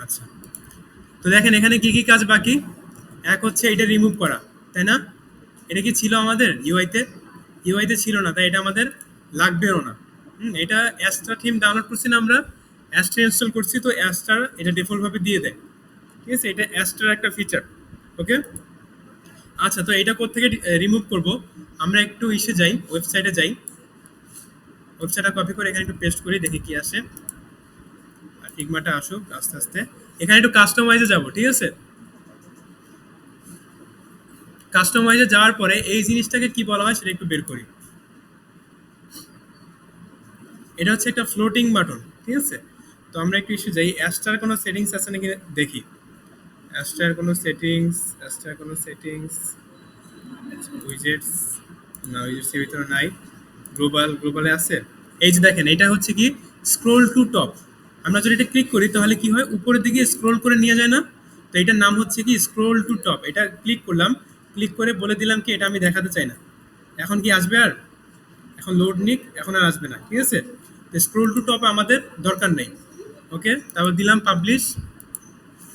আচ্ছা, তো দেখেন এখানে কি কি কাজ বাকি। এক হচ্ছে এটা রিমুভ করা, তাই না? এটা কি ছিল আমাদের ইউআইতে? ইউআইতে ছিল না, তাই এটা আমাদের লাগবেও না। এটা অ্যাস্ট্রা থিম ডাউনলোড করছি না আমরা, অ্যাস্ট্রা ইনস্টল করছি, তো অ্যাস্ট্রা এটা ডিফল্ট ভাবে দিয়ে দেয়। ঠিক আছে, এটা অ্যাস্ট্রার একটা ফিচার। ওকে। আচ্ছা, তো এটা কোত্থেকে রিমুভ করব? আমরা একটু ইসে যাই, ওয়েবসাইটে যাই। ওয়েবসাইটটা কপি করে এখানে একটু পেস্ট করি, দেখি কি আসে। আর ফিগমাটা আসুক আস্তে আস্তে। এখানে একটু কাস্টমাইজে যাব, ঠিক আছে? কাস্টমাইজে যাওয়ার পরে এই জিনিসটাকে কি বলা হয় সেটা একটু বের করি। এটা হচ্ছে একটা ফ্লোটিং বাটন, ঠিক আছে? তো আমরা একটু ইস্যু যাই, অ্যাস্ট্রার কোনো সেটিংস আছে নাকি দেখি। অ্যাস্ট্রার কোনো সেটিংস, অ্যাস্ট্রার কোনো সেটিংস, উইজেটস, না উইজেটসের ভিতরে নাই। গ্লোবালে আছে। এই যে দেখেন, এটা হচ্ছে কি স্ক্রোল টু টপ। আমরা যদি এটা ক্লিক করি তাহলে কি হয়, উপরের দিকে স্ক্রোল করে নিয়ে যায় না? তো এটার নাম হচ্ছে কি স্ক্রোল টু টপ। এটা ক্লিক করলাম, ক্লিক করে বলে দিলাম কি এটা আমি দেখাতে চাই না। এখন কি আসবে আর? এখন লোড নিক, এখন আর আসবে না, ঠিক আছে? স্ক্রোল টু টপ আমাদের দরকার নেই। ওকে, তারপর দিলাম পাবলিশ।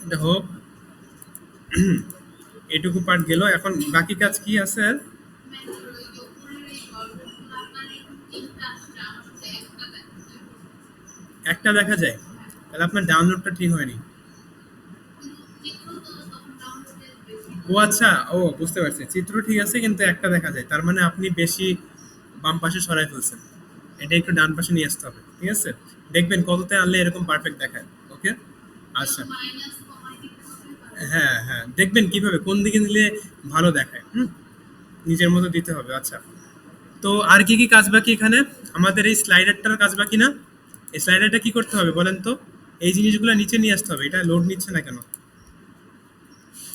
এটা হোক, এটুকু পার্ট গেল। এখন বাকি কাজ কি আছে আর? একটা দেখা যায়, তাহলে আপনার ডাউনলোডটা ঠিক হয়নি। ও আচ্ছা, ও বুঝতে পারছি, চিত্র ঠিক আছে কিন্তু একটা দেখা যায়, তার মানে আপনি বেশি বাম পাশে সরাই ফেলছেন। এটা একটু ডান পাশে নিয়ে আসতে হবে, ঠিক আছে? দেখবেন কততে আনলে এরকম পারফেক্ট দেখায়। ওকে। আচ্ছা, হ্যাঁ হ্যাঁ, দেখবেন কিভাবে কোন দিকে নিলে ভালো দেখায়। নিজের মতো দিতে হবে। আচ্ছা, তো আর কি কি কাজ বাকি এখানে? আমাদের এই স্লাইডারটার কাজ বাকি না? এই স্লাইডারটা কি করতে হবে বলেন তো? এই জিনিসগুলো নিচে নিয়ে আসতে হবে। এটা লোড নিচ্ছে না কেন?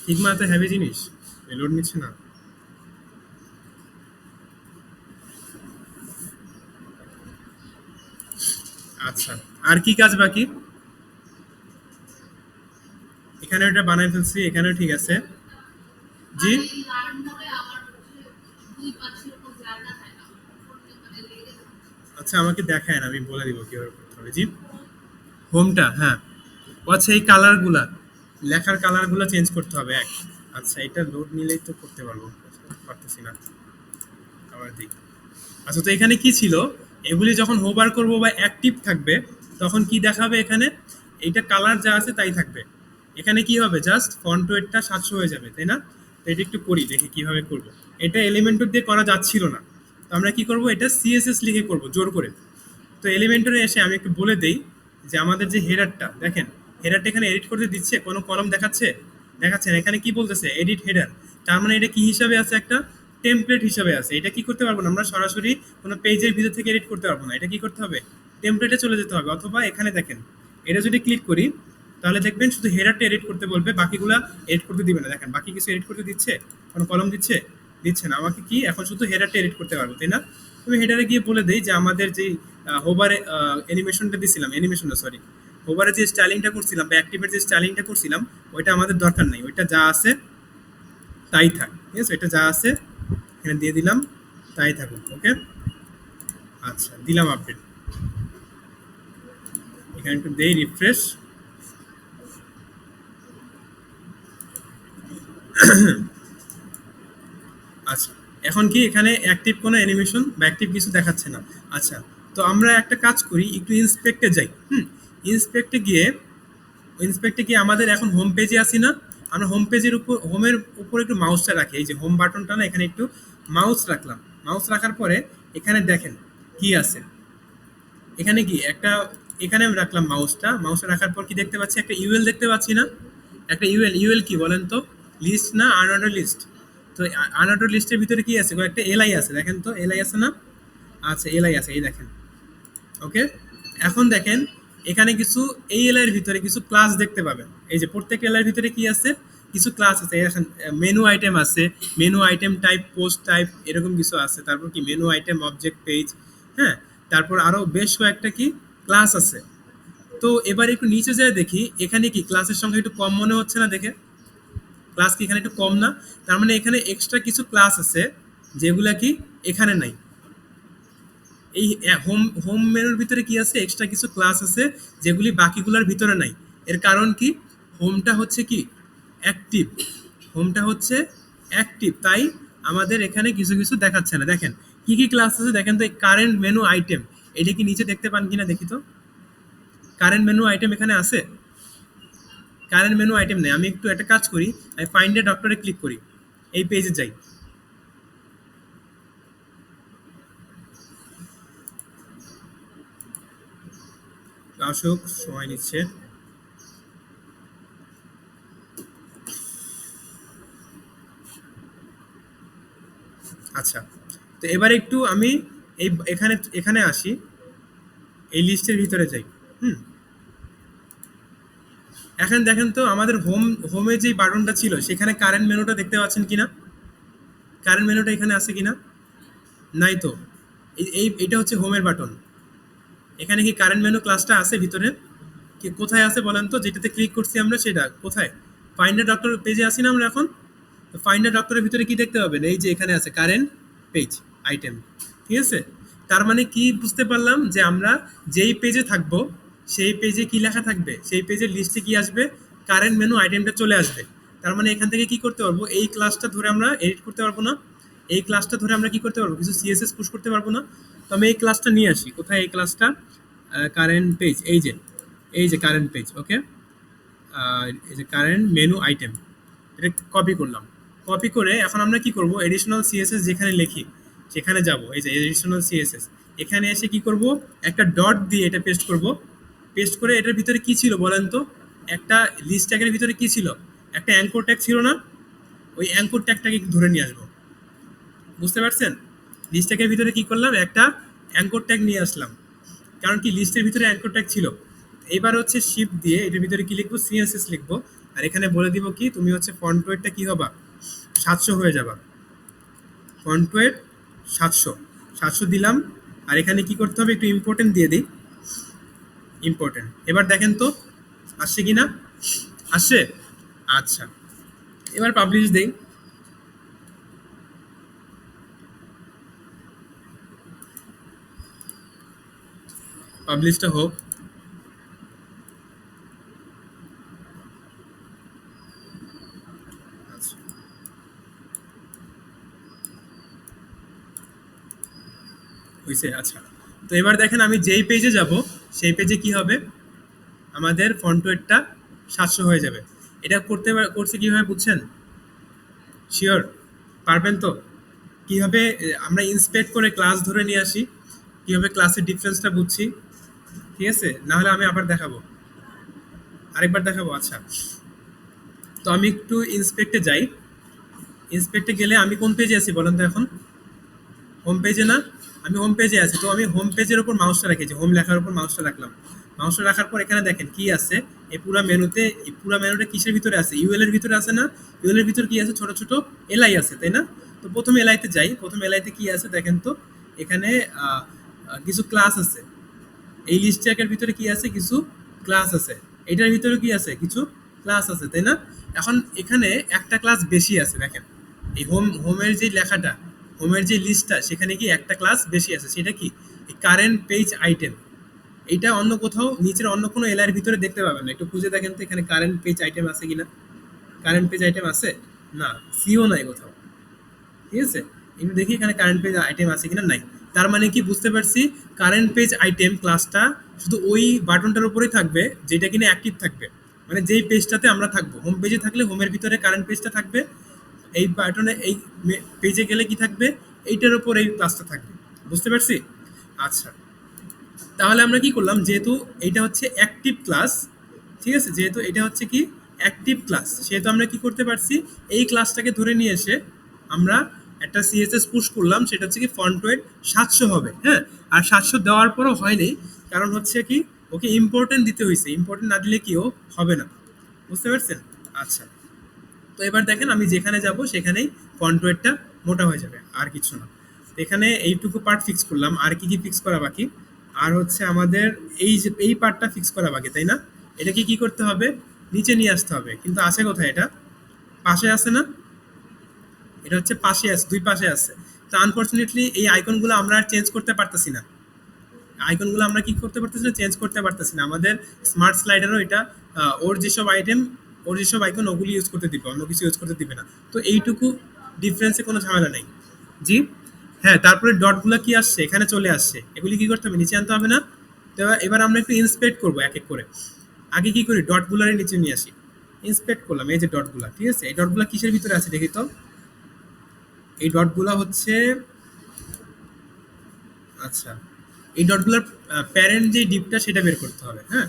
ফিগমা এত হেভি জিনিস, লোড নিচ্ছে না। আচ্ছা, আর কি কাজ বাকি? এখানে ওটা বানাই ফেলছি, এখানেও ঠিক আছে। জি। আচ্ছা, আমাকে দেখায় না, আমি বলে দিব কিভাবে করতে হবে। জি। হোমটা, হ্যাঁ। ও আচ্ছা, এই কালারগুলা, লেখার কালারগুলো চেঞ্জ করতে হবে এক। আচ্ছা, এটা লোড নিলেই তো করতে পারবো, পারতেছি না। আবার দেখি। আচ্ছা, তো এখানে কি ছিল? এগুলি যখন হোভার করব বা অ্যাক্টিভ থাকবে, তখন কি দেখাবে এখানে? এইটা কালার যা আছে তাই থাকবে। এখানে কি হবে, জাস্ট ফন্ট ওয়েটটা 700 হয়ে যাবে, তাই না? তো এটা একটু করি, দেখি কিভাবে করব। এটা এলিমেন্টর দিয়ে করা যাচ্ছিল না, তো আমরা কি করব, এটা সিএসএস লিখে করব জোর করে। তো এলিমেন্টরে এসে আমি একটু বলে দেই যে আমাদের যে হেডারটা দেখেন, হেডারটা এখানে এডিট করতে দিচ্ছে, কোনো কলম দেখাচ্ছে? দেখাচ্ছে না। এখানে কি বলতেছে, এডিট হেডার। তার মানে এটা কি হিসাবে আছে, একটা টেমপ্লেট হিসাবে আছে। এটা কি করতে পারবো না আমরা সরাসরি কোনো পেজের ভিতর থেকে এডিট করতে পারবো না। এটা কি করতে হবে, টেমপ্লেটে চলে যেতে হবে। অথবা এখানে দেখেন, এটা যদি ক্লিক করি তাহলে দেখবেন শুধু হেডারটা এডিট করতে বলবে, বাকিগুলা এডিট করতে দিবে না। দেখেন বাকি কিছু এডিট করতে দিচ্ছে, কোনো কলম দিচ্ছে? দিচ্ছে না। আমাকে কি এখন শুধু হেডারটা এডিট করতে পারবো, তাই না? তুমি হেডারে গিয়ে বলে দেই যে আমাদের যে হোভারে অ্যানিমেশনটা দিছিলাম, অ্যানিমেশনটা সরি, হোভারে যে স্টাইলিংটা করছিলাম বা অ্যাক্টিভের যে স্টাইলিংটা করছিলাম, ওইটা আমাদের দরকার নাই। ওইটা যা আছে তাই থাক, ঠিক আছে? এটা যা আছে এখানে দিয়ে দিলাম, তাই থাকুক। ওকে। আচ্ছা, দিলাম আপডেট। এখানে একটু দেই রিফ্রেশ। আচ্ছা, এখন কি এখানে অ্যাক্টিভ কোনো অ্যানিমেশন বা অ্যাক্টিভ কিছু দেখাচ্ছে না। আচ্ছা, তো আমরা একটা কাজ করি, একটু ইন্সপেক্টে যাই। ইন্সপেক্টে গিয়ে, ইন্সপেক্টে গিয়ে আমাদের এখন হোম পেজে আসি না? আমরা হোম পেজের উপর, হোমের উপর একটু মাউসটা রাখি, এই যে হোম বাটনটা না, এখানে একটু মাউস রাখলাম। মাউস রাখার পরে এখানে দেখেন কি আছে। এখানে কি একটা, এখানে আমি রাখলাম মাউসটা, মাউসটা রাখার পর কি দেখতে পাচ্ছি, একটা ইউএল দেখতে পাচ্ছি না? একটা ইউএল, ইউএল কি বলেন তো? লিস্ট না আনঅর্ডার লিস্ট? তো আনঅর্ডার লিস্টের ভিতরে কি আছে, একটা এলআই আছে, দেখেন তো এলআই আছে না? আচ্ছা, এলআই আছে, এই দেখেন। ওকে। এখন দেখেন এখানে কিছু, এই এলআই এর ভিতরে কিছু ক্লাস দেখতে পাবেন। এই যে প্রত্যেক এলআই এর ভিতরে কি আছে, কিছু ক্লাস আছে। এখন মেনু আইটেম আছে, menu item type, post type, এরকম কিছু আছে। তারপর কি মেনু আইটেম, অবজেক্ট পেজ, হ্যাঁ। তারপর আরো বেশ কয়েকটা কি ক্লাস আছে। তো এবার একটু নিচে যায় দেখি, এখানে কি ক্লাসের সংখ্যা একটু কম মনে হচ্ছে না দেখে? ক্লাস কি এখানে একটু কম না? তার মানে এখানে এক্সট্রা কিছু ক্লাস আছে যেগুলা কি এখানে নাই। এই হোম হোম মেনুর ভিতরে কি আছে, এক্সট্রা কিছু ক্লাস আছে যেগুলি বাকিগুলোর ভিতরে নাই। এর কারণ কি, হোমটা হচ্ছে কি অ্যাক্টিভ, হোমটা হচ্ছে অ্যাক্টিভ, তাই আমাদের এখানে কিছু কিছু দেখাচ্ছে না। দেখেন কি কি ক্লাস আছে দেখেন তো, এই কারেন্ট মেনু আইটেম, এটা কি নিচে দেখতে পান কিনা দেখি তো, কারেন্ট মেনু আইটেম এখানে আছে? কারেন্ট মেনু আইটেম নেই। আমি একটু একটা কাজ করি, আমি ফাইন্ড এ ডক্টরে ক্লিক করি, এই পেজে যাই। আসুক, সময় নিচ্ছে। আচ্ছা, তো এবার একটু আমি এই এখানে এখানে আসি, এই লিস্টের ভিতরে যাই। হুম, এখন দেখেন তো আমাদের হোমে যে বাটনটা ছিল সেখানে কারেন্ট মেনুটা দেখতে পাচ্ছেন কিনা? কারেন্ট মেনুটা এখানে আছে কিনা? নাই তো। এইটা হচ্ছে হোমের বাটন। এখানে কি কারেন্ট মেনু ক্লাসটা আছে ভিতরে? কি কোথায় আছে বলেন তো, যেটাতে ক্লিক করছি আমরা সেটা কোথায়? ফাইন্ডার ডক্টর পেজে আসি না আমরা এখন? ফাইন্ডার ডক্টরের ভিতরে কি দেখতে পাবেন, এই যে এখানে আছে কারেন্ট পেজ আইটেম, ঠিক আছে? তার মানে কি বুঝতে পারলাম, যে আমরা যেই পেজে থাকবো সেই পেজে কি লেখা থাকবে, সেই পেজের লিস্টে কি আসবে, কারেন্ট মেনু আইটেমটা চলে আসবে। তার মানে এখান থেকে কি করতে পারবো, এই ক্লাসটা ধরে আমরা এডিট করতে পারবো না, এই ক্লাসটা ধরে আমরা কি করতে পারবো, কিছু সিএসএস পুশ করতে পারবো না। তো আমি এই ক্লাসটা নিয়ে আসি, কোথায় এই ক্লাসটা, কারেন্ট পেজ, এই যে কারেন্ট পেজ, ওকে। এই যে কারেন্ট মেনু আইটেম, এটা কপি করলাম। কপি করে এখন আমরা কি করব, এডিশনাল সিএসএস যেখানে লিখি সেখানে যাব, এই যে এডিশনাল সিএসএস, এখানে এসে কি করব, একটা ডট দিয়ে এটা পেস্ট করব। পেস্ট করে এটার ভিতরে কি ছিল বলেন তো, একটা লিস্ট ট্যাগের ভিতরে কি ছিল, একটা অ্যাঙ্কর ট্যাগ ছিল না? ওই অ্যাঙ্কর ট্যাগটাকে ধরে নিয়ে আসবো, বুঝতে পারছেন? লিস্ট ট্যাগের ভিতরে কি করলাম, একটা অ্যাঙ্কর ট্যাগ নিয়ে আসলাম, কারণ কি লিস্টের ভিতরে অ্যাঙ্কর ট্যাগ ছিল। এবার হচ্ছে শিফট দিয়ে এটার ভিতরে কি লিখবো, সিএসএস লিখবো। আর এখানে বলে দিব কি, তুমি হচ্ছে ফন্ট ওয়েটটা কি হবা, 700 হয়ে যাবা, ফন্ট ওয়েট 700, 700 দিলাম। আর এখানে কি করতে হবে, একটু ইম্পর্টেন্ট দিয়ে দিই, ইম্পর্টেন্ট। এবার দেখেন তো আসছে কি না, আসছে। আচ্ছা, এবার পাবলিশ দেই, পাবলিশটা হোক। আচ্ছা, হয়েছে। আচ্ছা, তো এবার দেখেন আমি যেই পেজে যাব সেই পেজে কি হবে, আমাদের ফন্ট ওয়েটটা 700 হয়ে যাবে। এটা করছে কিভাবে বুঝছেন? শিওর পারবেন তো? কিভাবে আমরা ইন্সপেক্ট করে ক্লাস ধরে নিয়ে আসি, কিভাবে ক্লাসের ডিফারেন্সটা বুঝছি, ঠিক আছে? না হলে আমি আবার দেখাবো, আরেকবার দেখাবো। আচ্ছা, তো আমি একটু ইন্সপেক্টে যাই। ইন্সপেক্টে গেলে আমি কোন পেজে আছি বলেন তো এখন? হোম পেজে না? আমি হোম পেজে আছি, তো আমি হোম পেজের উপর মাউসটা রেখেছি, হোম লেখার উপর মাউসটা রাখলাম। মাউসটা রাখার পর এখানে দেখেন কি আছে, এই পুরা মেনুতে, এই পুরা মেনুটা কিসের ভিতরে আছে, ইউএল এর ভিতরে আছে না? ইউএল এর ভিতরে কি আছে, ছোট ছোট এলআই আছে, তাই না? তো প্রথম এলআইতে যাই, প্রথম এলআইতে কি আছে দেখেন তো, এখানে কিছু ক্লাস আছে, এই লিস্ট ট্যাগের ভিতরে কি আছে, কিছু ক্লাস আছে, এটার ভিতরে কি আছে, কিছু ক্লাস আছে, তাই না? এখন এখানে একটা ক্লাস বেশি আছে দেখেন, এই হোমের যে লেখাটা, হোমের যে লিস্টটা, সেখানে কি একটা ক্লাস বেশি আছে, সেটা কি, এই কারেন্ট পেজ আইটেম। এইটা অন্য কোথাও নিচের অন্য কোনো এলার ভিতরে দেখতে পাবেন না, একটু খুঁজে দেখেন তো এখানে কারেন্ট পেজ আইটেম আছে কিনা। কারেন্ট পেজ আইটেম আছে? না, সিও নাই কোথাও, ঠিক আছে? একটু দেখি এখানে কারেন্ট পেজ আইটেম আছে কিনা, নাই। তার মানে কি বুঝতে পারছি, কারেন্ট পেজ আইটেম ক্লাসটা শুধু ওই বাটনটার উপরেই থাকবে যেটা কিনা অ্যাক্টিভ থাকবে, মানে যেই পেজটাতে আমরা থাকবো। হোম পেজে থাকলে হোমের ভিতরে কারেন্ট পেজটা থাকবে, এই বাটনে এই পেজে গেলে কি থাকবে, এইটার উপর এই ক্লাসটা থাকবে, বুঝতে পারছি? আচ্ছা, তাহলে আমরা কি করলাম, যেহেতু এইটা হচ্ছে অ্যাক্টিভ ক্লাস, ঠিক আছে, যেহেতু এটা হচ্ছে কি অ্যাক্টিভ ক্লাস, সেহেতু আমরা কি করতে পারছি, এই ক্লাসটাকে ধরে নিয়ে এসে আমরা একটা সিএসএস পুশ করলাম, সেটা হচ্ছে কি ফন্ট ওয়েট 700 হবে, হ্যাঁ। আর 700 দেওয়ার পরও হয়নি, কারণ হচ্ছে কি ওকে ইম্পর্টেন্ট দিতে হয়েছে, ইম্পর্টেন্ট না দিলে কি ও হবে না, বুঝতে পারছেন? আচ্ছা, তো এবার দেখেন আমি যেখানে যাব সেখানেই ফন্ট ওয়েটটা মোটা হয়ে যাবে, আর কিছু না। তো এখানে এইটুকু পার্ট ফিক্স করলাম, আর কি কি ফিক্স করা বাকি, আর হচ্ছে আমাদের এই যে এই পার্টটা ফিক্স করা বাকি, তাই না? এটাকে কি করতে হবে, নিচে নিয়ে আসতে হবে, কিন্তু আছে কোথায় এটা, পাশে আছে না? এটা হচ্ছে পাশে আছে, দুই পাশে আছে। তো আনফরচুনেটলি এই আইকনগুলো আমরা আর চেঞ্জ করতে পারতেছি না, আইকনগুলো আমরা কি করতে পারতেছি না, চেঞ্জ করতে পারতেছি না। আমাদের স্মার্ট স্লাইডারও এটা ওর যেসব আইটেম, ওর যেসব আইকন ওগুলি ইউজ করতে দিবে, অন্য কিছু ইউজ করতে দিবে না। তো এইটুকু ডিফারেন্সে কোনো ঝামেলা নেই। জি, হ্যাঁ, তারপরে ডটগুলো কি আসছে, এখানে চলে আসছে, এগুলি কি করতে হবে, নিচে আনতে হবে না? তো এবার আমরা একটু ইন্সপেক্ট করবো এক এক করে। আগে কি করি, ডটগুলার নিচে নিয়ে আসি, ইন্সপেক্ট করলাম, এই যে ডটগুলা, ঠিক আছে, এই ডটগুলা কিসের ভিতরে আছে দেখি তো। এই ডটগুলা হচ্ছে, আচ্ছা, এই ডটগুলার প্যারেন্ট যে ডিপটা সেটা বের করতে হবে, হ্যাঁ।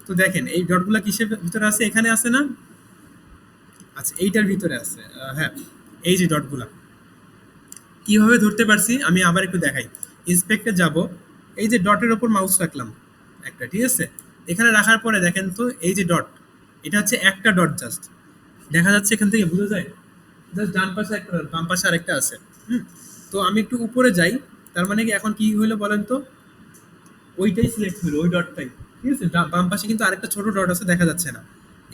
তো দেখেন এই ডটগুলা কিসের ভিতরে আছে, এখানে আছে না? আচ্ছা, এইটার ভিতরে আছে, হ্যাঁ, এই যে ডটগুলা কিভাবে ধরতে পারছি আমি আবার একটু দেখাই। ইন্সপেক্টে যাব, এই যে ডটের ওপর মাউস রাখলাম একটা, ঠিক আছে, এখানে রাখার পরে দেখেন তো এই যে ডট, এটা হচ্ছে একটা ডট জাস্ট, দেখা যাচ্ছে এখান থেকে বোঝা যায়, জাস্ট ডান পাশে একটা, বাম পাশে আরেকটা আছে। হুম, তো আমি একটু উপরে যাই, তার মানে কি এখন কি হইলো বলেন তো, ওইটাই সিলেক্ট হলো, ওই ডটটাই, ঠিক আছে। বাম পাশে কিন্তু আরেকটা ছোট ডট আছে, দেখা যাচ্ছে না।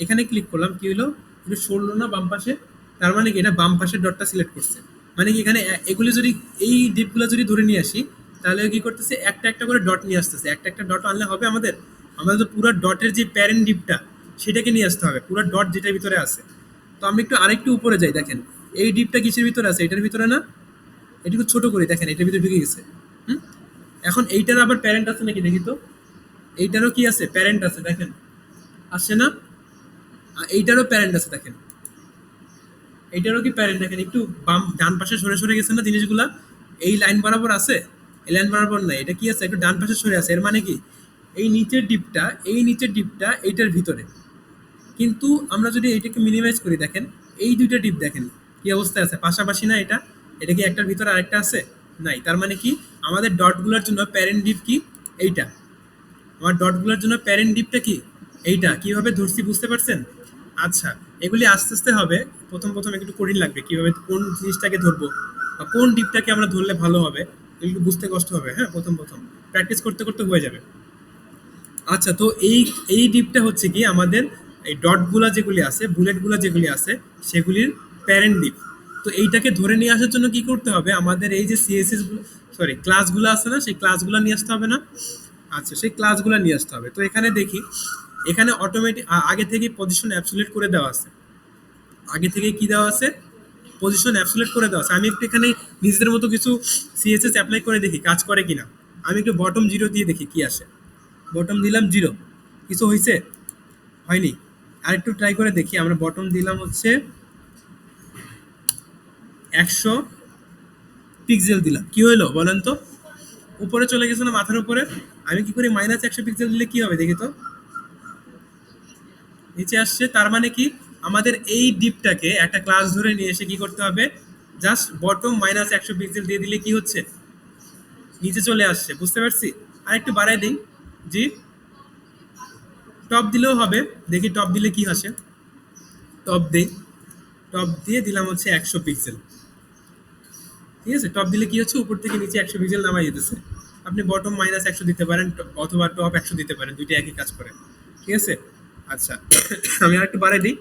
এখানে ক্লিক করলাম, কি হলো, একটু সরলো না বাম পাশে, তার মানে কি এটা বাম পাশের ডটটা সিলেক্ট করছে। মানে কি এখানে এগুলি যদি, এই ডিপগুলো যদি ধরে নিয়ে আসি, তাহলে কি করতেছে, একটা একটা করে ডট নিয়ে আসতেছে, একটা একটা ডট আনলে হবে আমাদের, আমাদের তো পুরো ডটের যে প্যারেন্ট ডিপটা সেটাকে নিয়ে আসতে হবে, পুরো ডট যেটার ভিতরে আছে। তো আমি একটু আরেকটু উপরে যাই, দেখেন এই ডিপটা কিসের ভিতরে আছে, এটার ভিতরে না, এটুকু ছোট করে দেখেন এটার ভিতরে ঢুকে গেছে। হুম, এখন এইটার আবার প্যারেন্ট আছে নাকি দেখি তো, এইটারও কি আছে, প্যারেন্ট আছে, দেখেন আসছে না। এইটারও প্যারেন্ট আছে দেখেন, এইটারও কি প্যারেন্ট, দেখেন একটু বাম ডান পাশে সরে সরে গেছে না জিনিসগুলা, এই লাইন বরাবর আছে, এই লাইন বরাবর নাই, এটা কি আছে, একটু ডান পাশে সরে আছে, এর মানে কি এই নিচের ডিপটা, এই নিচের ডিপটা এইটার ভিতরে। কিন্তু আমরা যদি এইটাকে মিনিমাইজ করি, দেখেন এই দুইটা ডিপ দেখেন কি অবস্থায় আছে, পাশাপাশি না, এটা এটা কি একটার ভিতরে আরেকটা আছে, নাই, তার মানে কি আমাদের ডটগুলোর জন্য প্যারেন্ট ডিপ কি এইটা, আমার ডটগুলোর জন্য প্যারেন্ট ডিপটা কি এইটা, কিভাবে ধরছি বুঝতে পারছেন? আচ্ছা, এগুলি আস্তে আস্তে হবে, প্রথম প্রথম একটু কঠিন লাগবে, কিভাবে কোন জিনিসটাকে ধরবো বা কোন ডিপটাকে আমরা ধরলে ভালো হবে, এগুলো বুঝতে কষ্ট হবে, হ্যাঁ, প্রথম প্রথম প্র্যাকটিস করতে করতে হয়ে যাবে। আচ্ছা, তো এই এই ডিপটা হচ্ছে কি আমাদের, এই ডটগুলা যেগুলি আছে, বুলেটগুলা যেগুলি আছে, সেগুলির প্যারেন্ট ডিপ। তো এইটাকে ধরে নিয়ে আসার জন্য কি করতে হবে, আমাদের এই যে সিএসএস, সরি, ক্লাসগুলো আছে না, সেই ক্লাসগুলো নিয়ে আসতে হবে না? আচ্ছা, সেই ক্লাসগুলো নিয়ে আসতে হবে। তো এখানে দেখি, এখানে অটোমেটিক আগে থেকে পজিশন অ্যাবসলিউট করে দেওয়া আছে, আগে থেকে কি দেওয়া আছে, পজিশন অ্যাবসলিউট করে দেওয়া আছে। আমি একটু এখানে নিজেদের মতো কিছু সিএসএস অ্যাপ্লাই করে দেখি কাজ করে কিনা। আমি একটু বটম জিরো দিয়ে দেখি কি আসে, বটম দিলাম জিরো, কিছু হয়েছে, হয়নি। আর একটু ট্রাই করে দেখি, আমরা বটম দিলাম হচ্ছে 100 পিক্সেল দিলাম, কি হইলো বলেন তো, উপরে চলে গেছে না মাথার উপরে। আমি কি করি, -100 পিক্সেল দিলে কি হবে দেখি তো, নিচে আসছে, তার মানে কি আমাদের এই ডিপটাকে একটা ক্লাস ধরে নিয়ে এসে কি করতে হবে, জাস্ট বটম -100 পিক্সেল দিয়ে দিলে কি হচ্ছে, নিচে চলে আসছে, বুঝতে পারছি। আর একটু বাড়াই দিই, জি, টপ দিলেও হবে, দেখি টপ দিলে কি আসে, টপ দেই, টপ দিয়ে দিলাম হচ্ছে 100 পিক্সেল, ঠিক আছে, টপ দিলে কি হচ্ছে, উপর থেকে নিচে 100 পিক্সেল নামাই যেতেছে। আপনি বটম -100 দিতে পারেন, অথবা টপ 100 দিতে পারেন, দুইটা একই কাজ করে, ঠিক আছে। আচ্ছা, আমি আর একটু বাড়াই দিই,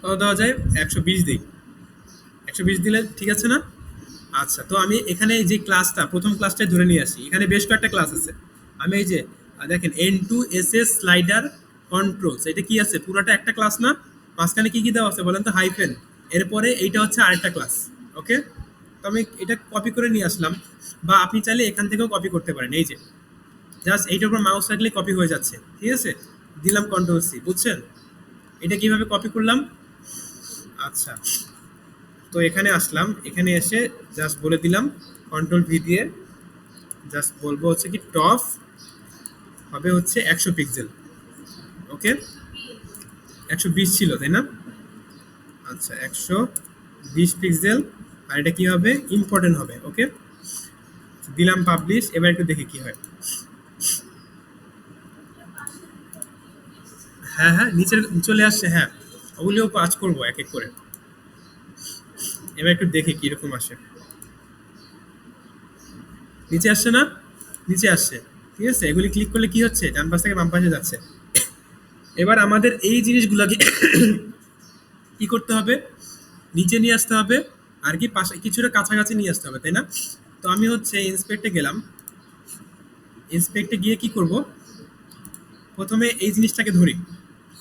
কত দেওয়া যায়, 120 দিই, 120 দিলে ঠিক আছে না? আচ্ছা, তো আমি এখানে এই যে ক্লাসটা, প্রথম ক্লাসটাই ধরে নিয়ে আসি, এখানে বেশ কয়েকটা ক্লাস আছে। আমি এই যে দেখেন N2 SS স্লাইডার কন্ট্রোলস, এটা কি আছে, পুরোটা একটা ক্লাস না, মাঝখানে কি কি দেওয়া আছে বলেন তো, হাইফেন, এরপরে এইটা হচ্ছে আরেকটা ক্লাস, ওকে। তো আমি এটা কপি করে নিয়ে আসলাম, বা আপনি চাইলে এখান থেকেও কপি করতে পারেন, এই যে জাস্ট এইটার উপর মাউস রাখলে কপি হয়ে যাচ্ছে, ঠিক আছে, দিলাম Ctrl+C, বুঝছেন এটা কিভাবে কপি করলাম? আচ্ছা, তো এখানে আসলাম, এখানে এসে জাস্ট বলে দিলাম Ctrl+V দিয়ে, জাস্ট বলবো হচ্ছে কি টপ হবে হচ্ছে 100 পিক্সেল, ওকে, 120 ছিল তাই না? আচ্ছা, 120 পিক্সেল, আর এটা কি হবে, ইম্পর্টেন্ট হবে, ওকে, দিলাম পাবলিশ। এবার একটু দেখি কি হয়। হ্যাঁ হ্যাঁ, নিচে চলে আসছে, হ্যাঁ, ওগুলিও কাজ করবো এক এক করে। এবার একটু দেখি কিরকম আসে, নিচে আসছে না, নিচে আসছে, ঠিক আছে, এগুলি ক্লিক করলে কি হচ্ছে, ডান পাশ থেকে বাম পাশে যাচ্ছে। এবার আমাদের এই জিনিসগুলোকে কি করতে হবে, নিচে নিয়ে আসতে হবে, আর কি পাশে কিছুটা কাছাকাছি নিয়ে আসতে হবে, তাই না? তো আমি হচ্ছে ইন্সপেক্টে গেলাম, ইন্সপেক্টে গিয়ে কি করব, প্রথমে এই জিনিসটাকে ধরি,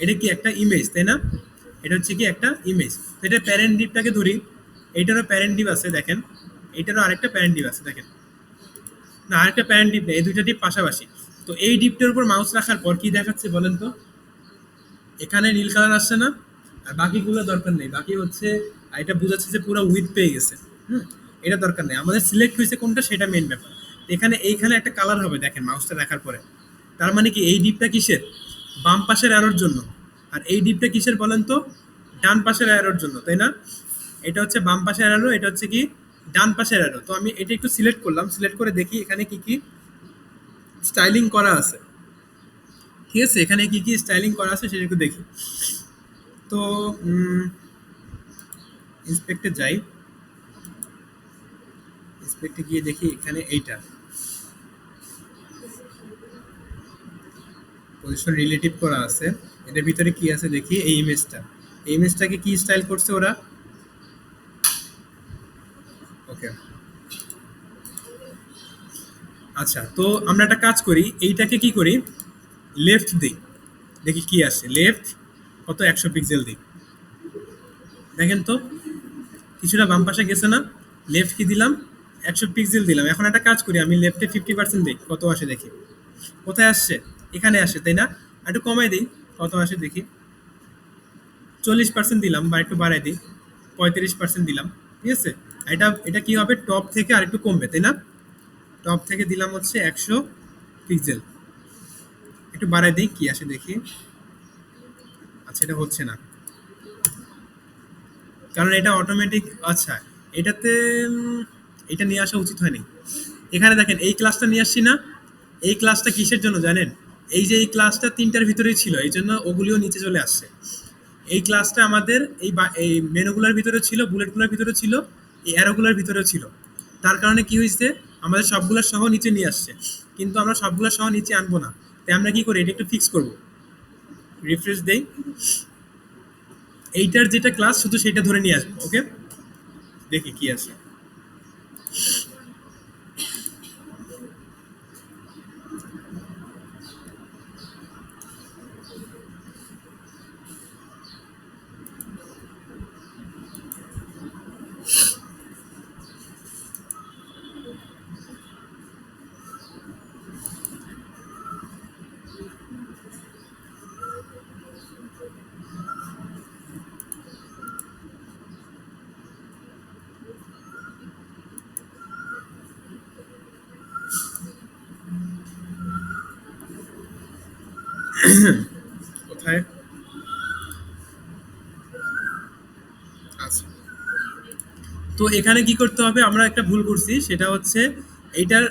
এটা কি একটা ইমেজ তাই না, এটা হচ্ছে কি একটা ইমেজ, তো এটা প্যারেন্ট ডিপটাকে ধরি, এইটারও প্যারেন্ট ডিপ আছে দেখেন, এইটারও আরেকটা প্যারেন্ট ডিপ আছে দেখেন, না আরেকটা প্যারেন্ট ডিপ নেই, এই দুইটা ডিপ পাশাপাশি। তো এই ডিপটার উপর মাউস রাখার পর কি দেখাচ্ছে বলেন তো, এখানে নীল কালার আসছে না, আর বাকিগুলো দরকার নেই, বাকি হচ্ছে এটা বোঝাচ্ছে যে পুরো উইথ পেয়ে গেছে। হুম, এটা দরকার নেই, আমাদের সিলেক্ট হয়েছে কোনটা সেটা মেইন ব্যাপার। এখানে এইখানে একটা কালার হবে দেখেন মাউসটা রাখার পরে, তার মানে কি এই ডিপটা কিসের, বাম পাশের অ্যারোর জন্য, আর এই ডিপটা কিসের বলেন তো, ডান পাশের অ্যারোর জন্য তাই না, এটা হচ্ছে বাম পাশের অ্যারো, এটা হচ্ছে কি ডান পাশের অ্যারো। তো আমি এটা একটু সিলেক্ট করলাম, সিলেক্ট করে দেখি এখানে কি কি স্টাইলিং করা আছে, ঠিক আছে, এখানে কি কি স্টাইলিং করা আছে সেটা একটু দেখি। তো ইন্সপেক্টে যাই, ইন্সপেক্টে গিয়ে দেখি এখানে এইটা পজিশন রিলেটিভ করা আছে, এটার ভিতরে কি আছে দেখি, এই ইমেজটা, এই ইমেজটাকে কি স্টাইল করছে ওরা, ওকে। আচ্ছা, তো আমরা একটা কাজ করি, এইটাকে কি করি, লেফট দিই, দেখি কি আসে, লেফট কত 100 পিক্সেল দিই, দেখেন তো কিছুটা বাম পাশে গেছে না, লেফট কি দিলাম 100 পিক্সেল দিলাম। এখন একটা কাজ করি, আমি লেফটে 50% দিই, কত আসে দেখি, কোথায় আসছে, এখানে আসে তাই না, আর একটু কমাই দিই, কত আসে দেখি, 40% দিলাম, বা একটু বাড়াই দিই, 35% দিলাম, ঠিক আছে। এটা এটা কি হবে, টপ থেকে আর একটু কমবে তাই না, টপ থেকে দিলাম হচ্ছে 100 পিক্সেল, একটু বাড়াই দিই কি আসে দেখি, আচ্ছা এটা হচ্ছে না, কারণ এটা অটোমেটিক, আচ্ছা এটাতে এটা নিয়ে আসা উচিত হয়নি। এখানে দেখেন এই ক্লাসটা নিয়ে আসছি না, এই ক্লাসটা কিসের জন্য জানেন, এই যে এই ক্লাসটা তিনটার ভিতরেই ছিল, এই জন্য ওগুলিও নিচে চলে আসছে। এই ক্লাসটা আমাদের এই মেনুগুলোর ভিতরে ছিল, বুলেটগুলোর ভিতরে ছিল, এই অ্যারোগুলোর ভিতরেও ছিল, তার কারণে কি হয়েছে, আমাদের সবগুলোর সহ নিচে নিয়ে আসছে, কিন্তু আমরা সবগুলোর সহ নিচে আনবো না, তাই আমরা কি করি, এটা একটু ফিক্স করবো, রিফ্রেশ দেই, এইটার যেটা ক্লাস শুধু সেটা ধরে নিয়ে আসবো, ওকে, দেখি কি আছে। কোথায়, আচ্ছা, তো এখানে কি করতে হবে, আমরা একটা ভুল করছি, সেটা হচ্ছে এইটার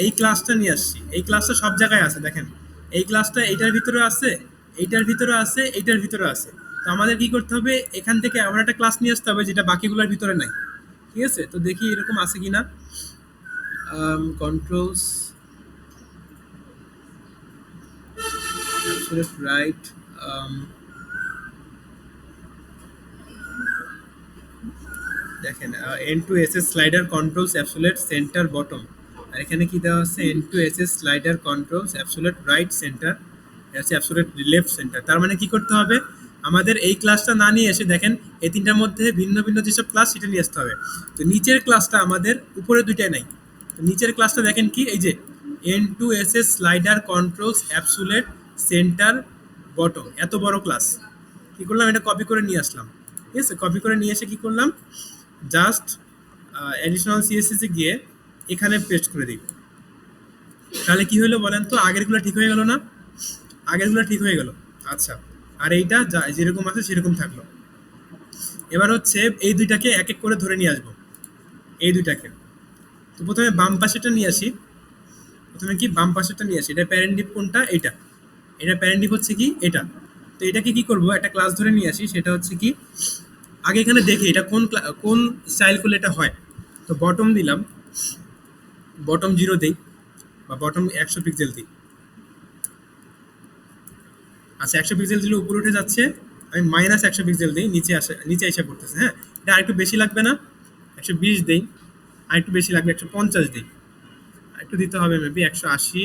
এই ক্লাসটা নিয়ে আসছি, এই ক্লাসটা সব জায়গায় আছে দেখেন, এই ক্লাসটা এইটার ভিতরে আছে, এইটার ভিতরে আছে, এইটার ভিতরে আছে। তো আমাদের কি করতে হবে, এখান থেকে আমরা একটা ক্লাস নিয়ে আসতে হবে যেটা বাকিগুলোর ভিতরে নাই, ঠিক আছে। তো দেখি এরকম আছে কিনা, কন্ট্রোলস রাইট, দেখেন N two S S slider controls absolute centre bottom, আর এখানে কি দেওয়া আছে, N two S S slider controls absolute right centre, হচ্ছে অ্যাবসোলেট লেফট সেন্টার। তার মানে কি করতে হবে, আমাদের এই ক্লাসটা না নিয়ে এসে দেখেন এই তিনটার মধ্যে ভিন্ন ভিন্ন যেসব ক্লাস সেটা নিয়ে আসতে হবে। তো নিচের ক্লাসটা আমাদের উপরে দুইটাই নাই, তো নিচের ক্লাসটা দেখেন কি, এই যে N two S S slider controls absolute centre bottom, এত বড় ক্লাস, কি করলাম, এটা কপি করে নিয়ে আসলাম, ঠিক আছে, কপি করে নিয়ে এসে কি করলাম, জাস্ট অ্যাডিশনাল সিএসএস এ গিয়ে এখানে পেস্ট করে দিই, তাহলে কি হলো বলেন তো, আগেরগুলো ঠিক হয়ে গেল না, আগেরগুলো ঠিক হয়ে গেল। আচ্ছা, আর এইটা যেরকম আছে সেরকম থাকলো। এবার হচ্ছে এই দুইটাকে এক এক করে ধরে নিয়ে আসবো, এই দুইটাকে। তো প্রথমে বাম পাশেটা নিয়ে আসি, প্রথমে কি বাম পাশেটা নিয়ে আসি, এটা প্যারেন্ট ডিপ কোনটা, এটা, এটা প্যারেন্ট ডিপ হচ্ছে কি এটা। তো এটাকে কি করব, একটা ক্লাস ধরে নিয়ে আসি, সেটা হচ্ছে কি, আগে এখানে দেখি এটা কোন স্টাইল করলে এটা হয়। তো বটম দিলাম, বটম 0 দেই, বা বটম 100 পিক্সেল দিই। আচ্ছা 100 পিক্সেল দিলে উপরে উঠে যাচ্ছে, আমি -100 পিক্সেল দিই, নিচে আসে, নিচে এসে পড়তেছে, হ্যাঁ এটা আরেকটু বেশি লাগবে না, 120 দেই, আরেকটু বেশি লাগবে 150 দিই, আরেকটু দিতে হবে মেবি 180,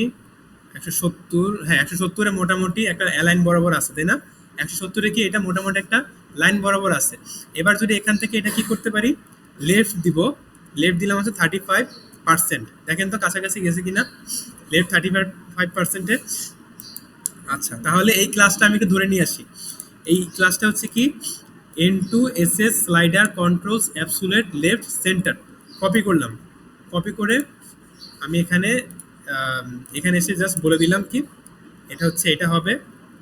170, হ্যাঁ 170-এ মোটামুটি একটা লাইন বরাবর আছে, তাই না? 170-এ কি এটা মোটামুটি একটা লাইন বরাবর আছে। এবার যদি এখান থেকে এটা কি করতে পারি, লেফট দিব। লেফট দিলাম হচ্ছে 35%। দেখেন তো কাছাকাছি গেছে কিনা, লেফট 35%-এ। আচ্ছা, তাহলে এই ক্লাসটা আমি একটু ধরে নিয়ে আসি। এই ক্লাসটা হচ্ছে কি, N2 SS slider controls absolute left centre. Copy করলাম, কপি করে আমি এখানে আম, এখানে এসে জাস্ট বলে দিলাম কি এটা হচ্ছে, এটা হবে।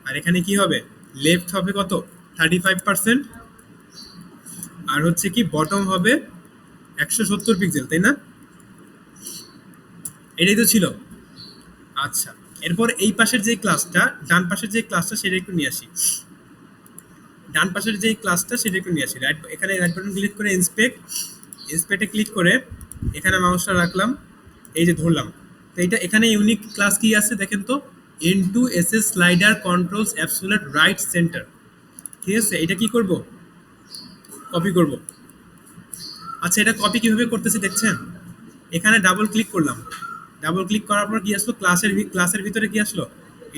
আর এখানে কি হবে, লেফট হবে কত, 35%। আর হচ্ছে কি বটম হবে 170 পিক্সেল, তাই না? এটাই তো ছিল। আচ্ছা, এরপর এই পাশের যে ক্লাসটা, ডান পাশের যে ক্লাসটা সেটা একটু নিয়ে আসি। ডান পাশের যে ক্লাসটা সেটা একটু নিয়ে আসি। রাইট, এখানে রাইট বাটন ক্লিক করে ইন্সপেক্ট, ইন্সপেক্টে ক্লিক করে এখানে মাউসটা রাখলাম, এই যে ধরলাম। তো এটা এখানে ইউনিক ক্লাস কি আছে দেখেন তো, N2 SS slider controls absolute right centre. ঠিক আছে, এটা কি করব, কপি করব। আচ্ছা, এটা কপি কিভাবে করতেছি দেখছেন, এখানে ডাবল ক্লিক করলাম। ডাবল ক্লিক করার পর কি আসলো, ক্লাসের ভিতরে কি আসলো,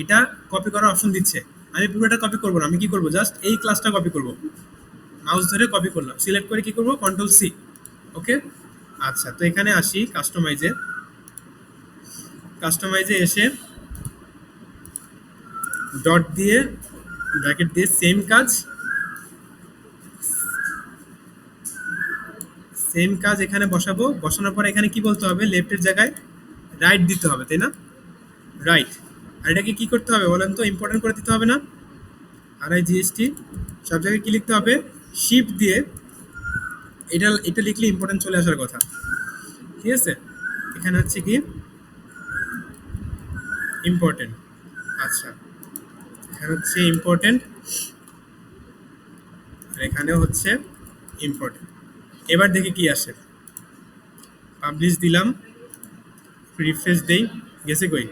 এটা কপি করার অপশন দিচ্ছে। আমি পুরোটা কপি করব না, আমি কি করব, জাস্ট এই ক্লাসটা কপি করব। মাউস ধরে কপি করলাম, সিলেক্ট করে কি করব, কন্ট্রোল সি। ওকে। আচ্ছা, তো এখানে আসি কাস্টমাইজে। কাস্টমাইজে এসে ডট দিয়ে ব্র্যাকেট দিয়ে সেম কাজ, সেম কাজ এখানে বসাবো। বসানোর পর এখানে কি বলতে হবে, লেফটের জায়গায় রাইট দিতে হবে, তাই না? রাইট। আর এটাকে কি করতে হবে বলেন তো, ইম্পর্টেন্ট করে দিতে হবে না? RIGST সব জায়গায় কি লিখতে হবে, শিফট দিয়ে এটা এটা লিখলে ইম্পর্টেন্ট চলে আসার কথা। ঠিক আছে, এখানে হচ্ছে কি ইম্পর্টেন্ট। আচ্ছা, এখানে হচ্ছে ইম্পর্টেন্ট, আর এখানেও হচ্ছে ইম্পর্টেন্ট। এবার দেখি কি আসে, পাবলিশ দিলাম, রিফ্রেশ দেই, গেছে কই?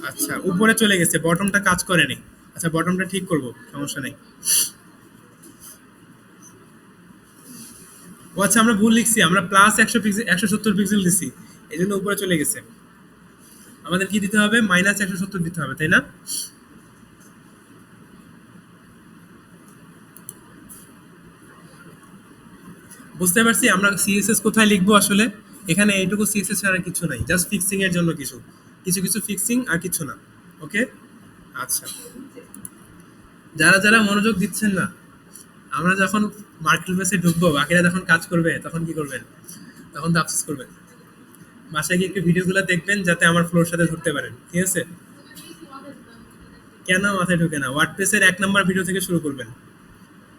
আচ্ছা, উপরে চলে গেছে, বটমটা কাজ করেনি। আচ্ছা, বটমটা ঠিক করব, সমস্যা নেই। ও আচ্ছা, আমরা ভুল লিখছি, আমরা প্লাস 100 পিক্সেল 170 পিক্সেল দিছি, এই জন্য উপরে চলে গেছে। আমাদের কি দিতে হবে, -170 দিতে হবে, তাই না? বুঝতে পারছি আমরা সিএসএস কোথায় লিখবো আসলে। এখানে এইটুকু সিএসএস ছাড়া কিছু নাই, জাস্ট ফিক্সিং এর জন্য কিছু কিছু কিছু ফিক্সিং, আর কিছু না। ওকে। আচ্ছা, যারা যারা মনোযোগ দিচ্ছেন না, আমরা যখন মার্কেট প্লেসে ঢুকবো, বাকিরা যখন কাজ করবে তখন কি করবেন, তখন তো আফসোস করবেন। বাসায় গিয়ে একটু ভিডিওগুলো দেখবেন যাতে আমার ফ্লোর সাথে ধরতে পারেন, ঠিক আছে? কেন মাথায় ঢুকে না, ওয়ার্ডপ্রেসের 1 নম্বর ভিডিও থেকে শুরু করবেন।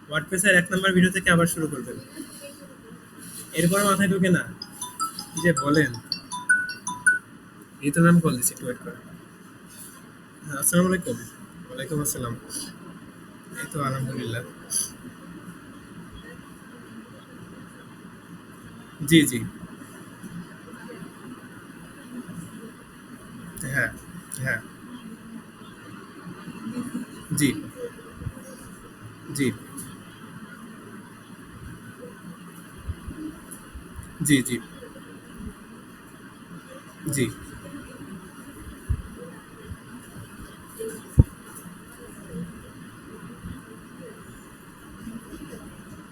ওয়ার্ডপ্রেসের 1 নম্বর ভিডিও থেকে আবার শুরু করবেন, এরপরে মাথায় ঢুকে না, কি যে বলেন। এই তো ম্যাম কল দিচ্ছি, একটু ওয়েট করেন। হ্যাঁ, আসসালামু আলাইকুম। ওয়ালাইকুম আসসালাম। এই তো আলহামদুলিল্লাহ। জি জি। হ্যাঁ হ্যাঁ। জি জি জি জি জি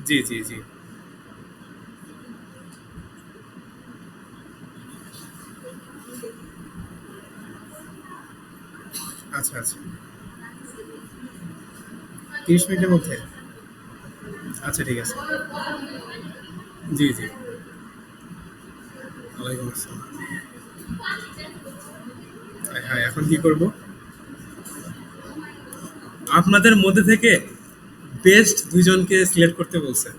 জি জি জি। আচ্ছা আচ্ছা, 30 মিনিটের মধ্যে। আচ্ছা, ঠিক আছে। জি জি। ওয়ালাইকুম আসসালাম। হ্যাঁ হ্যাঁ, এখন কি করব, আপনাদের মধ্যে থেকে বেস্ট দুইজনকে সিলেক্ট করতে বলছে।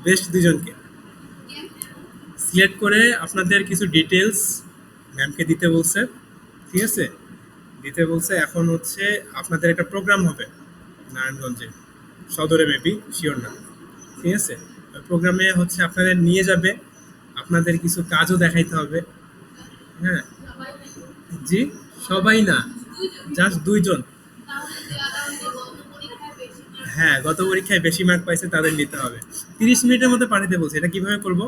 বেস্ট দুইজনকে সিলেক্ট করে আপনাদের কিছু ডিটেলস ম্যামকে দিতে বলছে। ঠিক আছে, দিতে বলছে। এখন হচ্ছে আপনাদের একটা প্রোগ্রাম হবে নারায়ণগঞ্জে, সদরে মেবি, শিওর না। ঠিক আছে, প্রোগ্রামে হচ্ছে আপনাদের নিয়ে যাবে, আপনাদের কিছু কাজও দেখাইতে হবে। হ্যাঁ। জি, সবাই না, জাস্ট দুইজন। হ্যাঁ, গত পরীক্ষায় বেশি মার্ক পাইছে তাদের নিতে হবে। 30 মিনিটের মধ্যে পাঠাতে বলছে, এটা কিভাবে করব?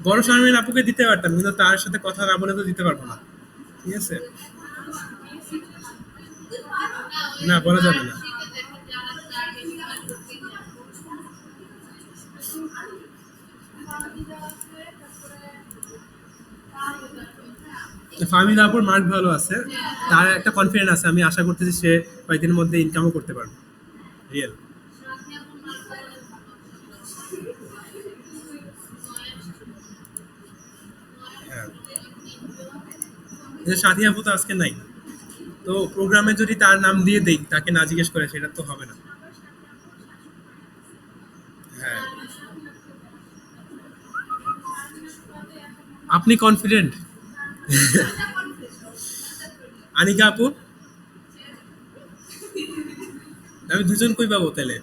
বড় শারমিন আপুকে দিতে পারতাম, কিন্তু তার সাথে কথা না বলে তো দিতে পারবো না। ঠিক আছে, না বলা যাবে না। ফাহমিদা আপুর মার্ক ভালো আছে, তার একটা কনফিডেন্স আছে, আমি আশা করতেছি সে কয়েকদিনের মধ্যে ইনকামও করতে পারবে। রিয়েল। হ্যাঁ, সাথী আপু তো আজকে নাই, তো প্রোগ্রামে যদি তার নাম দিয়ে দেই, তাকে না জিজ্ঞেস করে, সেটা তো হবে না। হ্যাঁ, আপনি কনফিডেন্ট? আনিকা আপু, আমি দুজন কই পাবো তাহলে?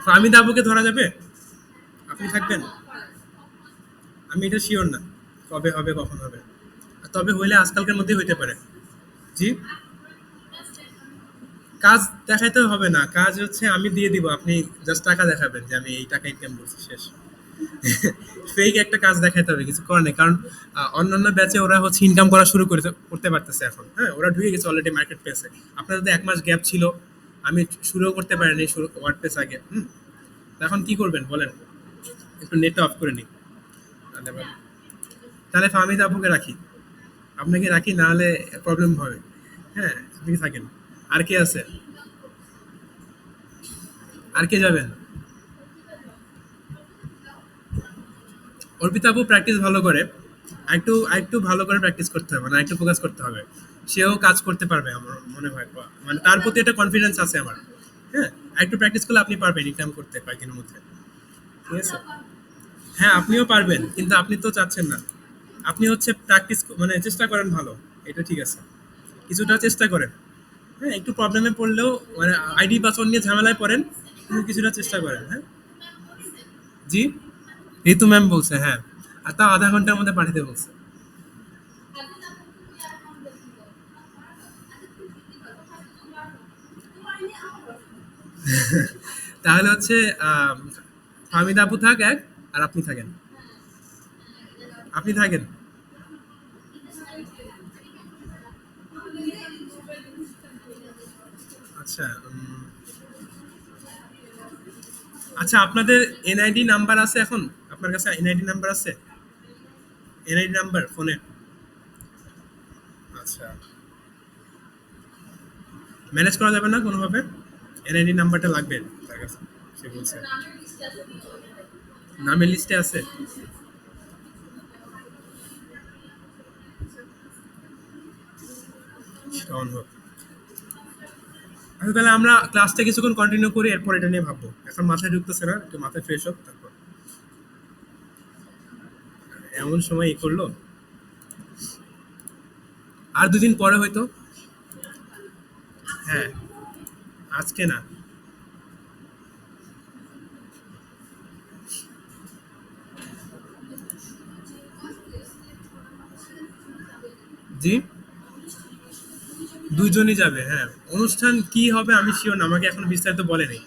ফাহমিদা আপুকে ধরা যাবে? আপনি থাকবেন? আমি এটা শিওর না কবে হবে, কখন হবে। তবে হইলে আজকালকের মধ্যেই হইতে পারে। জি, কাজ দেখাইতে হবে না, কাজ হচ্ছে আমি দিয়ে দিব, আপনি জাস্ট টাকা দেখাবেন যে আমি এই টাকা ইনকাম করছি, শেষ। ফেক একটা কাজ দেখাইতে হবে, কিছু করার নেই, কারণ অন্যান্য ব্যাচে ওরা হচ্ছে ইনকাম করা শুরু করে করতে পারতেছে এখন। হ্যাঁ, ওরা ঢুকে গেছে অলরেডি মার্কেট প্লেসে। আপনার যদি 1 মাস গ্যাপ ছিল, আমি শুরুও করতে পারিনি শুরু ওয়ার্ড প্লেস আগে। তো এখন কি করবেন বলেন? একটু নেটটা অফ করে নিই। তাহলে তাহলে ফাহমিদ আপুকে রাখি, আপনাকে রাখি, না হলে প্রবলেম হবে। হ্যাঁ, আপনি থাকেন। আর কে আছে? আর কে যাবেন? অর্পিতা আপু প্র্যাকটিস ভালো করে, একটু ভালো করে প্র্যাকটিস করতে হবে, মানে একটু ফোকাস করতে হবে। সেও কাজ করতে পারবে আমার মনে হয়, মানে তার প্রতি একটা কনফিডেন্স আছে আমার। হ্যাঁ, একটু প্র্যাকটিস করলে আপনি পারবেন ইনকাম করতে কয়েকদিনের মধ্যে। ঠিক আছে। হ্যাঁ, আপনিও পারবেন, কিন্তু আপনি তো চাচ্ছেন না। আপনি হচ্ছে প্র্যাকটিস মানে চেষ্টা করেন ভালো, এটা ঠিক আছে, কিছুটা চেষ্টা করেন। হ্যাঁ, একটু প্রবলেমে পড়লেও, মানে আইডি পাসওয়ার্ড নিয়ে ঝামেলায় পড়েন, কিন্তু কিছুটা চেষ্টা করেন। হ্যাঁ। জি, ঋতু ম্যাম বলছে, হ্যাঁ। আর তা আধা ঘন্টার মধ্যে পাঠাতে বলছে। তাহলে হচ্ছে আহ ফাহমিদা আপু থাক এক, আর আপনি থাকেন। আপনি থাকেন। আচ্ছা, আচ্ছা, আপনাদের এনআইডি নাম্বার আছে এখন? আপনার কাছে এনআইডি নাম্বার আছে? এনআইডি নাম্বার ফোনে? আচ্ছা, ম্যানেজ করা যাবে না কোনোভাবে? এনআইডি নাম্বারটা লাগবে তার কাছে, সে বলছে। নামের লিস্টে আছে? সেটা অন হোক। আচ্ছা, তাহলে আমরা ক্লাসটা কিছুক্ষণ কন্টিনিউ করি, এরপর এটা নিয়ে ভাববো। এখন মাথায় ঢুকতেছে না, একটু মাথায় ফ্রেশ হোক তারপর। এমন সময় ই করলো। আর 2 দিন পরে হয়তো। হ্যাঁ, আজকে না। জি, 2 জনই যাবে, হ্যাঁ। অনুষ্ঠান কি হবে আমি শিওর না, আমাকে এখন বিস্তারিত বলে নেই।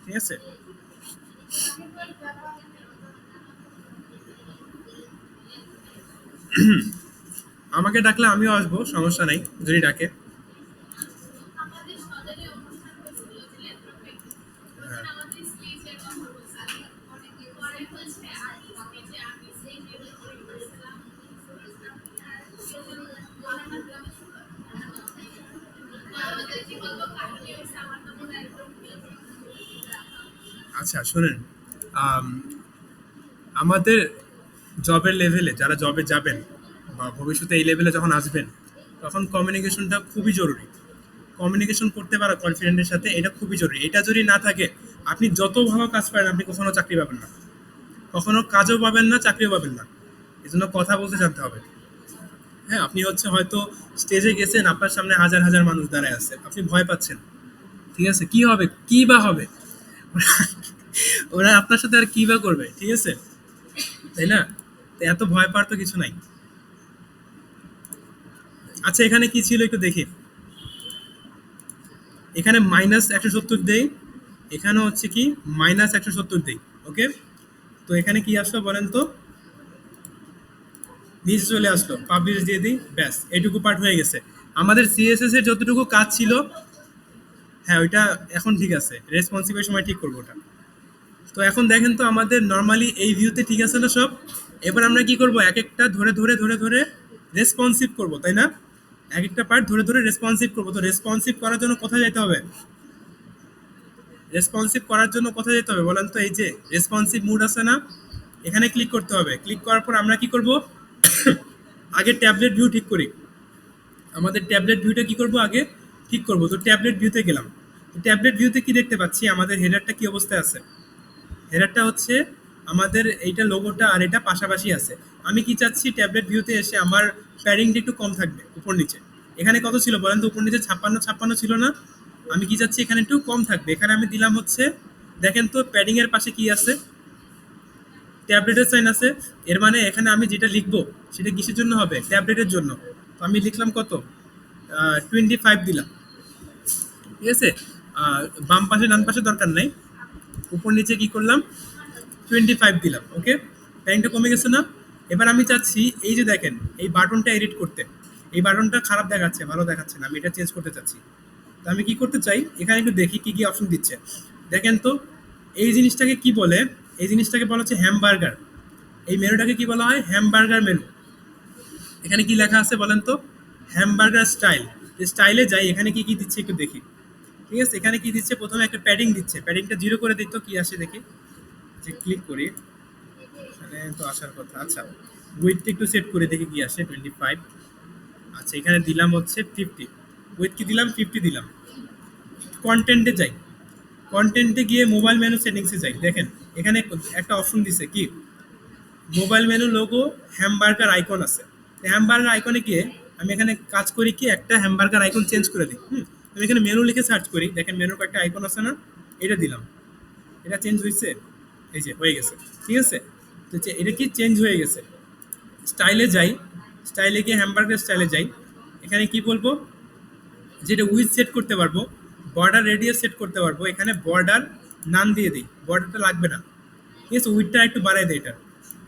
ঠিক আছে। আমাকে ডাকলে আমিও আসবো, সমস্যা নাই যদি ডাকে। হ্যাঁ। আচ্ছা শোনেন, আম, আমাদের জবের লেভেলে যারা জবে যাবেন, বা ভবিষ্যতে এই লেভেলে যখন আসবেন, তখন কমিউনিকেশনটা খুবই জরুরি। কমিউনিকেশন করতে পারা কনফিডেন্টের সাথে, এটা খুবই জরুরি। এটা যদি না থাকে, আপনি যত ভালো কাজ পারেন, আপনি কখনো চাকরি পাবেন না, কখনো কাজও পাবেন না, চাকরিও পাবেন না। এই জন্য কথা বলতে জানতে হবে। হ্যাঁ, আপনি হচ্ছে হয়তো স্টেজে গেছেন, আপনার সামনে হাজার হাজার মানুষ দাঁড়ায় আছে, আপনি ভয় পাচ্ছেন। ঠিক আছে, কি হবে, কি বা হবে? ওরা আপনার সাথে আর কি বা করবে, ঠিক আছে, তাই না? তো এত ভয় পাওয়ার তো কিছু নাই। আচ্ছা, এখানে কি ছিল একটু দেখি। এখানে -170 দেই, এখানে হচ্ছে কি -170 দেই। ওকে, তো এখানে কি আসলো বলেন তো? নিচে চলে আসলো, পাবলিশ দিয়ে দিই, ব্যাস এইটুকু পার্ট হয়ে গেছে। আমাদের সিএসএস এর যতটুকু কাজ ছিল, হ্যাঁ ওইটা এখন ঠিক আছে, রেসপন্সিভের সময় ঠিক করবো ওটা। তো এখন দেখেন তো আমাদের নর্মালি এই ভিউতে ঠিক আছে না সব। এবার আমরা কি করব, এক একটা ধরে ধরে ধরে ধরে রেসপন্সিভ করব, তাই না? এক একটা পার্ট ধরে ধরে রেসপন্সিভ করব। তো রেসপন্সিভ করার জন্য কোথায় যেতে হবে? রেসপন্সিভ করার জন্য কোথায় যেতে হবে বলেন তো? এই যে রেসপন্সিভ মুড আছে না, এখানে ক্লিক করতে হবে। ক্লিক করার পর আমরা কি করব, আগে ট্যাবলেট ভিউ ঠিক করি। আমাদের ট্যাবলেট ভিউটা কি করব, আগে ঠিক করব। তো ট্যাবলেট ভিউতে গেলাম। ট্যাবলেট ভিউতে কি দেখতে পাচ্ছি, আমাদের হেডারটা কি অবস্থায় আছে? হেডারটা হচ্ছে আমাদের এইটা লোগোটা আর এটা পাশাপাশি আছে। আমি কি চাচ্ছি, ট্যাবলেট ভিউতে এসে আমার প্যাডিংটা একটু কম থাকবে উপর নিচে। এখানে কত ছিল বলেন তো? উপর নিচে 56 ছিল না? আমি কি চাচ্ছি, এখানে একটু কম থাকবে। এখানে আমি দিলাম হচ্ছে, দেখেন তো প্যাডিং এর পাশে কি আছে, ট্যাবলেটের সাইন আছে। এর মানে এখানে আমি যেটা লিখবো সেটা কিসের জন্য হবে, ট্যাবলেটের জন্য। তো আমি লিখলাম কত, 25 দিলাম, ঠিক আছে। বাম পাশে ডান পাশে দরকার নাই, উপর নিচে কি করলাম, 25 দিলাম, ওকে। টাইমটা কমে গেছে না? এবার আমি চাচ্ছি, এই যে দেখেন এই বাটনটা এডিট করতে, এই বাটনটা খারাপ দেখাচ্ছে, ভালো দেখাচ্ছে না, আমি এটা চেঞ্জ করতে চাচ্ছি। তো আমি কি করতে চাই, এখানে একটু দেখি কি কি অপশন দিচ্ছে। দেখেন তো, এই জিনিসটাকে কি বলে, এই জিনিসটাকে বলা হচ্ছে হ্যামবার্গার। এই মেনুটাকে কি বলা হয়, হ্যামবার্গার মেনু। এখানে কি লেখা আছে বলেন তো, হ্যামবার্গার স্টাইল। স্টাইলে যাই, এখানে কি কি দিচ্ছে একটু দেখি। ঠিক আছে, এখানে কি দিচ্ছে, প্রথমে একটা প্যাডিং দিচ্ছে, প্যাডিংটা 0 করে দিত, কি আসে দেখি। যে ক্লিক করি, এখানে তো আসার কথা। আচ্ছা, উইথটা একটু সেট করে দেখি কি আসে, 25। আচ্ছা, এখানে দিলাম হচ্ছে 50। উইথ কি দিলাম, 50 দিলাম। কন্টেন্টে যাই, কন্টেন্টে গিয়ে মোবাইল মেনু সেটিংসে যাই। দেখেন এখানে একটা অপশন দিছে কি, mobile menu logo hamburger icon আছে। হ্যামবার্গার আইকনে গিয়ে আমি এখানে কাজ করি কি, একটা হ্যামবার্গার আইকন চেঞ্জ করে দিই। আমি এখানে মেনু লিখে সার্চ করি, দেখেন মেনুর কয়েকটা আইকন আছে না, এটা দিলাম, এটা চেঞ্জ হয়েছে, এই যে হয়ে গেছে, ঠিক আছে। তো এটা কি চেঞ্জ হয়ে গেছে। স্টাইলে যাই, স্টাইলে গিয়ে হ্যামবার্গার স্টাইলে যাই। এখানে কি বলবো, যেটা উইথ সেট করতে পারবো, বর্ডার রেডিয়াস সেট করতে পারবো। এখানে বর্ডার নান দিয়ে দিই, বর্ডারটা লাগবে না, ঠিক আছে। উইথটা একটু বাড়াই দেয়, এটা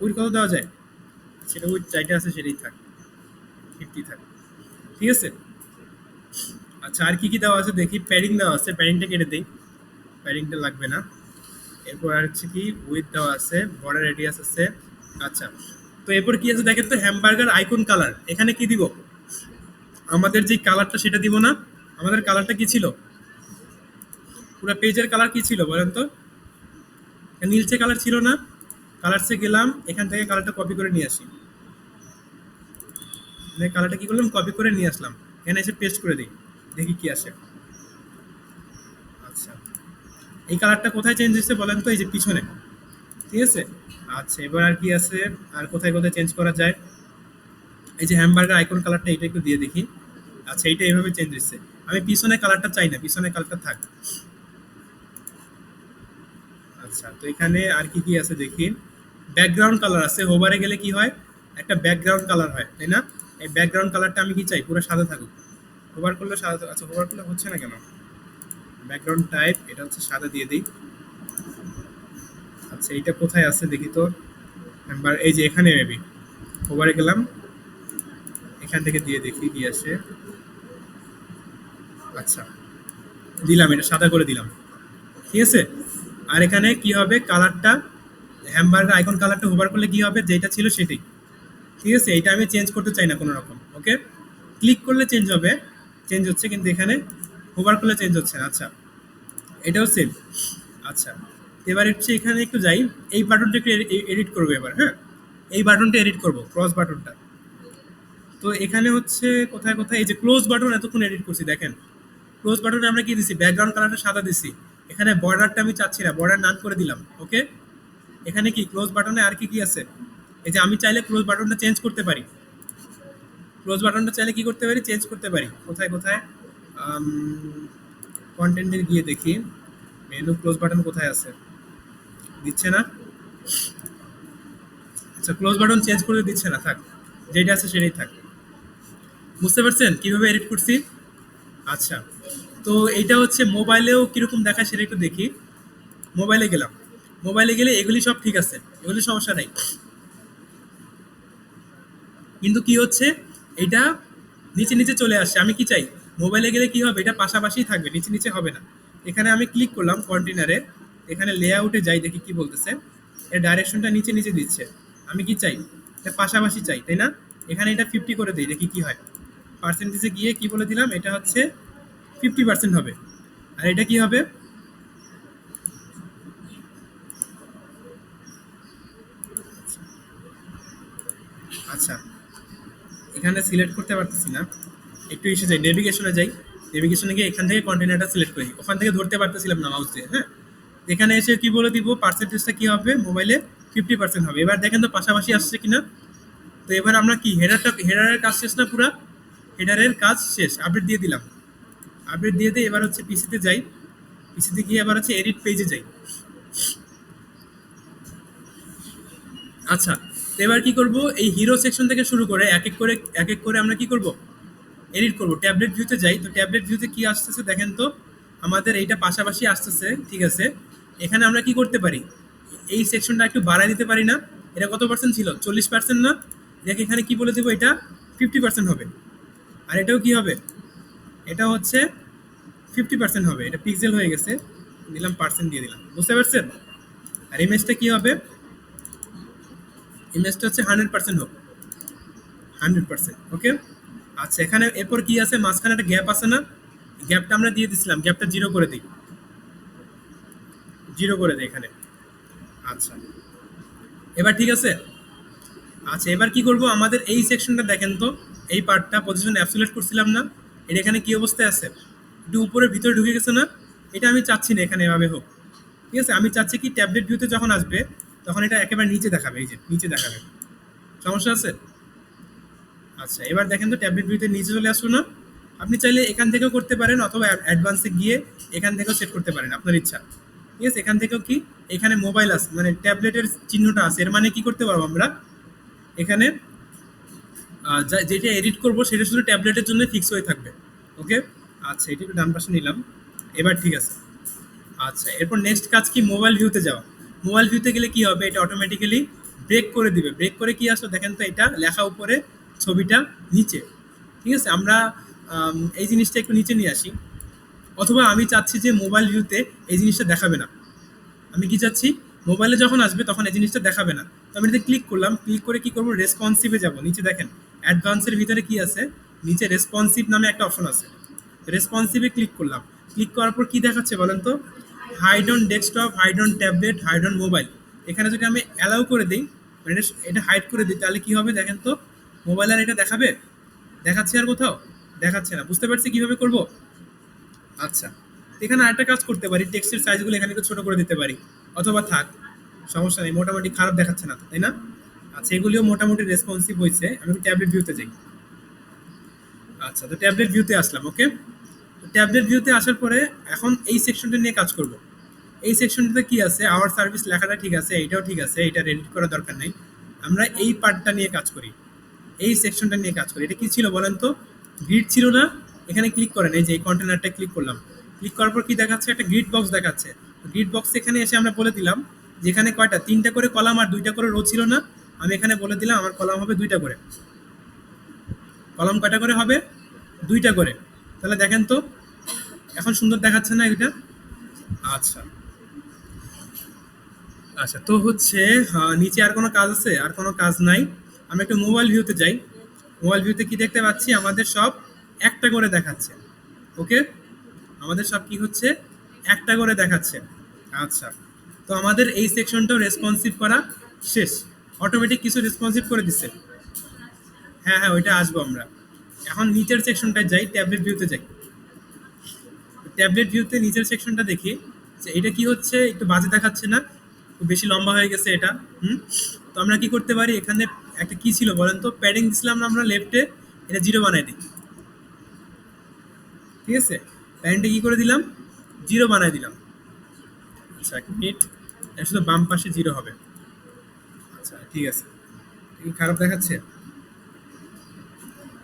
উইথ কত দেওয়া যায়, সেটা উইথ চাইটা আছে সেটাই থাক, 50 থাক, ঠিক আছে। আচ্ছা, আর কি কি দেওয়া আছে দেখি, প্যাডিং দেওয়া আছে, প্যাডিংটা কেটে দিই, প্যাডিংটা লাগবে না। এরপর আর হচ্ছে কি, উইথ দেওয়া আছে, বর্ডার রেডিয়াস আছে। আচ্ছা, তো এরপর কি আছে দেখেন তো, হ্যামবার্গার আইকন কালার। এখানে কি দিব, আমাদের যে কালারটা সেটা দিব না। আমাদের কালারটা কি ছিল, পুরো পেজের কালার কি ছিল বলেন তো? নীলচে কালার ছিল না? কালারসে গেলাম, এখান থেকে কালারটা কপি করে নিয়ে আসি। কালারটা কি করলাম, কপি করে নিয়ে আসলাম, এখানে এসে পেস্ট করে দিই, দেখি কি আসে। আচ্ছা, এই কালারটা কোথায় চেঞ্জ হয়েছে বলেন তো, এই যে পিছনে, ঠিক আছে। আচ্ছা, এবার আর কি আছে, আর কোথায় কোথায় চেঞ্জ করা যায়। এই যে হ্যামবার্গার আইকন কালারটা, এটা একটু দিয়ে দেখি। আচ্ছা, এইটা এইভাবে চেঞ্জ হচ্ছে। আমি পিছনে কালারটা চাই না, পিছনে কালারটা থাক। আচ্ছা, তো এখানে আর কি কি আছে দেখি। ব্যাকগ্রাউন্ড কালার আছে, হোভারে গেলে কি হয়, একটা ব্যাকগ্রাউন্ড কালার হয়, তাই না? এই ব্যাকগ্রাউন্ড কালারটা আমি কি চাই, পুরো সাদা থাকুক। হোভার করলে সাদা, আচ্ছা হোভার করলে হচ্ছে না কেন। ব্যাকগ্রাউন্ড টাইপ, এটা হচ্ছে সাদা দিয়ে দিই। আচ্ছা, এইটা কোথায় আছে দেখি তো, নাম্বার এই যে এখানে মেবি, হোভারে গেলাম, এখান থেকে দিয়ে দেখি কি আসে। আচ্ছা, দিলাম, এটা সাদা করে দিলাম, ঠিক আছে। আর এখানে কি হবে, কালারটা হ্যামবার্গার আইকন কালারটা হোভার করলে কি হবে, যেটা ছিল সেটাই, ঠিক আছে। এটা আমি চেঞ্জ করতে চাই না কোনো রকম, ওকে। ক্লিক করলে চেঞ্জ হবে, চেঞ্জ হচ্ছে, কিন্তু এখানে হোভার করলে চেঞ্জ হচ্ছে না। আচ্ছা, এটাও সেম। আচ্ছা, এবার হচ্ছে এখানে একটু যাই, এই বাটনটা একটু এডিট করবো এবার, হ্যাঁ। এই বাটনটা এডিট করব, ক্রস বাটনটা। তো এখানে হচ্ছে কোথায় কোথায়, এই যে ক্লোজ বাটন এতক্ষণ এডিট করছি, দেখেন ক্লোজ বাটনে আমরা কি দিছি, ব্যাকগ্রাউন্ড কালারটা সাদা দিছি। এখানে বর্ডারটা আমি চাচ্ছি না, বর্ডার নান করে দিলাম, ওকে। এখানে কি ক্লোজ বাটনে আর কি কি আছে, এই যে আমি চাইলে ক্লোজ বাটনটা চেঞ্জ করতে পারি। ক্লোজ বাটনটা চাইলে কি করতে পারি, চেঞ্জ করতে পারি। কোথায় কোথায়, কন্টেন্টে গিয়ে দেখি, মেনু ক্লোজ বাটন কোথায় আছে, দিচ্ছে না। আচ্ছা, ক্লোজ বাটন চেঞ্জ করে দিচ্ছে না, থাক, যেটা আছে সেটাই থাক। বুঝতে পারছেন কিভাবে এডিট করছি? আচ্ছা, তো এইটা হচ্ছে মোবাইলেও কিরকম দেখায় সেটা একটু দেখি। মোবাইলে গেলাম, মোবাইলে গেলে এগুলি সব ঠিক আছে, এগুলি সমস্যা নাই। কিন্তু কি হচ্ছে, এটা নিচে নিচে চলে আসছে। আমি কি চাই, মোবাইলে গেলে কি হবে, এটা পাশাপাশি থাকবে, নিচে নিচে হবে না। এখানে আমি ক্লিক করলাম কন্টেনারে, এখানে লেআউটে যাই, দেখি কি বলতেছে। এর ডাইরেকশনটা নিচে নিচে দিচ্ছে। আমি কি চাই, এটা পাশাপাশি চাই, তাই না? এখানে এটা 50 করে দিই, দেখি কি হয়। পার্সেন্টেজে গিয়ে কি বলে দিলাম, এটা হচ্ছে 50% হবে। আর এটা কি হবে, আচ্ছা এখানে সিলেক্ট করতে পারতেছি না, একটু এসে যাই, নেভিগেশনে যাই। নেভিগেশনে গিয়ে এখান থেকে কন্টেনারটা সিলেক্ট করি, ওখান থেকে ধরতে পারতেছিলাম না মাউস দিয়ে, হ্যাঁ। এখানে এসে কি বলে দিব, পার্সেন্টেজটা কি হবে, মোবাইলে 50% হবে। এবার দেখেন তো পাশাপাশি আসছে কিনা। তো এবার আমরা কি হেডারের কাজ শেষ না পুরা, হেডারের কাজ শেষ, আপডেট দিয়ে দিলাম। আপডেট দিয়ে দিয়ে এবার হচ্ছে পিসিতে যাই, পিসিতে গিয়ে এবার হচ্ছে এডিট পেজে যাই। আচ্ছা, তো এবার কি করব, এই হিরো সেকশন থেকে শুরু করে এক এক করে আমরা কি করব, এডিট করব। ট্যাবলেট ভিউতে যাই, তো ট্যাবলেট ভিউতে কি আসতেছে দেখেন তো, আমাদের এইটা পাশাপাশি আসতেছে, ঠিক আছে। এখানে আমরা কি করতে পারি, এই সেকশনটা একটু বাড়ায় দিতে পারি না? এটা কত পার্সেন্ট ছিল, 40% না? দেখ এখানে কি বলে দেবো, এটা 50% হবে। আর এটাও কি হবে, এটা হচ্ছে 50% হবে। এটা পিক্সেল হয়ে গেছে, দিলাম পার্সেন্ট দিয়ে দিলাম, বুঝতে পারছেন? আর ইমেজটা কি হবে, ইমেজটা হচ্ছে 100% হোক, 100%, ওকে। আচ্ছা এখানে এরপর কি আছে, মাঝখানে একটা গ্যাপ আছে না, গ্যাপটা আমরা দিয়ে দিছিলাম, গ্যাপটা জিরো করে দিই, জিরো করে দিই এখানে। আচ্ছা এবার ঠিক আছে। আচ্ছা এবার কি করব, আমাদের এই সেকশনটা দেখেন তো, এই পার্টটা পজিশন অ্যাবসোলিউট করছিলাম না, এটা এখানে কি অবস্থায় আছে, একটু উপরে ভিতরে ঢুকে গেছে না? এটা আমি চাচ্ছি না এখানে এভাবে হোক, ঠিক আছে। আমি চাচ্ছি কি, ট্যাবলেট ভিউতে যখন আসবে তখন এটা একেবারে নিচে দেখাবে, এই যে নিচে দেখাবে। সমস্যা আছে? আচ্ছা এবার দেখেন তো, ট্যাবলেট ভিউতে নিচে চলে আসলো না? আপনি চাইলে এখান থেকেও করতে পারেন, অথবা অ্যাডভান্সে গিয়ে এখান থেকেও সেট করতে পারেন, আপনার ইচ্ছা। ঠিক আছে, এখান থেকেও কি, এখানে মোবাইল আছে মানে ট্যাবলেটের চিহ্নটা আছে, এর মানে কি করতে পারবো আমরা এখানে, যেটা এডিট করব সেটা শুধু ট্যাবলেটের জন্য ফিক্স হয়ে থাকবে, ওকে। আচ্ছা এটা একটু ডান পাশে নিলাম, এবার ঠিক আছে। আচ্ছা এরপর নেক্সট কাজ কি, মোবাইল ভিউতে যাওয়া। মোবাইল ভিউতে গেলে কি হবে, এটা অটোমেটিক্যালি ব্রেক করে দিবে। ব্রেক করে কি আসলো দেখেন তো, এটা লেখা উপরে, ছবিটা নিচে। ঠিক আছে, আমরা এই জিনিসটা একটু নিচে নিয়ে আসি। অথবা আমি চাচ্ছি যে মোবাইল ভিউতে এই জিনিসটা দেখাবে না। আমি কি চাচ্ছি, মোবাইলে যখন আসবে তখন এই জিনিসটা দেখাবে না। তো আমি এটাতে ক্লিক করলাম, ক্লিক করে কি করবো, রেসপন্সিভে যাব। নিচে দেখেন অ্যাডভান্সের ভিতরে কি আছে, নিচে রেসপন্সিভ নামে একটা অপশন আছে, রেসপন্সিভে ক্লিক করলাম। ক্লিক করার পর কি দেখাচ্ছে বলেন তো, hide on desktop, hide on tablet, hide on mobile. এখানে যদি আমি অ্যালাউ করে দিই, মানে এটা হাইড করে দিই, তাহলে কি হবে দেখেন তো, মোবাইল আর এটা দেখাবে, দেখাচ্ছে আর কোথাও দেখাচ্ছে না। বুঝতে পারছি কিভাবে করব। আচ্ছা এখানে আরেকটা কাজ করতে পারি, টেক্সটের সাইজগুলো এখানে একটু ছোট করে দিতে পারি, অথবা থাক, সমস্যা নেই, মোটামুটি খারাপ দেখাচ্ছে না তো, তাই না? আচ্ছা এগুলিও মোটামুটি রেসপন্সিভ হয়েছে। আমি ট্যাবলেট ভিউতে যাই। আচ্ছা তো ট্যাবলেট ভিউতে আসলাম, ওকে। ট্যাবলেট ভিউতে আসার পরে এখন এই সেকশনটা নিয়ে কাজ করব। এই সেকশনটাতে কি আছে, আওয়ার সার্ভিস লেখাটা ঠিক আছে, এইটাও ঠিক আছে, এটা এডিট করার দরকার নেই। আমরা এই পার্টটা নিয়ে কাজ করি, এই সেকশনটা নিয়ে কাজ করি। এটা কি ছিল বলেন তো, গ্রিড ছিল না? এখানে ক্লিক করেন, এই যে এই কন্টেনারটা ক্লিক করলাম, ক্লিক করার পর কি দেখাচ্ছে, একটা গ্রিড বক্স দেখাচ্ছে। গ্রিড বক্স এখানে এসে আমরা বলে দিলাম যেখানে কয়টা, 3টা করে কলাম আর 2টা করে রো ছিল না? আমি এখানে বলে দিলাম আমার কলাম হবে 2টা করে। কলাম কয়টা করে হবে, 2টা করে। তাহলে দেখেন তো এখন সুন্দর দেখাচ্ছে না এটা? আচ্ছা আচ্ছা তো হচ্ছে, নিচে আর কোনো কাজ আছে? আর কোনো কাজ নাই। আমি একটু মোবাইল ভিউতে যাই। মোবাইল ভিউতে কি দেখতে পাচ্ছি, আমাদের সব একটা করে দেখাচ্ছে, ওকে। আমাদের সব কি হচ্ছে, একটা করে দেখাচ্ছে। আচ্ছা তো আমাদের এই সেকশনটাও রেসপন্সিভ করা শেষ, অটোমেটিক কিছু রেসপন্সিভ করে দিচ্ছে। হ্যাঁ হ্যাঁ ওইটা আসবো আমরা। এখন নিচের সেকশনটায় যাই, ট্যাবলেট ভিউতে যাই। ট্যাবলেট ভিউতে নিচের সেকশনটা দেখি যে এটা কি হচ্ছে, একটু বাজে দেখাচ্ছে না? খুব বেশি লম্বা হয়ে গেছে এটা। হুম। তো আমরা কি করতে পারি, এখানে একটা কি ছিল বলেন তো, প্যাডিং দিছিলাম না আমরা লেফটে, এটা জিরো বানাই দিই, ঠিক আছে। প্যাডিংটা কি করে দিলাম, জিরো বানাই দিলাম। আচ্ছা এক মিনিট, এটা শুধু বাম পাশে জিরো হবে। আচ্ছা ঠিক আছে, কি খারাপ দেখাচ্ছে?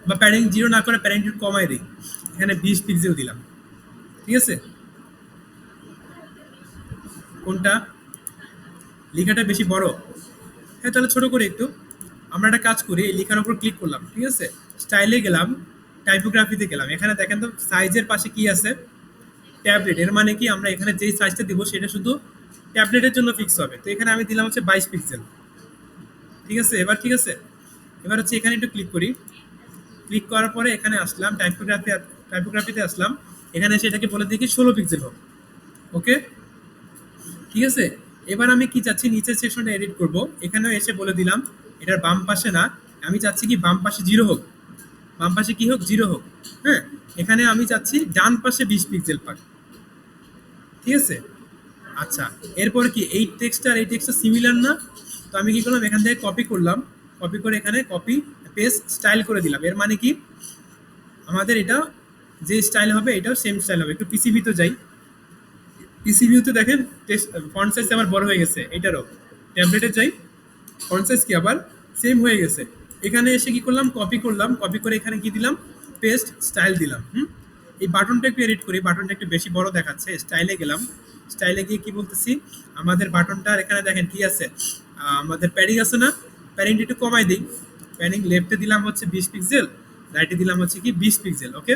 বা প্যাডিং জিরো না করে প্যাডিং একটু কমাই দিই, এখানে 20 পিক্সেল দিলাম, ঠিক আছে। কোনটা, লেখাটা বেশি বড়? হ্যাঁ তাহলে ছোট করে একটু, আমরা একটা কাজ করি, এই লেখার উপর ক্লিক করলাম, ঠিক আছে, স্টাইলে গেলাম, টাইপোগ্রাফিতে গেলাম, এখানে দেখেন তো সাইজের পাশে কি আছে, ট্যাবলেট। এর মানে কি আমরা এখানে যেই সাইজটা দিব সেটা শুধু ট্যাবলেটের জন্য ফিক্স হবে। তো এখানে আমি দিলাম হচ্ছে 22 পিক্সেল, ঠিক আছে। এবার ঠিক আছে, এবার হচ্ছে এখানে একটু ক্লিক করি, ক্লিক করার পরে এখানে আসলাম টাইপোগ্রাফিতে আসলাম, এখানে এসে এটাকে বলে দিই কি 16 পিক্সেল হোক, ওকে, ঠিক আছে। এবার আমি কি চাচ্ছি, নিচের সেকশনটা এডিট করব, এখানেও এসে বলে দিলাম এটার বাম পাশে না, আমি চাচ্ছি কি বাম পাশে 0 হোক, বাম পাশে কি হোক, 0 হোক, হ্যাঁ। এখানে আমি চাচ্ছি ডান পাশে 20 পিক্সেল পাক, ঠিক আছে। আচ্ছা, এরপর কি এই টেক্সটটা আর এই টেক্সটটা সিমিলার না, তো আমি কি করলাম, এখান থেকে কপি করলাম, কপি করে এখানে কপি পেস্ট স্টাইল করে দিলাম। এর মানে কি আমাদের এটা যে স্টাইল হবে এটাও সেম স্টাইল হবে। একটু পিসিবি তো যাই, পিসিবিউতে দেখেন ফন্ট সাইজ আমার বড় হয়ে গেছে, এটারও ট্যাবলেটে যাই, ফন্ট সাইজ কি আবার সেম হয়ে গেছে। এখানে এসে কি করলাম, কপি করলাম, কপি করে এখানে কি দিলাম, পেস্ট স্টাইল দিলাম। এই বাটনটা একটু এডিট করি, বাটনটা একটু বেশি বড় দেখাচ্ছে, স্টাইলে গেলাম, স্টাইলে গিয়ে কি বলতেছি, আমাদের বাটনটার এখানে দেখেন কি আছে, আমাদের প্যাডিং আছে না, প্যাডিংটা একটু কমাই দিই, প্যাডিং লেফটে দিলাম হচ্ছে 20 পিক্সেল, রাইটে দিলাম হচ্ছে কি 20 পিক্সেল, ওকে।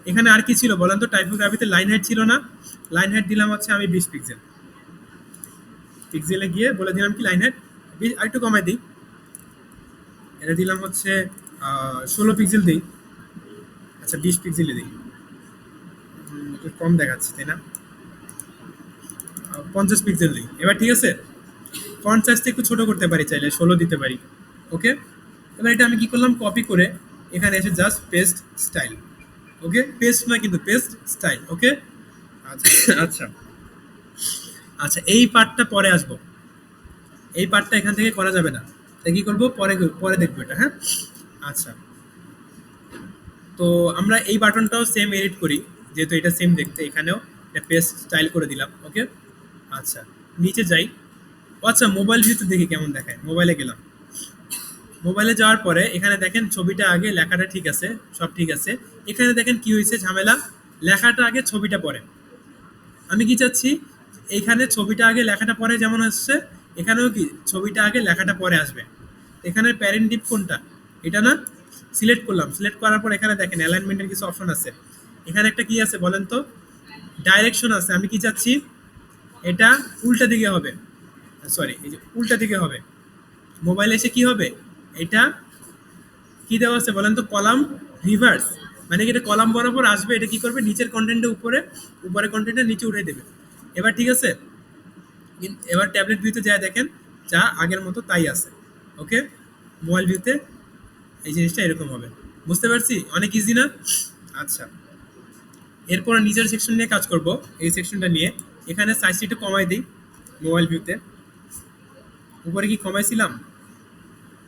এখানে আর কি ছিল বলেন তো, টাইপোগ্রাফিতে লাইন হাইট ছিল না, লাইন হাইট দিলাম হচ্ছে আমি 20 পিক্সেল, পিক্সেলে গিয়ে বলে দিলাম কি লাইন হাইট আর একটু কমাই দিই, এটা দিলাম হচ্ছে 16 পিক্সেল দিই, আচ্ছা 20 পিক্সেলে দিই, একটু কম দেখাচ্ছে তাই না, 50 পিক্সেল দিই। এবার ঠিক আছে, ফন্ট সাইজটা একটু ছোট করতে পারি, চাইলে 16 দিতে পারি, ওকে। এবার এটা আমি কি করলাম, কপি করে এখানে এসে জাস্ট পেস্ট স্টাইল, ওকে, পেস্ট না কিন্তু পেস্ট স্টাইল, ওকে। আচ্ছা আচ্ছা আচ্ছা, এই পার্টটা পরে আসবো, এই পার্টটা এখান থেকে করা যাবে না, তাই কি করবো, পরে পরে দেখবো এটা, হ্যাঁ। আচ্ছা, তো আমরা এই বাটনটাও সেম এডিট করি, যেহেতু এটা সেম দেখতে, এখানেও এটা পেস্ট স্টাইল করে দিলাম, ওকে। আচ্ছা, নিচে যাই, ও আচ্ছা মোবাইল ভিউতে দেখি কেমন দেখায়, মোবাইলে গেলাম, মোবাইলে যাওয়ার পরে এখানে দেখেন ছবিটা আগে লেখাটা ঠিক আছে, সব ঠিক আছে। এখানে দেখেন কি হয়েছে ঝামেলা, লেখাটা আগে ছবিটা পরে, আমি কি চাচ্ছি, এখানে ছবিটা আগে লেখাটা পরে যেমন আসছে, এখানেও কি ছবিটা আগে লেখাটা পরে আসবে। এখানে প্যারেন্ট ডিপ কোনটা, এটা না, সিলেক্ট করলাম, সিলেক্ট করার পর এখানে দেখেন অ্যালাইনমেন্টের কিছু অপশন আছে, এখানে একটা কি আছে বলেন তো, ডাইরেকশন আছে, আমি কি চাচ্ছি এটা উল্টা দিকে হবে, সরি এই যে উল্টা দিকে হবে, মোবাইলে এসে কি হবে, এটা কি দেওয়া আছে বলেন তো, কলাম রিভার্স, মানে কি এটা কলাম বরাবর আসবে, এটা কি করবে, নিচের কন্টেন্টের উপরে, উপরে কন্টেন্টের নিচে উঠে দেবে। এবার ঠিক আছে, এবার ট্যাবলেট ভিউতে যা দেখেন, যা আগের মতো তাই আছে, ওকে। মোবাইল ভিউতে এই জিনিসটা এরকম হবে, বুঝতে পারছি, অনেক ইজি না। আচ্ছা, এরপর নিচের সেকশন নিয়ে কাজ করব, এই সেকশনটা নিয়ে এখানে সাইজটা একটু কমাই দিই, মোবাইল ভিউতে উপরে কি কমাইছিলাম,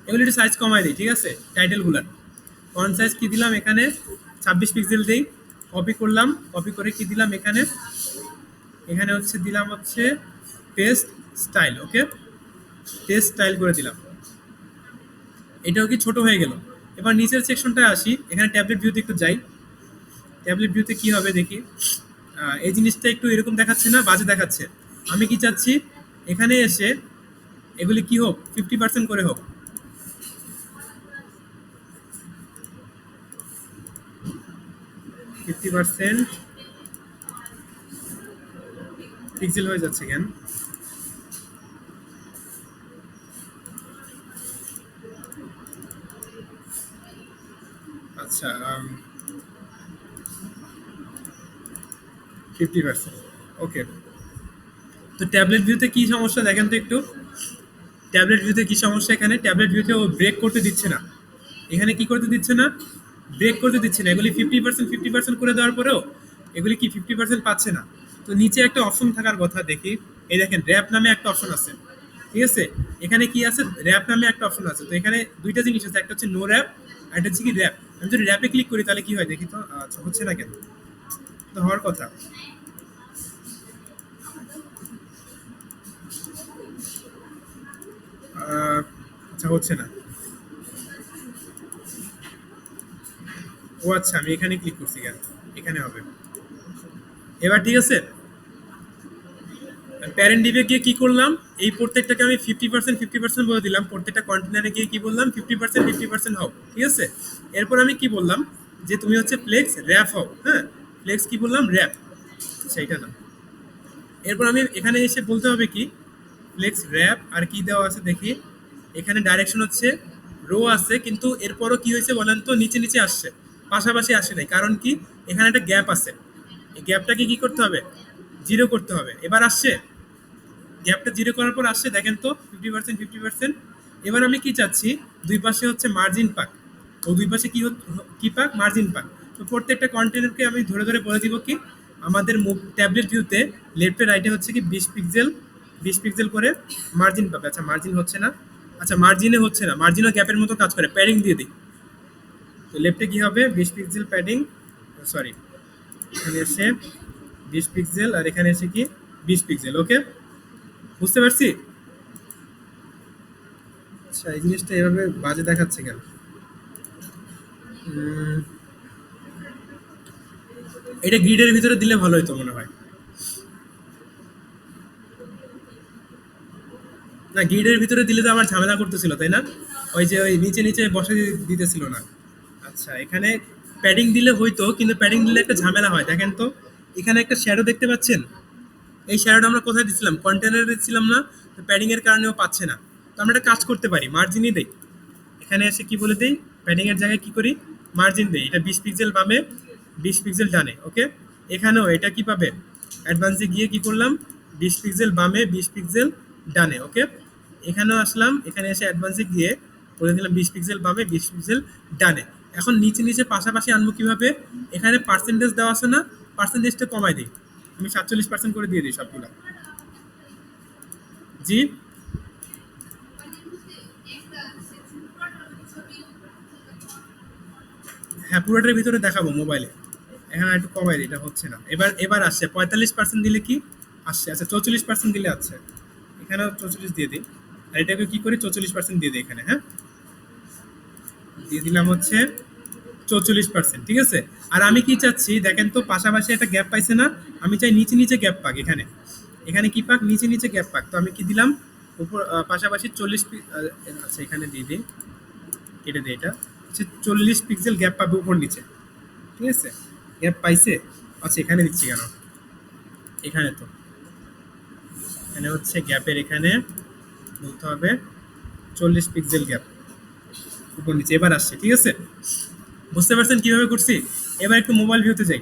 এগুলো একটু সাইজ কমাই দিই, ঠিক আছে, টাইটেলগুলার ফন্ট সাইজ কি দিলাম এখানে 26 পিক্সেল দিই, কপি করলাম, কপি করে কি দিলাম এখানে, এখানে হচ্ছে দিলাম হচ্ছে পেস্ট স্টাইল, ওকে, পেস্ট স্টাইল করে দিলাম, এটাও কি ছোট হয়ে গেল। এবার নিচের সেকশনটা আসি, এখানে ট্যাবলেট ভিউতে একটু যাই, ট্যাবলেট ভিউতে কি হবে দেখি, এই জিনিসটা একটু এরকম দেখাচ্ছে না, বাজে দেখাচ্ছে, আমি কি চাচ্ছি এখানে এসে এগুলি কি হোক, 50% করে হোক, 50% পিক্সেল হয়ে যাচ্ছে কেন, আচ্ছা 50%, ওকে। তো ট্যাবলেট ভিউতে কি সমস্যা দেখেন তো একটু, ট্যাবলেট ভিউতে কি সমস্যা, এখানে ট্যাবলেট ভিউতে ও ব্রেক করতে দিচ্ছে না, এখানে কি করতে দিচ্ছে না, ব্রেক করতে দিচ্ছে না, এগুলি 50% করে দেওয়ার পরেও এগুলি কি 50% পাচ্ছে না। তো নিচে একটা অপশন থাকার কথা দেখি, এই দেখেন র্যাপ নামে একটা অপশন আছে, ঠিক আছে, এখানে কি আছে, র্যাপ নামে একটা অপশন আছে, তো এখানে দুইটা জিনিস আছে, একটা হচ্ছে নো র্যাপ আর একটা হচ্ছে কি র্যাপ। আমি যদি র্যাপে ক্লিক করি তাহলে কি হয় দেখি তো, আচ্ছা হচ্ছে না কেন, তো হওয়ার কথা, আচ্ছা হচ্ছে না, ও আচ্ছা আমি এখানে ক্লিক করছি কেন, এখানে হবে। এবার ঠিক আছে, প্যারেন্ট ডিপে গিয়ে কি করলাম, এই প্রত্যেকটাকে আমি 50% বলে দিলাম, প্রত্যেকটা কন্টেনারে গিয়ে কি বললাম 50% হও, ঠিক আছে। এরপর আমি কি বললাম যে তুমি হচ্ছে ফ্লেক্স র্যাপ হও, হ্যাঁ, ফ্লেক্স কি বললাম র্যাপ, সেইটা না। এরপর আমি এখানে এসে বলতে হবে কি ফ্লেক্স র্যাপ, আর কি দেওয়া আছে দেখি, এখানে ডাইরেকশন হচ্ছে রো আছে, কিন্তু এরপরও কি হয়েছে বলেন তো, নিচে নিচে আসছে, পাশাপাশি আসে নাই, কারণ কি এখানে একটা গ্যাপ আছে, এই গ্যাপটাকে কি করতে হবে, জিরো করতে হবে। এবার আসছে, গ্যাপটা জিরো করার পর আসছে, দেখেন তো 50%। এবার আমি কি চাচ্ছি, দুই পাশে হচ্ছে মার্জিন পাক, ও দুই পাশে কি কি পাক, মার্জিন পাক। তো প্রত্যেকটা কন্টেনারকে আমি ধরে ধরে বলে দিব কি আমাদের ট্যাবলেট ভিউতে লেফটে রাইটে হচ্ছে কি 20 পিক্সেল 20 পিক্সেল করে মার্জিন পাবে। আচ্ছা মার্জিন হচ্ছে না, আচ্ছা মার্জিনে হচ্ছে না, মার্জিনও গ্যাপের মতো কাজ করে, প্যাডিং দিয়ে দিই। তো লেফটে কি হবে 20 পিক্সেল প্যাডিং, সরি এখানে এসে 20 পিক্সেল, আর এখানে এসে কি 20 পিক্সেল। ওকে, বুঝতে পারছি। আচ্ছা এই জিনিসটা এভাবে বাজে দেখাচ্ছে কেন? উম, এটা গ্রিডের ভিতরে দিলে ভালো হতো মনে হয়। না, গ্রিডের ভিতরে দিলে তো আমার ঝামেলা করতেছিল, তাই না? ওই যে ওই নিচে নিচে বসে দিতেছিল না। আচ্ছা এখানে প্যাডিং দিলে হইতো, কিন্তু প্যাডিং দিলে একটা ঝামেলা হয়, দেখেন তো এখানে একটা শ্যাডো দেখতে পাচ্ছেন, এই শ্যাডোটা আমরা কোথায় দিচ্ছিলাম, কন্টেনারে দিচ্ছিলাম না, তো প্যাডিং এর কারণেও পাচ্ছে না। তো আমরা একটা কাজ করতে পারি, মার্জিনই দেই, এখানে এসে কি বলে দেই, প্যাডিং এর জায়গায় কি করি, মার্জিন দেই, এটা 20 পিক্সেল বামে 20 পিক্সেল ডানে। ওকে, এখানেও এটা কি পাবে, অ্যাডভান্সে গিয়ে কি করলাম 20 পিক্সেল বামে 20 পিক্সেল ডানে। ওকে, এখানেও আসলাম, এখানে এসে অ্যাডভান্সে গিয়ে বলে দিলাম 20 পিক্সেল বামে 20 পিক্সেল ডানে। এখন নিচে নিচে পাশাপাশি আনবো কিভাবে, এখানে পার্সেন্টেজ দেওয়া আছে না, পার্সেন্টেজটা কমাই দিই, আমি 47% করে দিয়ে দিই সবগুলা। জি, হ্যাঁ পুরোটার ভিতরে দেখাবো মোবাইলে, এখানে একটু কমাই দিই, এটা হচ্ছে না। এবার এবার আসছে 45% দিলে কি আসছে, আচ্ছা 44% দিলে আছে, এখানেও 44 দিয়ে দিই, আর এটাকে কি করি 44% দিয়ে দিই এখানে, হ্যাঁ দিয়ে দিলাম হচ্ছে 44%, ঠিক আছে। আর আমি কি চাচ্ছি দেখেন তো, পাশাপাশি একটা গ্যাপ পাইছে না, আমি চাই নিচে নিচে গ্যাপ পাক, এখানে এখানে কি পাক, নিচে নিচে গ্যাপ পাক। তো আমি কি দিলাম উপর পাশাপাশি 40, আচ্ছা এখানে দিয়ে দিই, কেটে দিই, এটা হচ্ছে 40 পিক্সেল গ্যাপ পাবে উপর নিচে, ঠিক আছে। গ্যাপ পাইছে, আচ্ছা এখানে দিচ্ছি কেন, এখানে তো এখানে হচ্ছে গ্যাপের এখানে বলতে হবে 40 পিক্সেল গ্যাপ উপর নিচে, এবার আসছে, ঠিক আছে। বুঝতে পারছেন কিভাবে করছি? এবার একটু মোবাইল ভিউতে যাই,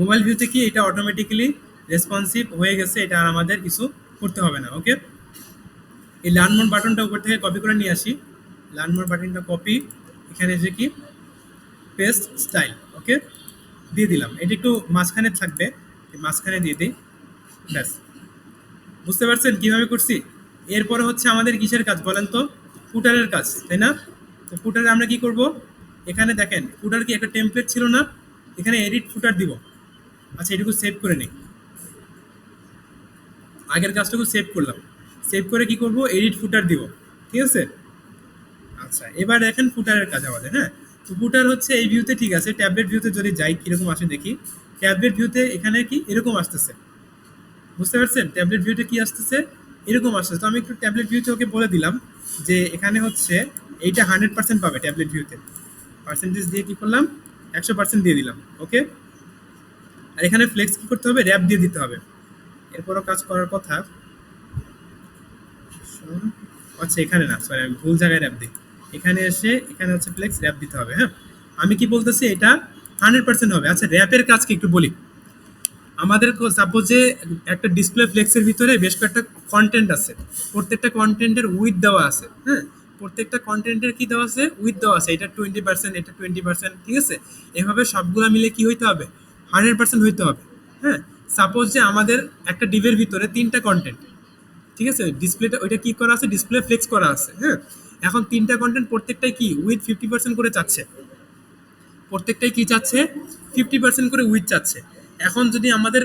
মোবাইল ভিউতে কি এটা অটোমেটিক্যালি রেসপন্সিভ হয়ে গেছে, এটা আর আমাদের কিছু করতে হবে না। ওকে, এই লার্ন মোর বাটনটা উপর থেকে কপি করে নিয়ে আসি, লার্ন মোর বাটনটা কপি, এখানে এসে কি পেস্ট স্টাইল, ওকে দিয়ে দিলাম, এটা একটু মাঝখানে থাকবে, মাঝখানে দিয়ে দিই, ব্যাস। বুঝতে পারছেন কিভাবে করছি? এরপরে হচ্ছে আমাদের কিসের কাজ বলেন তো, ফুটারের কাজ, তাই না? তো ফুটারে আমরা কি করব, এখানে দেখেন ফুটার কি একটা টেমপ্লেট ছিল না, এখানে এডিট ফুটার দিব। আচ্ছা এটুকু সেভ করে নিই, আগের কাজটুকু সেভ করলাম, সেভ করে কি করব, এডিট ফুটার দিব, ঠিক আছে। আচ্ছা এবার দেখেন ফুটারের কাজ আমাদের, হ্যাঁ। তো ফুটার হচ্ছে এই ভিউতে, ঠিক আছে, ট্যাবলেট ভিউতে যদি যাই কিরকম আসে দেখি, ট্যাবলেট ভিউতে এখানে কি এরকম আসতেছে, বুঝতে পারছেন ট্যাবলেট ভিউতে কি আসতেছে, এরকম আসতেছে। তো আমি একটু ট্যাবলেট ভিউতে ওকে বলে দিলাম যে এখানে হচ্ছে এইটা 100% পাবে ট্যাবলেট ভিউতে, পার্সেন্টেজ দিয়ে কি করলাম 100% দিয়ে দিলাম। ওকে, আর এখানে ফ্লেক্স কি করতে হবে, র্যাপ দিয়ে দিতে হবে। এরপরও কাজ করার কথা, আচ্ছা এখানে না, সরি আমি ভুল জায়গায় র্যাপ দিই, এখানে এসে এখানে হচ্ছে ফ্লেক্স র্যাপ দিতে হবে, হ্যাঁ। আমি কি বলতেছি, এটা 100% হবে। আচ্ছা র্যাপের কাজ কি একটু বলি, আমাদের সাপোজে একটা ডিসপ্লে ফ্লেক্সের ভিতরে বেশ কয়েকটা কন্টেন্ট আছে, প্রত্যেকটা কন্টেন্টের উইথ দেওয়া আছে, হ্যাঁ, প্রত্যেকটা কন্টেন্টের কি দেওয়া আছে, উইথ দেওয়া আছে, এটা 20%, এটা 20%, ঠিক আছে। এভাবে সবগুলো মিলে কি হইতে হবে, 100% হইতে হবে, হ্যাঁ। সাপোজ যে আমাদের একটা ডিভের ভিতরে 3টা কন্টেন্ট, ঠিক আছে, ডিসপ্লেটা ওইটা কি করা আছে, ডিসপ্লে ফ্লেক্স করা আছে, হ্যাঁ। এখন 3টা কন্টেন্ট প্রত্যেকটাই কি উইথ 50% করে চাচ্ছে, প্রত্যেকটাই কি চাচ্ছে, 50% করে উইথ চাচ্ছে। এখন যদি আমাদের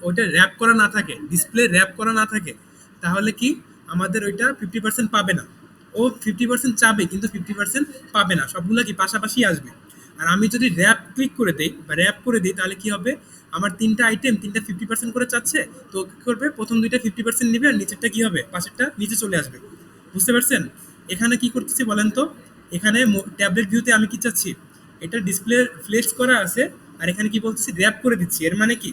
ওইটা র্যাপ করা না থাকে, ডিসপ্লে র্যাপ করা না থাকে, তাহলে কি আমাদের ওইটা 50% পাবে না, ও 50% চাবে কিন্তু 50% পাবে না, সবগুলো কি পাশাপাশি আসবে। আর আমি যদি র্যাপ ক্লিক করে দেই বা র্যাপ করে দিই তাহলে কি হবে, আমার তিনটা আইটেম তিনটা 50% করে চাচ্ছে, তো কি করবে, প্রথম দুইটা 50% নিবে আর নিচেরটা কি হবে, পাশেরটা নিচে চলে আসবে। বুঝতে পারছেন? এখানে কি করতেছি বলেন তো, এখানে ট্যাবলেট ভিউতে আমি কি চাচ্ছি, এটা ডিসপ্লে ফ্লেক্স করা আছে, আর এখানে কি বলতেছি র্যাপ করে দিচ্ছি। এর মানে কি,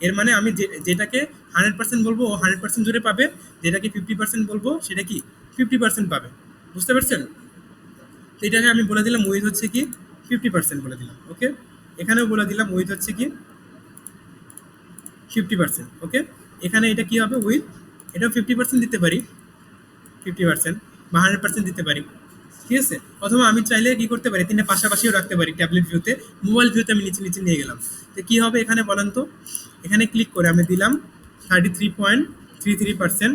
এর মানে আমি যেটাকে 100% বলবো ও 100% জুড়ে পাবে, যেটাকে 50% বলবো সেটা কি 50% পাবে। বুঝতে পারছেন? তো এটাকে আমি বলে দিলাম উইথ হচ্ছে কি 50% বলে দিলাম, ওকে। এখানেও বলে দিলাম উইথ হচ্ছে কি 50%, ওকে। এখানে এটা কি হবে উইথ, এটাও 50% দিতে পারি, 50% বা 100% দিতে পারি, ঠিক আছে। অথবা আমি চাইলে কি করতে পারি, তিনটা পাশাপাশিও রাখতে পারি ট্যাবলেট ভিউতে, মোবাইল ভিউতে আমি নিচে নিচে নিয়ে গেলাম। তো কি হবে এখানে বলেন তো, এখানে ক্লিক করে আমি দিলাম 33.33%,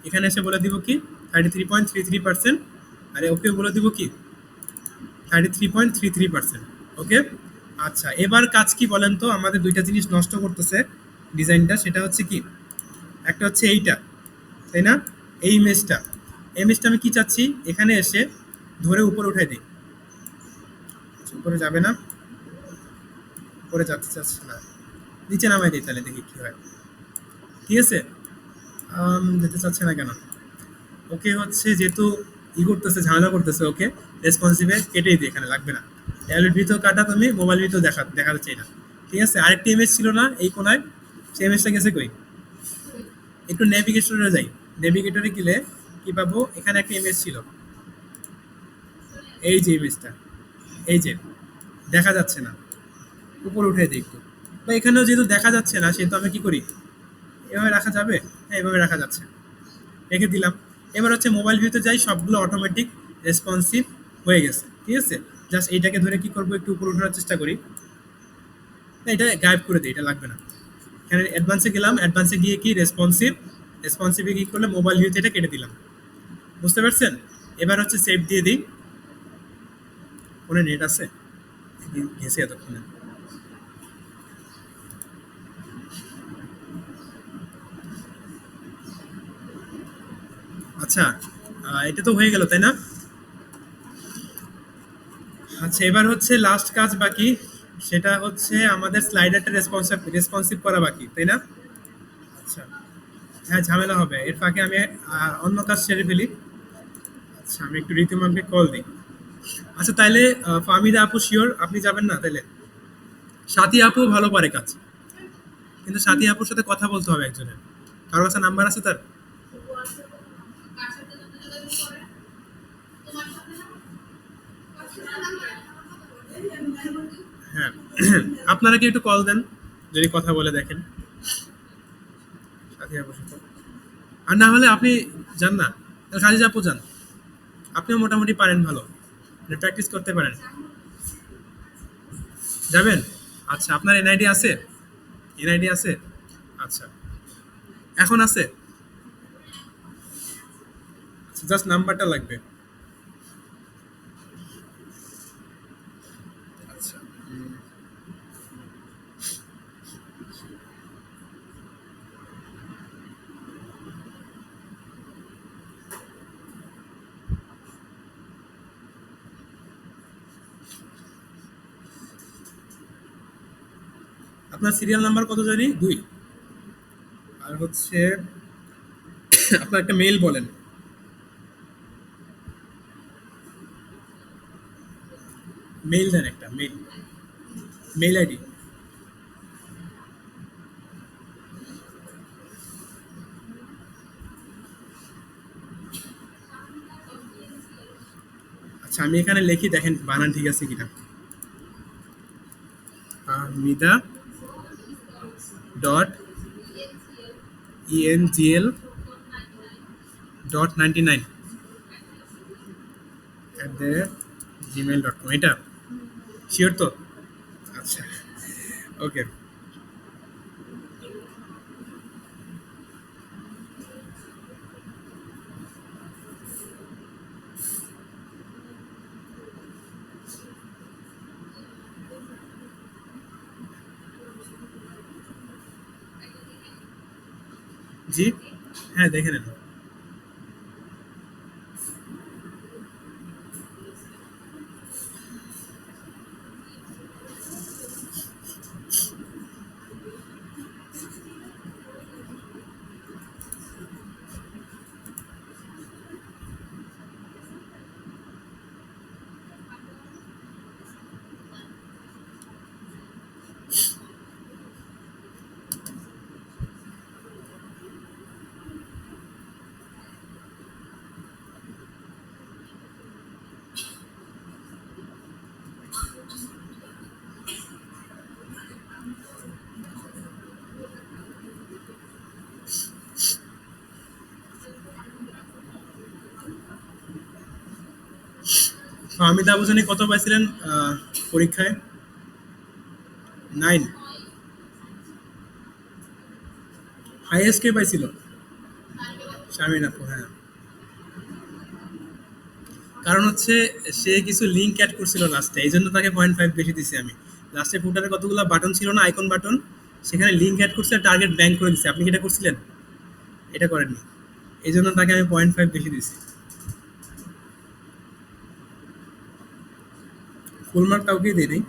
এখানে এসে বলে দিব কি 33.33%, আরে ওকে বলে দিব কি 33.33%, ওকে। আচ্ছা এবার কাজ কি বলেন তো, আমাদের দুইটা জিনিস নষ্ট করতেছে ডিজাইনটা, সেটা হচ্ছে কি, একটা হচ্ছে এইটা, তাই না, এই ইমেজটা, এই ইমেজটা আমি কি চাচ্ছি, এখানে এসে ধরে উপরে উঠাই দিই। উপরে যাবে না, উপরে যাচ্ছে চাচ্ছে না, নিচে নামাই দিই, তাহলে দেখি কি হয়। ঠিক আছে, যেতে চাচ্ছে না কেন, ওকে হচ্ছে যেহেতু ই করতেছে, ঝামেলা করতেছে, ওকে রেসপন্সিভে কেটেই দিই, এখানে লাগবে না। ট্যাবলেট ভিডিও কাটা, তুমি মোবাইল ভিডিও দেখাতে চাই না। ঠিক আছে, আরেকটি ইমেজ ছিল না এই কোনায়, সেই ইমেজটা গেছে কই, একটু নেভিগেটরে যাই, নেভিগেটরে গেলে কি পাবো, এখানে একটা ইমেজ ছিল, এই যে ইমেজটা, এই যে দেখা যাচ্ছে না, উপরে উঠে দিই একটু, বা এখানেও যেহেতু দেখা যাচ্ছে না সেহেতু আমি কি করি, এভাবে রাখা যাবে, হ্যাঁ এভাবে রাখা যাচ্ছে, রেখে দিলাম। এবার হচ্ছে মোবাইল ভিউতে যাই, সবগুলো অটোমেটিক রেসপন্সিভ হয়ে গেছে, ঠিক আছে। জাস্ট এইটাকে ধরে কি করবো, একটু উপরে ওঠানোর চেষ্টা করি, না, এটা গায়েব করে দিই, এটা লাগবে না। এখানে অ্যাডভান্সে গেলাম, অ্যাডভান্সে গিয়ে কি রেসপন্সিভ, রেসপন্সিভে কি করলে মোবাইল ভিউতে এটা কেটে দিলাম। বুঝতে পারছেন? এবার হচ্ছে সেভ দিয়ে দিই, ফোনে নেট আছে, গেছে এতক্ষণে। আচ্ছা, এটা তো হয়ে গেল তাই না? আচ্ছা এবার হচ্ছে লাস্ট কাজ বাকি, সেটা হচ্ছে আমাদের স্লাইডারটা রেসপন্সিভ করা বাকি, তাই না? আচ্ছা, হ্যাঁ ঝামেলা হবে, এর ফাঁকে আমি অন্য কাজ সেরে ফেলি। আচ্ছা আমি একটু ঋতুমানকে কল দিই। আচ্ছা তাইলে ফাহমিদা আপু শিওর আপনি যাবেন না তাইলে? সাথী আপু ভালো পারে কাজ, কিন্তু সাথী আপুর সাথে কথা বলতে হবে একজনের, কারো কাছে নাম্বার আছে তার? হ্যাঁ আপনারা কি একটু কল দেন, যদি কথা বলে দেখেন সাথী আপুর সাথে। আর না হলে আপনি যান না, তাহলে খালিজা আপু যান, আপনিও মোটামুটি পারেন ভালো, প্র্যাকটিস করতে পারেন। যাবেন? আচ্ছা আপনার এনআইডি আছে? এনআইডি আছে? আচ্ছা, এখন আছে? জাস্ট নাম্বারটা লাগবে। আচ্ছা আপনার সিরিয়াল নাম্বার কত জানি, 2। আর হচ্ছে আপনার একটা মেইল বলেন, মেইল দেন, একটা মেইল, মেইল আইডি। আচ্ছা আমি এখানে লিখি, দেখেন বানান ঠিক আছে কিনা। মিদা dot ENGL dot 99 at the gmail.com, এটা শিওর তো? আচ্ছা, ওকে। জি, হ্যাঁ দেখে নেন। ফাহমিদা আবু জানি কত পাইছিলেন পরীক্ষায়? 9। হাইয়েস্ট কে পাইছিল? শারমিন আপু, হ্যাঁ। কারণ হচ্ছে সে কিছু লিঙ্ক অ্যাড করছিল লাস্টে, এই জন্য তাকে 0.5 বেশি দিছি আমি। লাস্টে ফুটারে কতগুলো বাটন ছিল না, আইকন বাটন, সেখানে লিঙ্ক অ্যাড করছে, টার্গেট ব্যাংক করে দিচ্ছে। আপনি কি এটা করছিলেন? এটা করেননি, এই জন্য তাকে আমি 0.5 বেশি দিছি। ফুল মার্ক কাউকেই দিই নাই।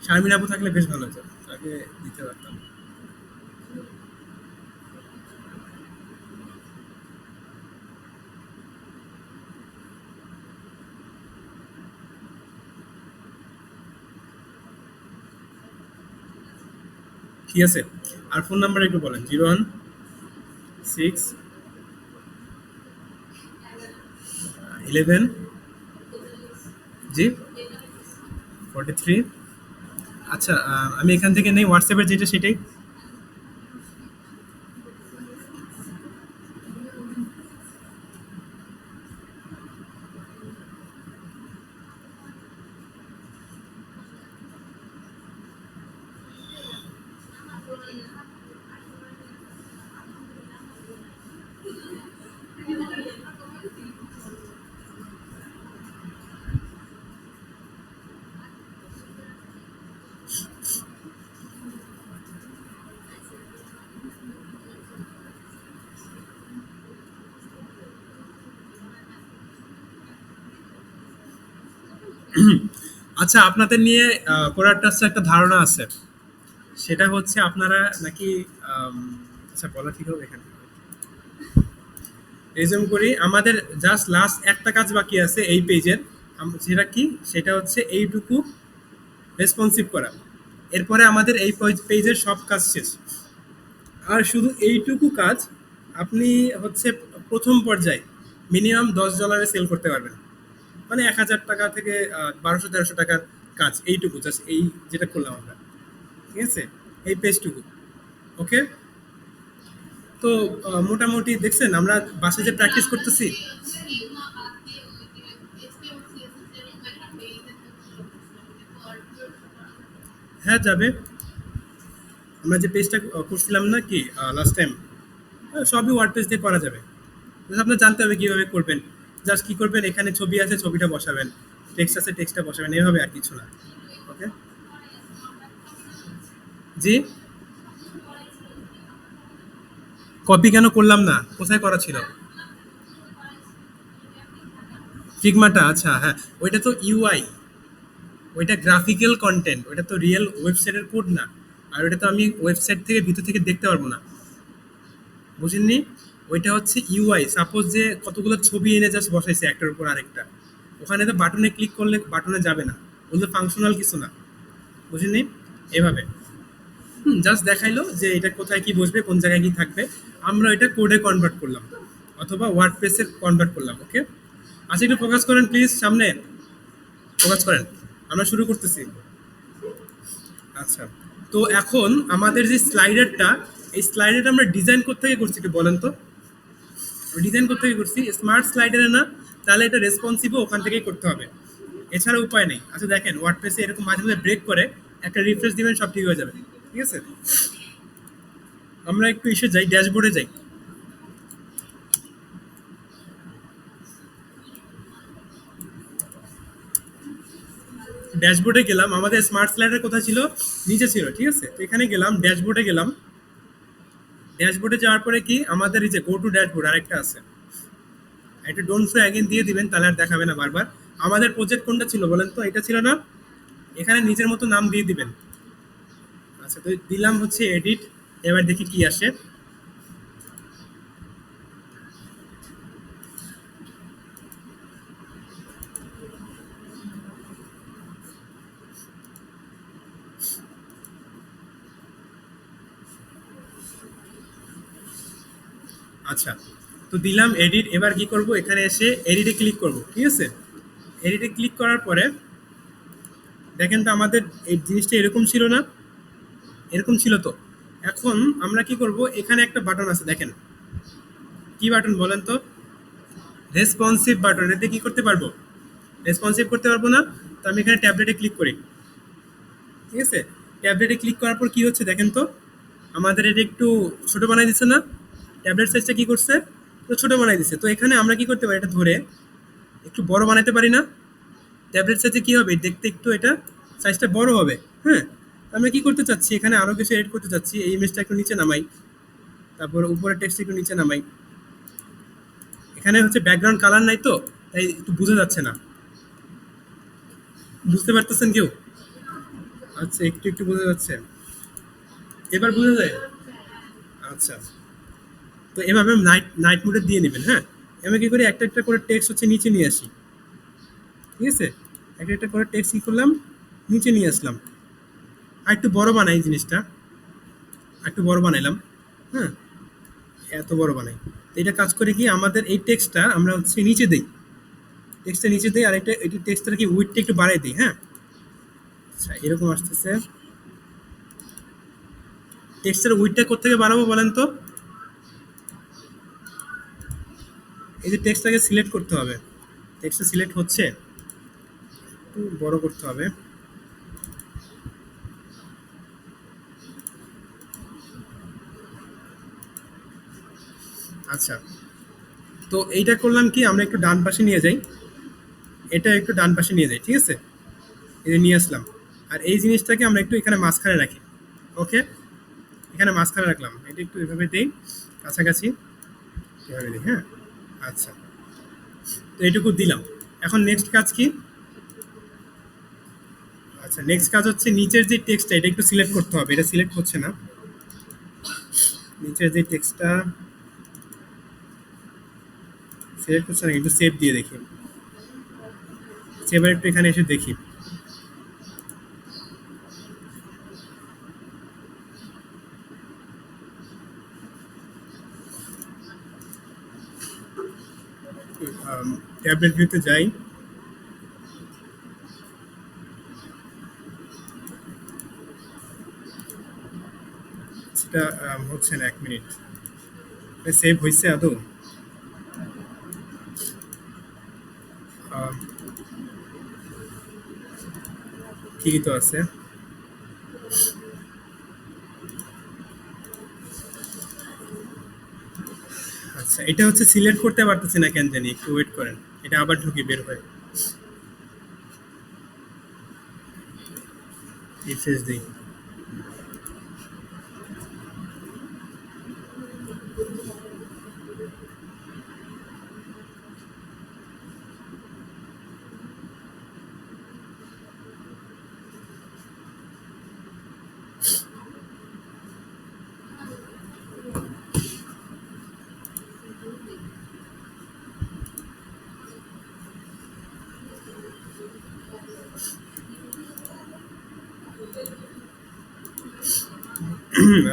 শারমিন আপু থাকলে বেশ ভালো হতো, তাকে দিতে পারতাম। ঠিক আছে, আর ফোন নাম্বার একটু বলেন। 01 6 11, জি, 43। আচ্ছা, আমি এখান থেকে নেই হোয়াটসঅ্যাপের যেটা সেটাই। আচ্ছা, আপনাদের নিয়ে কোরার টাচের একটা ধারণা আছে, সেটা হচ্ছে আপনারা নাকি আম, আচ্ছা বলা ঠিক হবে এখানে। রেজুম করি, আমাদের জাস্ট লাস্ট একটা কাজ বাকি আছে এই পেজের। সেটা কি? সেটা হচ্ছে এইটুকু রেসপন্সিভ করা। এরপরে আমাদের এই পেজের সব কাজ শেষ। আর শুধু এইটুকু কাজ আপনি হচ্ছে প্রথম পর্যায়ে মিনিমাম $10 সেল করতে পারবেন। মানে 1,000 টাকা থেকে 1200-1300 টাকার কাজ এইটুকু, জাস্ট এই যেটা করলাম আমরা। ঠিক আছে, এই পেজটুকু। ওকে, তো মোটামুটি দেখছেন আমরা বাসায় যে প্র্যাকটিস করতেছি। হ্যাঁ, যাবে। আমরা যে পেজটা করছিলাম না কি লাস্ট টাইম, সবই ওয়ার্ড পেজ দিয়ে করা যাবে। জাস্ট আপনার জানতে হবে কিভাবে করবেন। জাস্ট কি করবেন, এখানে ছবি আছে, ছবিটা বসাবেন, টেক্সট আছে, টেক্সটটা বসাবেন, এভাবে, আর কিছু না। ওকে, জি। কপি কেন করলাম না? কোথায় করা ছিল? ফিগমাটা, আচ্ছা হ্যাঁ। ওইটা তো ইউআই, ওইটা গ্রাফিক্যাল কন্টেন্ট, ওইটা তো রিয়েল ওয়েবসাইটের কোড না। আর ওইটা তো আমি ওয়েবসাইট থেকে ভিতর থেকে দেখতে পারবো না। বুঝেননি? ওইটা হচ্ছে ইউআই। সাপোজ যে কতগুলো ছবি এনে জাস্ট বসাইছে একটার উপর আরেকটা, ওখানে তো বাটনে ক্লিক করলে বাটনে যাবে না, ওগুলো ফাংশনাল কিছু না। বুঝেননি? এভাবে জাস্ট দেখাইলো যে এটা কোথায় কি বসবে, কোন জায়গায় কি থাকবে। আমরা এটা কোডে কনভার্ট করলাম, অথবা ওয়ার্ড প্রেসে কনভার্ট করলাম। ওকে, আচ্ছা একটু ফোকাস করেন প্লিজ, সামনে ফোকাস করেন। আমরা শুরু করতেছি। আচ্ছা, তো এখন আমাদের যে স্লাইডারটা, এই স্লাইডারটা আমরা ডিজাইন করতে গিয়ে করছি, একটু বলেন তো। ডিজাইন করতে গিয়ে করছি স্মার্ট স্লাইডারে না, তাহলে এটা রেসপন্সিভও ওখান থেকেই করতে হবে, এছাড়া উপায় নেই। আচ্ছা দেখেন, ওয়ার্ডপ্রেসে এরকম মাঝে মাঝে ব্রেক করে, একটা রিফ্রেশ দিবেন, সব ঠিক হয়ে যাবে। ঠিক আছে, আমরা একটু ইসে যাই, ড্যাশবোর্ডে যাই। ড্যাশবোর্ডে গেলাম, আমাদের স্মার্ট স্লাইডার কোথায় ছিল? নিচে ছিল। ঠিক আছে, তো এখানে গেলাম, ড্যাশবোর্ডে গেলাম। ড্যাশবোর্ডে যাওয়ার পরে কি আমাদের এই যে গো টু ড্যাশবোর্ড আরেকটা আছে, এটা ডোন্ট শো অ্যাগেন দিয়ে দিবেন, তাহলে আর দেখাবে না বারবার। আমাদের প্রজেক্ট কোনটা ছিল বলেন তো? এটা ছিল না? এখানে নিজের মতো নাম দিয়ে দিবেন। আচ্ছা, তো দিলাম হচ্ছে এডিট। এবার দেখি কি আসে। আচ্ছা, তো দিলাম এডিট। এবার কি করব, এখানে এসে এডিটে ক্লিক করব। ঠিক আছে, এডিটে ক্লিক করার পরে দেখেন তো আমাদের এই জিনিসটা এরকম ছিল না? এরকম ছিল তো। এখন আমরা কি করব, এখানে একটা বাটন আছে দেখেন, কি বাটন বলেন তো? রেসপন্সিভ বাটন, এতে কি করতে পারবো? রেসপন্সিভ করতে পারবো না। তো আমি এখানে ট্যাবলেটে ক্লিক করি, ঠিক আছে? ট্যাবলেটে ক্লিক করার পর কি হচ্ছে দেখেন তো, আমাদের এটা একটু ছোট বানাই দিচ্ছে না? ট্যাবলেট সাইজটা কি করছে, তো ছোট বানাই দিচ্ছে। তো এখানে আমরা কি করতে পারি, এটা ধরে একটু বড় বানাতে পারি না? ট্যাবলেট সাইজে কি হবে, দেখতে একটু এটা সাইজটা বড় হবে। হ্যাঁ, আমরা কি করতে চাচ্ছি, এখানে আরো কিছু এডিট করতে চাচ্ছি। এই ইমেজটা একটু নিচে নামাই, তারপর উপরে টেক্সট একটু নিচে নামাই। এখানে হচ্ছে ব্যাকগ্রাউন্ড কালার নাই তো, তাই একটু বোঝা যাচ্ছে না। বুঝতে পারতেছেন কেউ? আচ্ছা, একটু একটু বোঝা যাচ্ছে। এবার বোঝা যায়? আচ্ছা, তো এভাবে নাইট নাইট মোডে দিয়ে নেবেন। হ্যাঁ, আমি কি করি, একটা একটা করে টেক্সট হচ্ছে নিচে নিয়ে আসি, ঠিক আছে? একটা একটা করে টেক্সট কি করলাম, নিচে নিয়ে আসলাম। আর একটু বড় বানাই এই জিনিসটা, আর একটু বড় বানাইলাম। হ্যাঁ, এত বড় বানাই। তো এটা কাজ করে কি, আমাদের এই টেক্সটটা আমরা হচ্ছে নিচে দিই, টেক্সটটা নিচে দিই, আর এটা এটি টেক্সটটা কি উইডথটা একটু বাড়াই দিই। হ্যাঁ, আচ্ছা এরকম আসতেছে। টেক্সটের উইডথটা কোত্থেকে বাড়াবো বলেন তো? এই যে টেক্সটটাকে সিলেক্ট করতে হবে, টেক্সটটা সিলেক্ট হচ্ছে, একটু বড় করতে হবে। আচ্ছা, তো এইটা করলাম কি, আমরা একটু ডান পাশে নিয়ে যাই, এটা একটু ডান পাশে নিয়ে যাই, ঠিক আছে? এই যে নিয়ে আসলাম। আর এই জিনিসটাকে আমরা একটু এখানে মাঝখানে রাখি। ওকে, এখানে মাঝখানে রাখলাম, এটা একটু এভাবে দিই, কাছাকাছি এভাবে দিই। হ্যাঁ, আচ্ছা, তো এইটুকু দিলাম। এখন নেক্সট কাজ কি? আচ্ছা, নেক্সট কাজ হচ্ছে নিচের যে টেক্সটটা, এটা একটু সিলেক্ট করতে হবে, এটা সিলেক্ট হচ্ছে না। নিচের যে টেক্সটটা সিলেক্ট হচ্ছে না, একটু সেভ দিয়ে দেখি। সেবার একটু এখানে এসে দেখি। ট্যাবলেট ভিউতে যাই, সেটা হচ্ছে না, 1 মিনিট। সেভ হয়েছে আদৌ? আম, ঠিকই তো আছে। আচ্ছা, এটা হচ্ছে সিলেক্ট করতে পারতেছি না কেন জানি, একটু ওয়েট করেন, এটা আবার ঢুকি বের হয়, রিফ্রেশ দিই।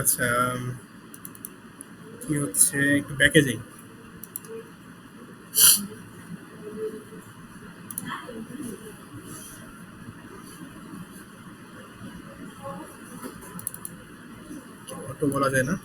আচ্ছা, কি হচ্ছে, একটু ব্যাকে যাই। অটো বলা যায় না।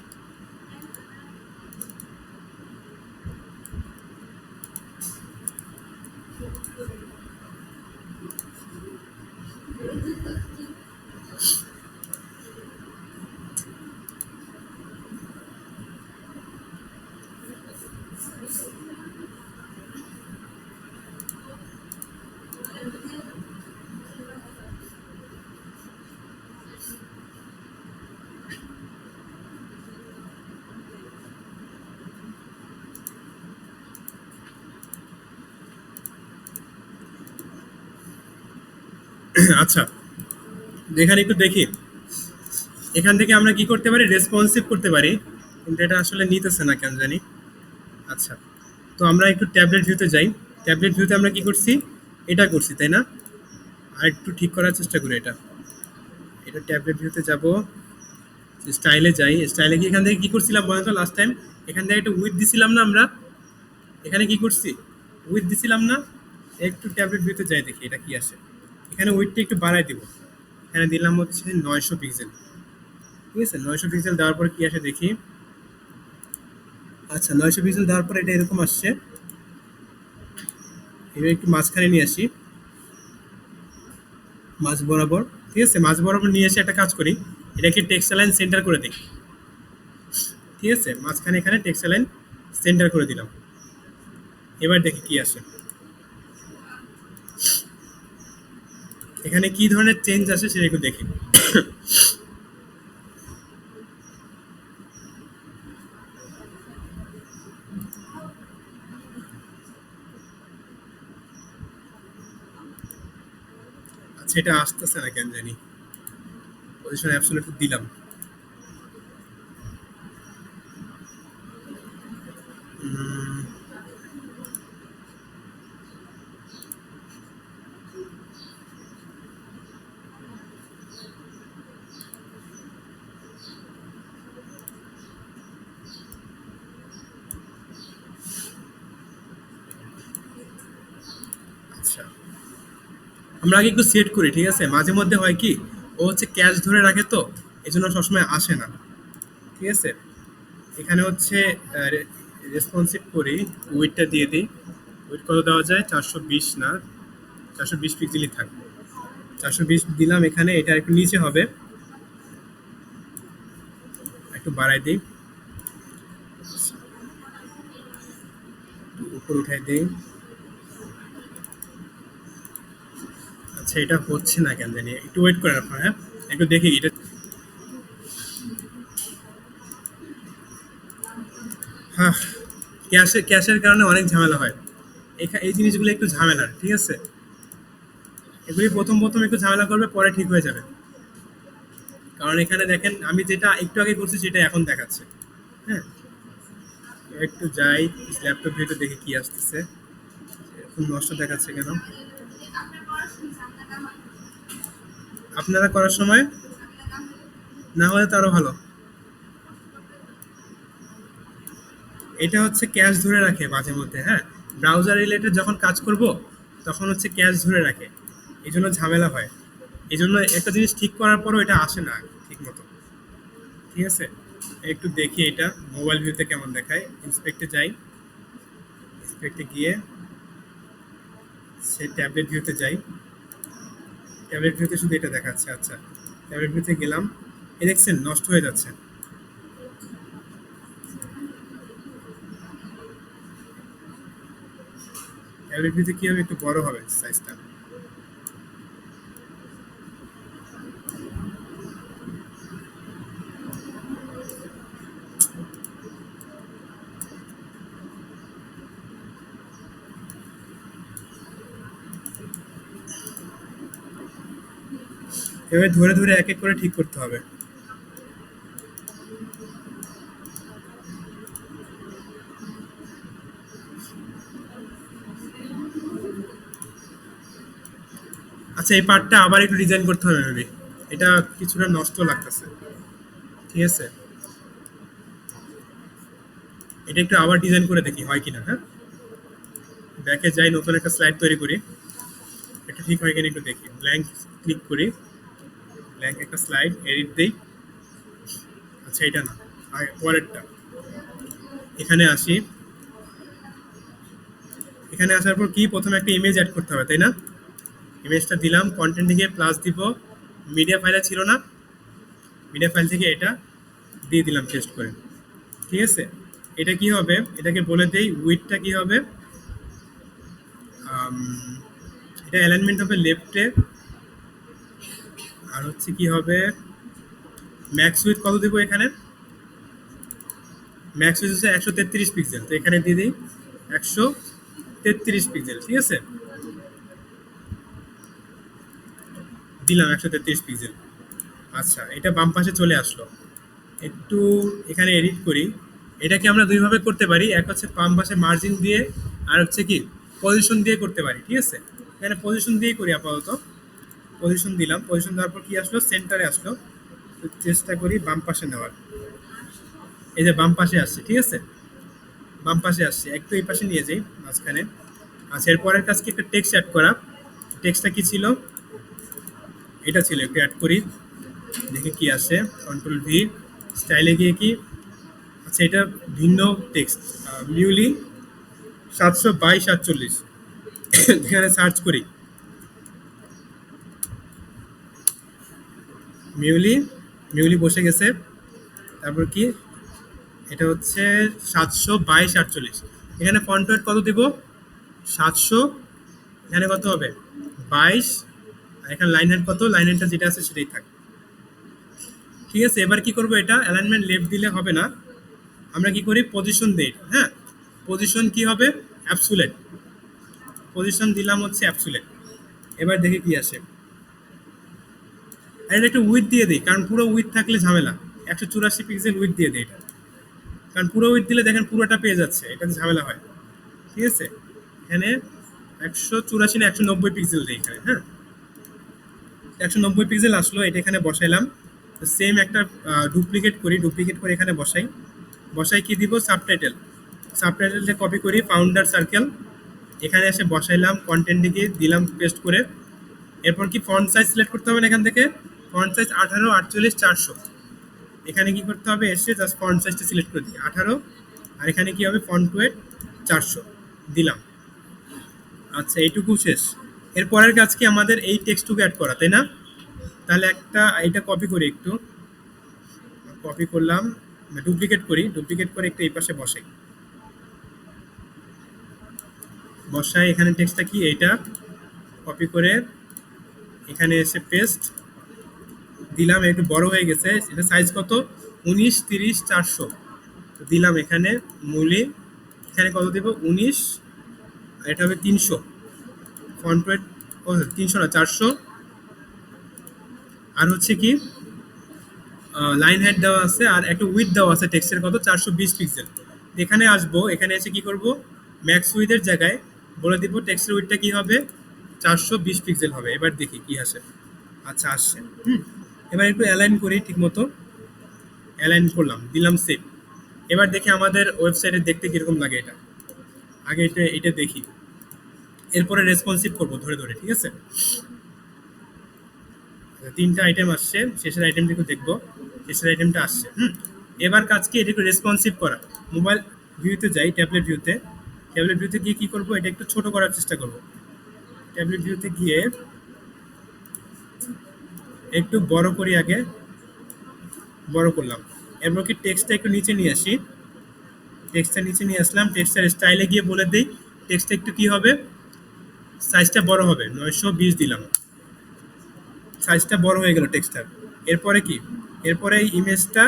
আচ্ছা, এখানে একটু দেখি, এখান থেকে আমরা কি করতে পারি, রেসপন্সিভ করতে পারি, কিন্তু এটা আসলে নিতেছে না কেন জানি। আচ্ছা, তো আমরা একটু ট্যাবলেট ভিউতে যাই। ট্যাবলেট ভিউতে আমরা কি করছি, এটা করছি তাই না? আর একটু ঠিক করার চেষ্টা করি এটা। এটা ট্যাবলেট ভিউতে যাব, স্টাইলে যাই। স্টাইলে কি এখান থেকে কি করছিলাম বলেন তো লাস্ট টাইম? এখান থেকে একটা উইথ দিছিলাম না আমরা? এখানে কি করছি, উইথ দিছিলাম না? একটু ট্যাবলেট ভিউতে যাই, দেখি এটা কি আসে। এখানে উইথটা একটু বাড়াই দিব, এখানে দিলাম হচ্ছে 900 পিক্সেল, ঠিক আছে? 900 পিক্সেল দেওয়ার পরে কি আসে দেখি। আচ্ছা, 900 পিক্সেল দেওয়ার পরে এটা এরকম আসছে। এবার একটু মাঝখানে নিয়ে আসি, মাঝ বরাবর। ঠিক আছে, মাঝ বরাবর নিয়ে এসে একটা কাজ করি, এটাকে টেক্সট লাইন সেন্টার করে দিই। ঠিক আছে, মাঝখানে এখানে টেক্সট লাইন সেন্টার করে দিলাম। এবার দেখি কি আসে, এখানে কি ধরনের চেঞ্জ আসে সেটা একটু দেখি। আচ্ছা, এটা আসতেছে না কেন জানি, পজিশন অ্যাবসলিউট দিলাম। আচ্ছা, আমরা আগে একটু সেট করি। ঠিক আছে, মাঝে মধ্যে হয় কি, ও হচ্ছে ক্যাশ ধরে রাখে, তো এই জন্য সবসময় আসে না। ঠিক আছে, এখানে হচ্ছে রেসপন্সিভ করি, উইডটা দিয়ে দিই। উইড কত দেওয়া যায়, 420 না, 420 পিক্সেলই থাকবে। 420 দিলাম, এখানে এটা একটু নিচে হবে, একটু বাড়াই দিই, উপর উঠাই দিই। আচ্ছা, এটা হচ্ছে না কেন জানি, একটু ওয়েট করে রাখো। হ্যাঁ, একটু দেখি এটা। হ্যাঁ, ক্যাশের কারণে অনেক ঝামেলা হয়। এই জিনিসগুলো একটু ঝামেলার। ঠিক আছে, এগুলি প্রথম প্রথম একটু ঝামেলা করবে, পরে ঠিক হয়ে যাবে। কারণ এখানে দেখেন, আমি যেটা একটু আগে করছি সেটা এখন দেখাচ্ছে। হ্যাঁ, একটু যাই ল্যাপটপ ভিতরে দেখি কি আসতেছে, এরকম নষ্ট দেখাচ্ছে কেন। আপনারা করার সময় না হলে তো আরো ভালো। এটা হচ্ছে ক্যাশ ধরে রাখে মাঝে মধ্যে। হ্যাঁ, ব্রাউজার রিলেটেড যখন কাজ করব তখন হচ্ছে ক্যাশ ধরে রাখে, এই জন্য ঝামেলা হয়। এই জন্য একটা জিনিস ঠিক করার পরও এটা আসে না ঠিক মতো। ঠিক আছে, একটু দেখি এটা মোবাইল ভিউতে কেমন দেখায়। ইন্সপেক্টে যাই, ইন্সপেক্টে গিয়ে সে ট্যাবলেট ভিউতে যাই, ট্যাবলেট ভিউতে শুধু এটা দেখাচ্ছে। আচ্ছা, ট্যাবলেট ভিউতে গেলাম, এ দেখছেন নষ্ট হয়ে যাচ্ছে। ট্যাবলেট ভিউতে কি হবে, একটু বড় হবে সাইজটা। এভাবে ধরে ধরে এক এক করে ঠিক করতে হবে। আচ্ছা, এই পার্টটা আবার একটু ডিজাইন করতে হবে মেবি, এটা কিছুটা নষ্ট লাগতেছে। ঠিক আছে, এটা একটু আবার ডিজাইন করে দেখি হয় কিনা। হ্যাঁ, ব্যাকে যাই, নতুন একটা স্লাইড তৈরি করি, এটা ঠিক হয় কিনা একটু দেখি। ব্ল্যাঙ্ক ক্লিক করি, ব্ল্যাঙ্ক একটা স্লাইড এডিট দিই। আচ্ছা, এটা না, পরেরটা। এখানে আসি, এখানে আসার পর কি, প্রথমে একটা ইমেজ অ্যাড করতে হবে, তাই না? ইমেজটা দিলাম, কন্টেন্ট থেকে প্লাস দিব, মিডিয়া ফাইলে ছিল না, মিডিয়া ফাইল থেকে এটা দিয়ে দিলাম পেস্ট করে। ঠিক আছে, এটা কি হবে, এটাকে বলে দেই উইডটা কি হবে। আম, এটা অ্যালাইনমেন্ট হবে লেফটে। আর হচ্ছে কি হবে, ম্যাক্স উইথ কত দেবো এখানে, ম্যাক্স উইথ হচ্ছে 133 পিক্সেল, তো এখানে দিয়ে দিই 133 পিক্সেল। ঠিক আছে, দিলাম 133 পিক্সেল। আচ্ছা, এটা বাম পাশে চলে আসলো। একটু এখানে এডিট করি, এটাকে আমরা দুইভাবে করতে পারি, এক হচ্ছে বাম পাশে মার্জিন দিয়ে, আর হচ্ছে কি পজিশন দিয়ে করতে পারি। ঠিক আছে, এখানে পজিশন দিয়ে করি আপাতত। পজিশন দিলাম, পজিশন দেওয়ার পর কি আসলো, সেন্টারে আসলো। তো চেষ্টা করি বাম পাশে নেওয়ার, এই যে বাম পাশে আসছে। ঠিক আছে, বাম পাশে আসছে, একটু এই পাশে নিয়ে যাই মাঝখানে। আচ্ছা, এর পরের কাজ কি, একটা টেক্সট অ্যাড করা। টেক্সটটা কি ছিল, এটা ছিল, একটু অ্যাড করি, দেখি কি আসে। কন্ট্রোল ভি, স্টাইলে গিয়ে কি, আচ্ছা এটা ভিন্ন টেক্সট, মিউলি 722 48। এখানে সার্চ করি মিউলি, মিউলি বসে গেছে। তারপর কি, এটা হচ্ছে 722 48। এখানে ফন্ট ওয়েট কত দিব? 700। এখানে কত হবে? 22। আর এখানে লাইন হেড কত? লাইন হেডটা যেটা আছে সেটাই থাক। ঠিক আছে, এবার কি করব, এটা অ্যালাইনমেন্ট লেফট দিলে হবে না, আমরা কি করি, পজিশন দেই। হ্যাঁ, পজিশন কি হবে? অ্যাবসুলেট। পজিশন দিলাম হচ্ছে অ্যাবসুলেট। এবার দেখি কি আসে। আর এটা একটু উইথ দিয়ে দিই, কারণ পুরো উইথ থাকলে ঝামেলা। 184 পিক্সেল উইথ দিয়ে দিই এটা, কারণ পুরো উইথ দিলে দেখেন পুরোটা পেয়ে যাচ্ছে, এটাতে ঝামেলা হয়। ঠিক আছে, এখানে 184 না 190 পিক্সেল দিই এখানে। হ্যাঁ, 190 পিক্সেল আসলো, এটা এখানে বসাইলাম। সেম একটা ডুপ্লিকেট করি, ডুপ্লিকেট করে এখানে বসাই। বসাই কি দিব? সাবটাইটেল। সাবটাইটেলটা কপি করি, ফাউন্ডার সার্কেল, এখানে এসে বসাইলাম, কন্টেন্টে গিয়ে দিলাম পেস্ট করে। এরপর কি ফন্ট সাইজ সিলেক্ট করতে হবে না, এখান থেকে ফন্ট সাইজ 18 48 400। এখানে কি করতে হবে, এসে জাস্ট ফন্ট সাইজটা সিলেক্ট করে দিই 18। আর এখানে কি হবে, ফন্ট ওয়েট 400 দিলাম। আচ্ছা, এইটুকু শেষ। এরপরের কাজ কি, আমাদের এই টেক্সটটুকু অ্যাড করা, তাই না? তাহলে একটা এটা কপি করি, একটু কপি করলাম, ডুপ্লিকেট করি, ডুপ্লিকেট করে একটু এই পাশে বসাই। বসাই, এখানে টেক্সটটা কি, এইটা কপি করে এখানে এসে পেস্ট দিলাম। একটু বড় হয়ে গেছে, এটা সাইজ কত? 19 30 400 দিলাম এখানে। মূলে এখানে কত দেব? 19। আর এটা হবে 300। ফন্ট ওয়েট ও 300 না 400। আর হচ্ছে কি, লাইন হাইট দেওয়া আছে, আর একটা উইথ দেওয়া আছে টেক্সটের কত? 420 পিক্সেল। এখানে আসবো, এখানে এসে কি করব, ম্যাক্স উইথের জায়গায় বলে দিব টেক্সটের উইথটা কি হবে? 420 পিক্সেল হবে। এবার দেখি কি আসে। আচ্ছা, আসছে। এবার একটু অ্যালাইন করি ঠিক মতো, অ্যালাইন করলাম, দিলাম সেভ। এবার দেখি আমাদের ওয়েবসাইটে দেখতে কিরকম লাগে এটা। আগে এটা এটা দেখি, এরপরে রেসপন্সিভ করব ধরে ধরে। ঠিক আছে, 3টা আইটেম আসছে, শেষের আইটেমটা একটু দেখবো। শেষের আইটেমটা আসছে। এবার কাজ কি, এটা একটু রেসপন্সিভ করা। মোবাইল ভিউতে যাই, ট্যাবলেট ভিউতে। ট্যাবলেট ভিউতে গিয়ে কি করব, এটা একটু ছোট করার চেষ্টা করব। ট্যাবলেট ভিউতে গিয়ে একটু বড় করি, আগে বড় করলাম। এরপর কি টেক্সটটা একটু নিচে নিয়ে আসি, টেক্সটটা নিচে নিয়ে আসলাম। টেক্সটার স্টাইলে গিয়ে বলে দিই টেক্সটটা একটু কি হবে, সাইজটা বড় হবে, 920 দিলাম। সাইজটা বড় হয়ে গেল টেক্সটার। এরপরে কি, এরপরে এই ইমেজটা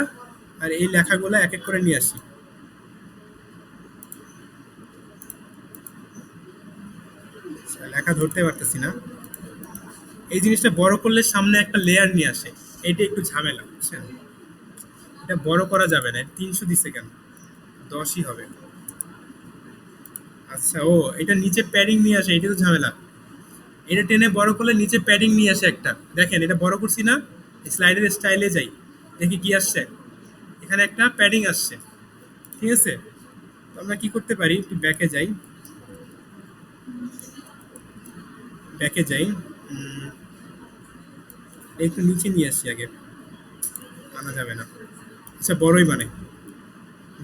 আর এই লেখাগুলো এক এক করে নিয়ে আসি। লেখা ধরতে পারতেছি না, এই জিনিসটা বড় করলে সামনে একটা লেয়ার নিয়ে আসে, এটা একটু ঝামেলা, বুঝছেন? এটা বড় করা যাবে না, 300 দিছে কেন? 10ই হবে। আচ্ছা, ও এটা নিচে প্যাডিং নিয়ে আসে, এটা তো ঝামেলা। এটা টেনে বড় করলে নিচে প্যাডিং নিয়ে আসে একটা, দেখেন এটা বড় করছি না, স্লাইডের স্টাইলে যাই, দেখি কি আসছে। এখানে একটা প্যাডিং আসছে। ঠিক আছে, তো আমরা কি করতে পারি, একটু ব্যাকে যাই, ব্যাকে যাই। একটু নিচে নিয়ে আসি আগে, আনা যাবে না। আচ্ছা, বড়ই বানাই,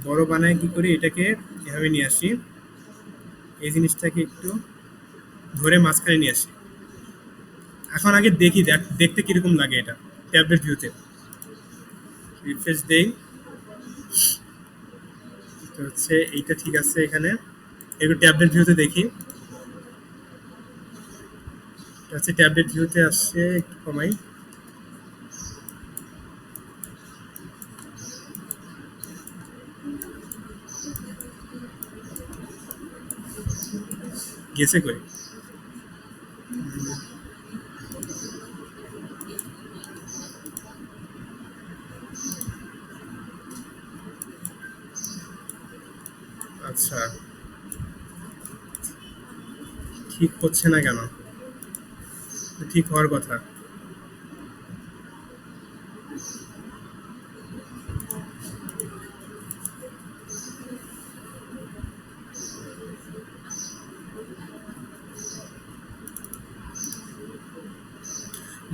বড় বানায় কি করি, এটাকে এভাবে নিয়ে আসি, এই জিনিসটাকে একটু ধরে মাঝখানে নিয়ে আসি। এখন আগে দেখি, দেখতে কিরকম লাগে এটা ট্যাবলেট ভিউতে। রিফ্রেশ দেই, তো হচ্ছে এইটা ঠিক আছে। এখানে একটু ট্যাবলেট ভিউতে দেখি, এটা হচ্ছে ট্যাবলেট ভিউতে আসছে, একটু কমাই। গেছে কই? আচ্ছা, ঠিক হচ্ছে না কেন? ঠিক হওয়ার কথা।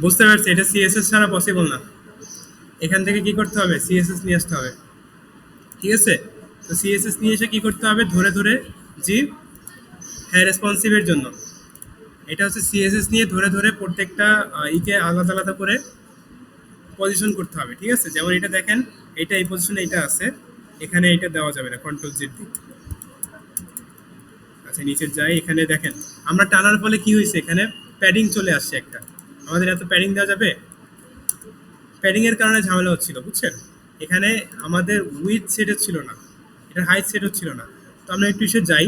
বুঝতে পারছি, এটা সিএসএস ছাড়া পসিবল না। এখান থেকে কি করতে হবে, সিএসএস নিয়ে আসতে হবে। ঠিক আছে, তো সিএসএস নিয়ে এসে কি করতে হবে, ধরে ধরে। জি, হ্যাঁ, রেসপন্সিভের জন্য। এটা হচ্ছে সিএসএস নিয়ে ধরে ধরে প্রত্যেকটা ইকে আলাদা আলাদা করে পজিশন করতে হবে, ঠিক আছে? যেমন এটা দেখেন, এটা এই পজিশনে এটা আছে, এখানে এটা দেওয়া যাবে না, কন্ট্রোল জেড দিই। আচ্ছা নিচে যাই, এখানে দেখেন আমরা টানার ফলে কি হয়েছে, এখানে প্যাডিং চলে আসছে একটা। আমাদের এত প্যাডিং দেওয়া যাবে? প্যাডিং এর কারণে ঝামেলা হচ্ছিল, বুঝছেন? এখানে আমাদের উইথ সেট হচ্ছিল না, এটা হাইট সেট হচ্ছিল না। তো আমরা একটু এসে যাই,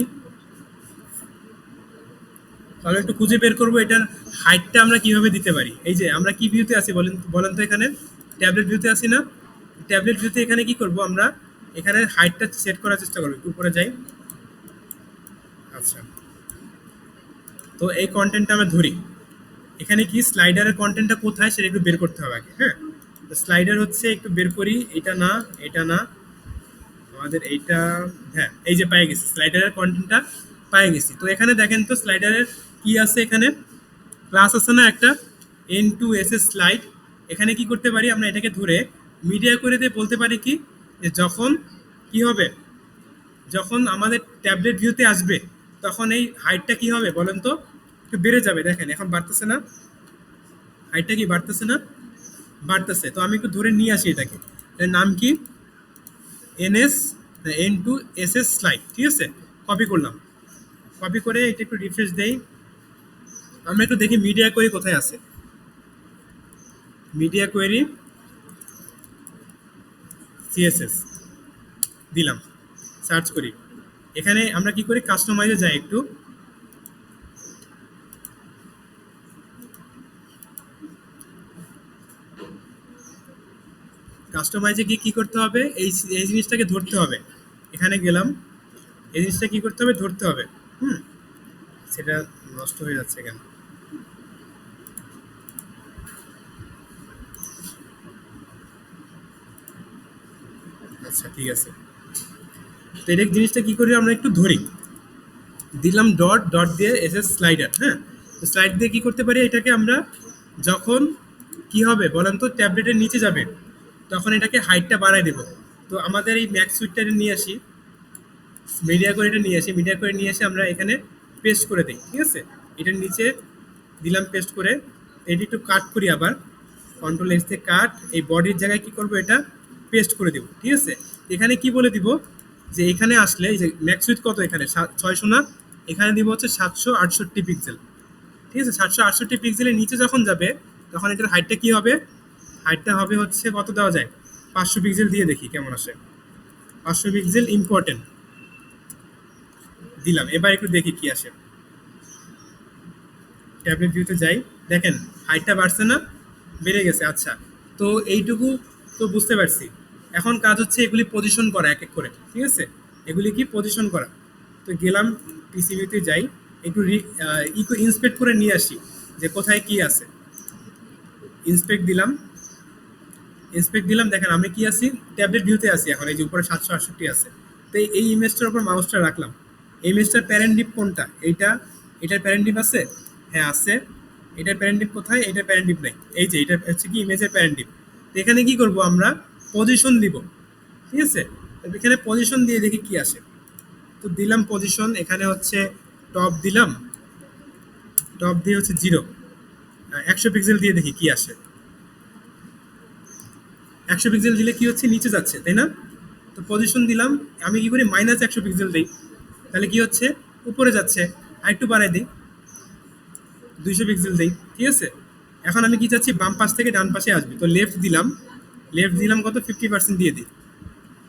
তাহলে একটু খুঁজে বের করবো এটার হাইটটা আমরা কিভাবে দিতে পারি। এই যে আমরা কি ভিউতে আছি বলেন, বলেন তো, এখানে ট্যাবলেট ভিউতে আছি না? ট্যাবলেট ভিউতে এখানে কি করব আমরা, এখানে হাইটটা সেট করার চেষ্টা করবো, একটু উপরে যাই। আচ্ছা, তো এই কন্টেন্টটা আমরা ধরি, এখানে কি স্লাইডারের কন্টেন্টটা কোথায় সেটা একটু বের করতে হবে আগে, হ্যাঁ? স্লাইডার হচ্ছে, একটু বের করি, এটা না, এটা না, আমাদের এইটা, হ্যাঁ এই যে পেয়ে গেছি, স্লাইডারের কন্টেন্টটা পেয়ে গেছি। তো এখানে দেখেন তো স্লাইডারের কি আছে, এখানে ক্লাস আছে না একটা, N two S S slide. এখানে কি করতে পারি আমরা, এটাকে ধরে মিডিয়া করে দিয়ে বলতে পারি কি, যে যখন কি হবে, যখন আমাদের ট্যাবলেট ভিউতে আসবে তখন এই হাইটটা কি হবে বলেন তো, একটু বেড়ে যাবে। দেখেন এখন বাড়তেছে না, হাইটটা কি বাড়তেছে না? বাড়তেছে। তো আমি একটু ধরে নিয়ে আসি এটাকে, এর নাম কি, NS, N two S S slide, ঠিক আছে? কপি করলাম, কপি করে এটা একটু রিফ্রেশ দেই, আমরা একটু দেখি মিডিয়া কোয়েরি কোথায় আছে। মিডিয়া কোয়েরি সিএসএস দিলাম, সার্চ করি। এখানে আমরা কি করি, কাস্টমাইজে যাই একটু, কাস্টমাইজে গিয়ে কি করতে হবে, এই এই জিনিসটাকে ধরতে হবে। এখানে গেলাম, এই জিনিসটা কি করতে হবে, ধরতে হবে। হুম, সেটা নষ্ট হয়ে যাচ্ছে কেন? আচ্ছা ঠিক আছে, তো এটা জিনিসটা কি করি আমরা একটু ধরি, দিলাম ডট, ডট দিয়ে এসে স্লাইডার, হ্যাঁ? তো স্লাইড দিয়ে কি করতে পারি, এটাকে আমরা যখন কি হবে বলেন তো, ট্যাবলেটের নিচে যাবে তখন এটাকে হাইটটা বাড়ায় দেব। তো আমাদের এই ম্যাক্স সুইটটা নিয়ে আসি, মিডিয়া করে এটা নিয়ে আসি, মিডিয়া করে নিয়ে এসে আমরা এখানে পেস্ট করে দিই, ঠিক আছে? এটার নিচে দিলাম পেস্ট করে, এটি একটু কাট করি আবার, কন্ট্রোল এস দিয়ে কাট, এই বডির জায়গায় কি করব, এটা পেস্ট করে দেব, ঠিক আছে? এখানে কি বলে দিব, যে এখানে আসলে এই যে ম্যাক্স উইথ কত, এখানে 600 না, এখানে দিব হচ্ছে 768 পিক্সেল, ঠিক আছে? 768 পিক্সেলের নিচে যখন যাবে তখন এটার হাইটটা কি হবে, হাইটটা হবে হচ্ছে কত দেওয়া যায়, 500 পিক্সেল দিয়ে দেখি কেমন আসে। 500 পিক্সেল ইম্পর্টেন্ট দিলাম, এবার একটু দেখি কি আসে। ট্যাবলেট ভিউতে যাই, দেখেন হাইটটা বাড়ছে না, বেড়ে গেছে। আচ্ছা, তো এইটুকু তো বুঝতে পারছি, এখন কাজ হচ্ছে এগুলি পজিশন করা এক এক করে, ঠিক আছে? এগুলি কি পজিশন করা। তো গেলাম পিসিবিতে যাই, একটু ইকো ইন্সপেক্ট করে নিয়ে আসি যে কোথায় কি আছে। ইন্সপেক্ট দিলাম, ইন্সপেক্ট দিলাম, দেখেন আমি কি আছি, ট্যাবলেট ভিউতে আছি এখন, এই যে উপরে 768 আছে। তো এই ইমেজটার উপর মাউসটা রাখলাম, এই ইমেজটার প্যারেন্ট ডিপ কোনটা, এইটা, এটার প্যারেন্ট ডিপ আছে, হ্যাঁ আছে। এটার প্যারেন্ট ডিপ কোথায়, এটার প্যারেন্ট ডিপ নাই, এই যে এটা হচ্ছে কি ইমেজের প্যারেন্ট ডিপ। তো এখানে কি করব আমরা, পজিশন দিব, ঠিক আছে? তো এখানে পজিশন দিয়ে দেখি কি আসে। তো দিলাম পজিশন, এখানে হচ্ছে টপ দিলাম, টপ দিয়ে হচ্ছে 0, 100 পিক্সেল দিয়ে দেখি কি আসে। 100 পিক্সেল দিলে কি হচ্ছে, নিচে যাচ্ছে, তাই না? তো পজিশন দিলাম, আমি কি করি, -100 পিক্সেল দিই, তাহলে কি হচ্ছে, উপরে যাচ্ছে। আর একটু বাড়াই দিই, 200 পিক্সেল দিই, ঠিক আছে? এখন আমি কি চাচ্ছি, বাম পাশ থেকে ডান পাশে আসবে, তো লেফট দিলাম, লেফট দিলাম কত, 50% দিয়ে দিই,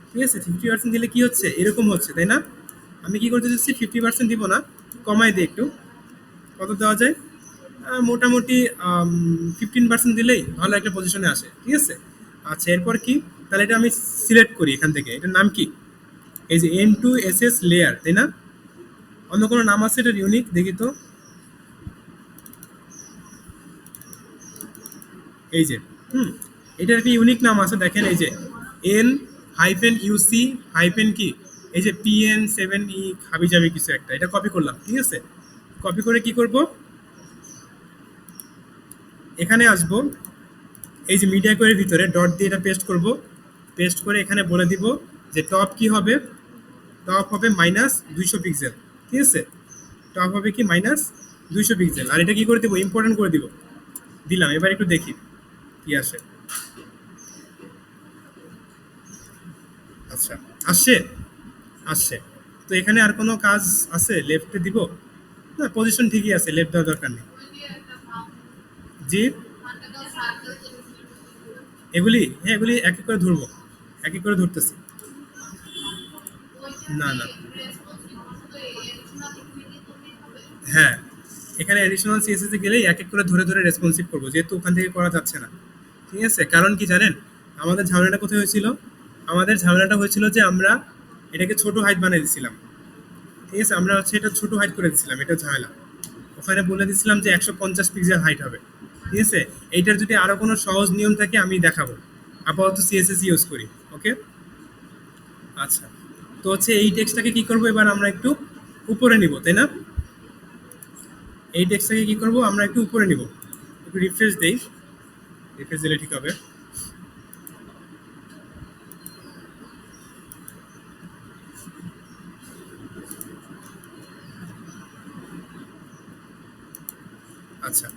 ঠিক আছে? 50% দিলে কি হচ্ছে, এরকম হচ্ছে, তাই না? আমি কি করতে চাচ্ছি, 50% দিব না, কমাই দিই একটু, কত দেওয়া যায়, মোটামুটি 15% দিলেই ভালো একটা পজিশনে আসে, ঠিক আছে? আচ্ছা এরপর কি, তাহলে এটা আমি সিলেক্ট করি এখান থেকে, এটার নাম কি, এই যে N two S S layer, তাই না? অন্য কোনো নাম আছে এটার ইউনিক, দেখি তো, এই যে, হুম, এটার একটা ইউনিক নাম আছে, দেখেন এই যে এন হাইফেন ইউসি হাইফেন কি, এই যে PN7E হাবি যাবে কিছু একটা, এটা কপি করলাম, ঠিক আছে? কপি করে কি করব, এখানে আসবো, এই যে মিডিয়া কোয়েরির ভিতরে ডট দিয়ে এটা পেস্ট করব, পেস্ট করে এখানে বলে দিব যে টপ কি হবে, টপ হবে -200 পিক্সেল, ঠিক আছে? টপ হবে কি, 200 পিক্সেল। আর এটা কি করে দিব, ইম্পর্টেন্ট করে দিব। দিলাম, এবার একটু দেখি কি আসে। আচ্ছা, আসছে, আসছে। তো এখানে আর কোনো কাজ আছে, লেফটে দিব? না, পজিশন ঠিকই আছে, লেফট দেওয়ার দরকার নেই। জি, এগুলি, হ্যাঁ এগুলি এক এক করে ধরবো, এক এক করে ধরতেছি। না না, হ্যাঁ, এখানে অ্যাডিশনাল সিএসএস এ গেলেই এক এক করে ধরে ধরে রেসপন্সিভ করবো, যেহেতু ওখান থেকে করা যাচ্ছে না। ঠিক আছে, কারণ কি জানেন আমাদের ঝামেলাটা কোথায় হয়েছিল? আমাদের ঝামেলাটা হয়েছিল যে আমরা এটাকে ছোট হাইট বানিয়ে দিছিলাম। ঠিক আছে, আমরা হচ্ছে এটা ছোট হাইট করে দিছিলাম, এটা ঝামেলা। ওখানে বলে দিছিলাম যে 150 পিক্সেল হাইট হবে। ঠিক আছে, এইটার যদি আরো কোনো সহজ নিয়ম থাকে আমি দেখাবো। আপাতত সিএসএস ইউজ করি। ওকে, আচ্ছা। তো হচ্ছে এই টেক্সটটাকে কি করবো, এবার আমরা একটু উপরে নিব, তাই না? এই টেক্সটটাকে কি করব, আমরা একটু উপরে নিব। একটু রিফ্রেশ দেই, রিফ্রেশ দিলে ঠিক হবে। আচ্ছা,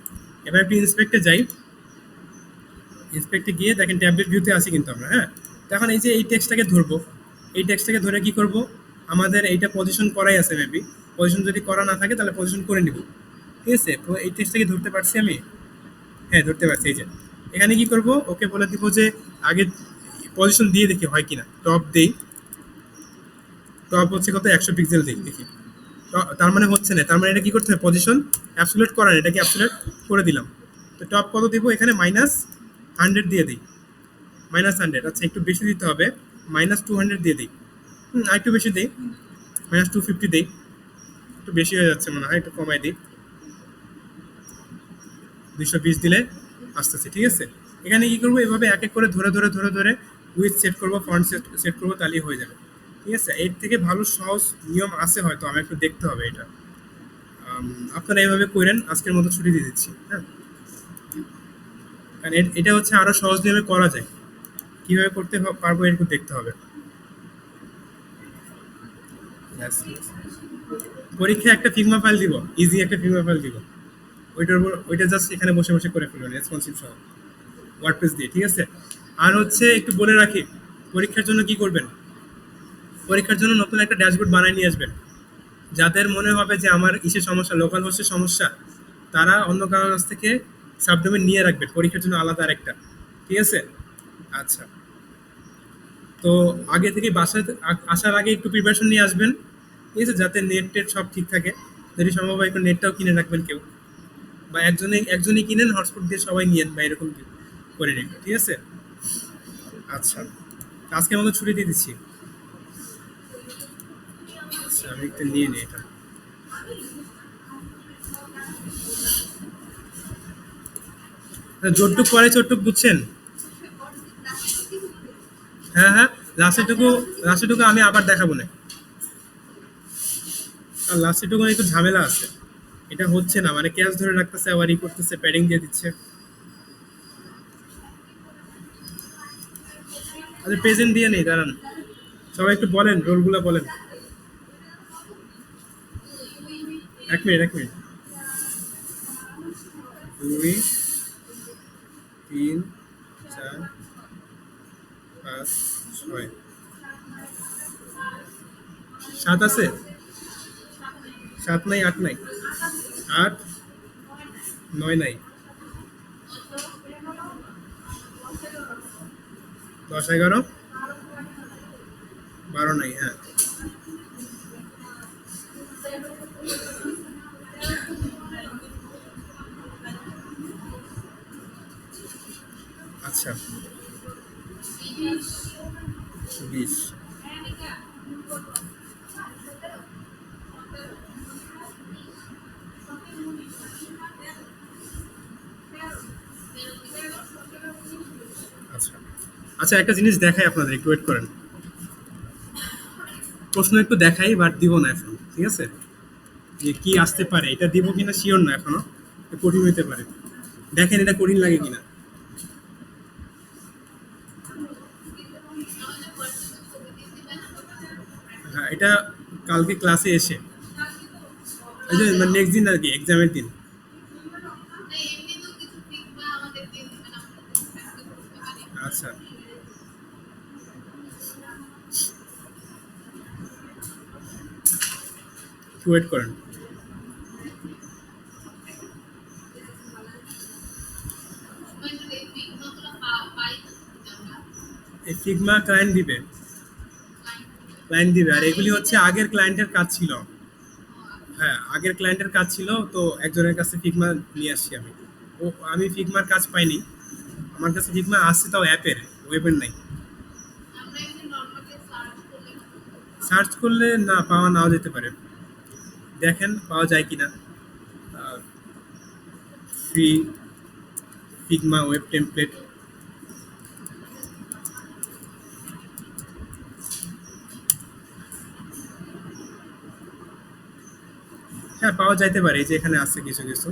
এবার একটু ইন্সপেক্টে যাই। ইন্সপেক্টে গিয়ে দেখেন ট্যাবলেট ভিউতে আছি কিন্তু আমরা, হ্যাঁ। তো এখন এই যে এই টেক্সটটাকে ধরবো, এই টেক্সটটাকে ধরে কি করব, আমাদের এইটা পজিশন করাই আছে মেবি। পজিশন যদি করা না থাকে তাহলে পজিশন করে নিব। ঠিক আছে, তো এই টেক্সটটাকে ধরতে পারছি আমি। হ্যাঁ, ধরতে পারছি। এই যে এখানে কি করব, ওকে বলে দিব যে আগে পজিশন দিয়ে দেখি হয় কিনা। টপ দেই, টপ হচ্ছে কত, 100 পিক্সেল দিই দেখি। তার মানে হচ্ছে না, তার মানে এটা কি করতে হবে, পজিশন অ্যাবসলিউট করা না, এটাকে অ্যাবসলিউট করে দিলাম। তো টপ কত দিব, এখানে -100 দিয়ে দিই। -100, আচ্ছা একটু বেশি দিতে হবে, -200 দিয়ে দিই। আর একটু বেশি দিই, -250 দিই। একটু বেশি হয়ে যাচ্ছে মনে হয়, একটু কমাই দিই। 220 দিলে আসতেছে। ঠিক আছে, এখানে কি করবো, এভাবে এক এক করে ধরে ধরে ধরে ধরে উইথ সেট করবো, ফন্ট সেট সেট করবো, তাহলেই হয়ে যাবে। ঠিক আছে, এর থেকে ভালো সহজ নিয়ম আছে হয়তো, আমার একটু দেখতে হবে এটা। আপনারা এইভাবে করেন, আজকের মতো ছুটি দিয়ে দিচ্ছি, হ্যাঁ। কারণ এটা হচ্ছে আরো সহজ নিয়মে করা যায়, কিভাবে করতে পারবো এরকম দেখতে হবে। Yes, yes. পরীক্ষায় একটা ফিগমা ফাইল দিব, ইজি একটা ফিগমা ফাইল দিব। ওইটার উপর ওইটা জাস্ট এখানে বসে বসে করে ফেলবেন, রেসপন্সিভ সহ, ওয়ার্ডপ্রেস দিয়ে। ঠিক আছে, আর হচ্ছে একটু বলে রাখি, পরীক্ষার জন্য কি করবেন, পরীক্ষার জন্য নতুন একটা ড্যাশবোর্ড বানিয়ে নিয়ে আসবেন। যাদের মনে হবে যে আমার ইসের সমস্যা, লোকাল হোস্টের সমস্যা, তারা অন্য কারোর কাছ থেকে সাবডোমেন নিয়ে রাখবেন পরীক্ষার জন্য আলাদা আরেকটা। ঠিক আছে, আচ্ছা। তো আগে থেকে বাসায় আসার আগে একটু প্রিপারেশন নিয়ে আসবেন। ঠিক আছে, যাতে নেট টেট সব ঠিক থাকে। যদি সম্ভব হয় একটু নেটটাও কিনে রাখবেন কেউ, বা একজনে একজনই কিনেন, হটস্পট দিয়ে সবাই নিয়েন, বা এরকম করে নিন। ঠিক আছে, আচ্ছা। আজকের মতো ছুটি দিয়ে দিচ্ছি। আচ্ছা, আমি একটু নিয়ে নিই এটা। যতটুক পরে চটটুক বুঝছেন। হ্যাঁ হ্যাঁ, লাস্টেরটুকু, লাস্টেরটুকু আমি আবার দেখাবো না। আর লাস্টেরটুকু একটু ঝামেলা আছে, এটা হচ্ছে না, মানে ক্যাচ ধরে রাখতেছে, আবার ই করতেছে, প্যাডিং দিয়ে দিচ্ছে। আচ্ছা, প্রেজেন্ট দিয়ে নেই, দাঁড়ান। সবাই একটু বলেন, রোলগুলো বলেন। 1 মিনিট, 1 মিনিট। 2, 3, 4, 5, 6, 7 আছে? 7 নাই, 8 নাই? 8, 9 নাই? 10, 11, 12 নাই, হ্যাঁ। আচ্ছা, 20। আচ্ছা, আচ্ছা, একটা জিনিস দেখাই আপনাদের, একটু ওয়েট করেন। প্রশ্ন একটু দেখাই, বাট দিব না এখন। ঠিক আছে, যে কি আসতে পারে এটা দিব কিনা শিওর না এখনো, কঠিন হইতে পারে। দেখেন এটা কঠিন লাগে কিনা। হ্যাঁ, এটা কালকে ক্লাসে এসে, ওই যে মানে নেক্সট দিন আর কি, এক্সামের দিন। আচ্ছা, ওয়েট করেন। এই ফিগমা ক্লায়েন্ট দিবে, ক্লায়েন্ট দিবে, আর এগুলি হচ্ছে আগের ক্লায়েন্টের কাজ ছিল। হ্যাঁ, আগের ক্লায়েন্টের কাজ ছিল, তো একজনের কাছে ফিগমা নিয়ে আসছি আমি। ও, আমি ফিগমার কাজ পাইনি, আমার কাছে ফিগমা আসছে, তাও অ্যাপের, ওয়েবের নাই। সার্চ করলে না, পাওয়া নাও যেতে পারে। দেখেন পাওয়া যায় কিনা। Free Figma web template. হ্যাঁ, পাওয়া যাইতে পারে, এই যে এখানে আছে কিছু কিছু।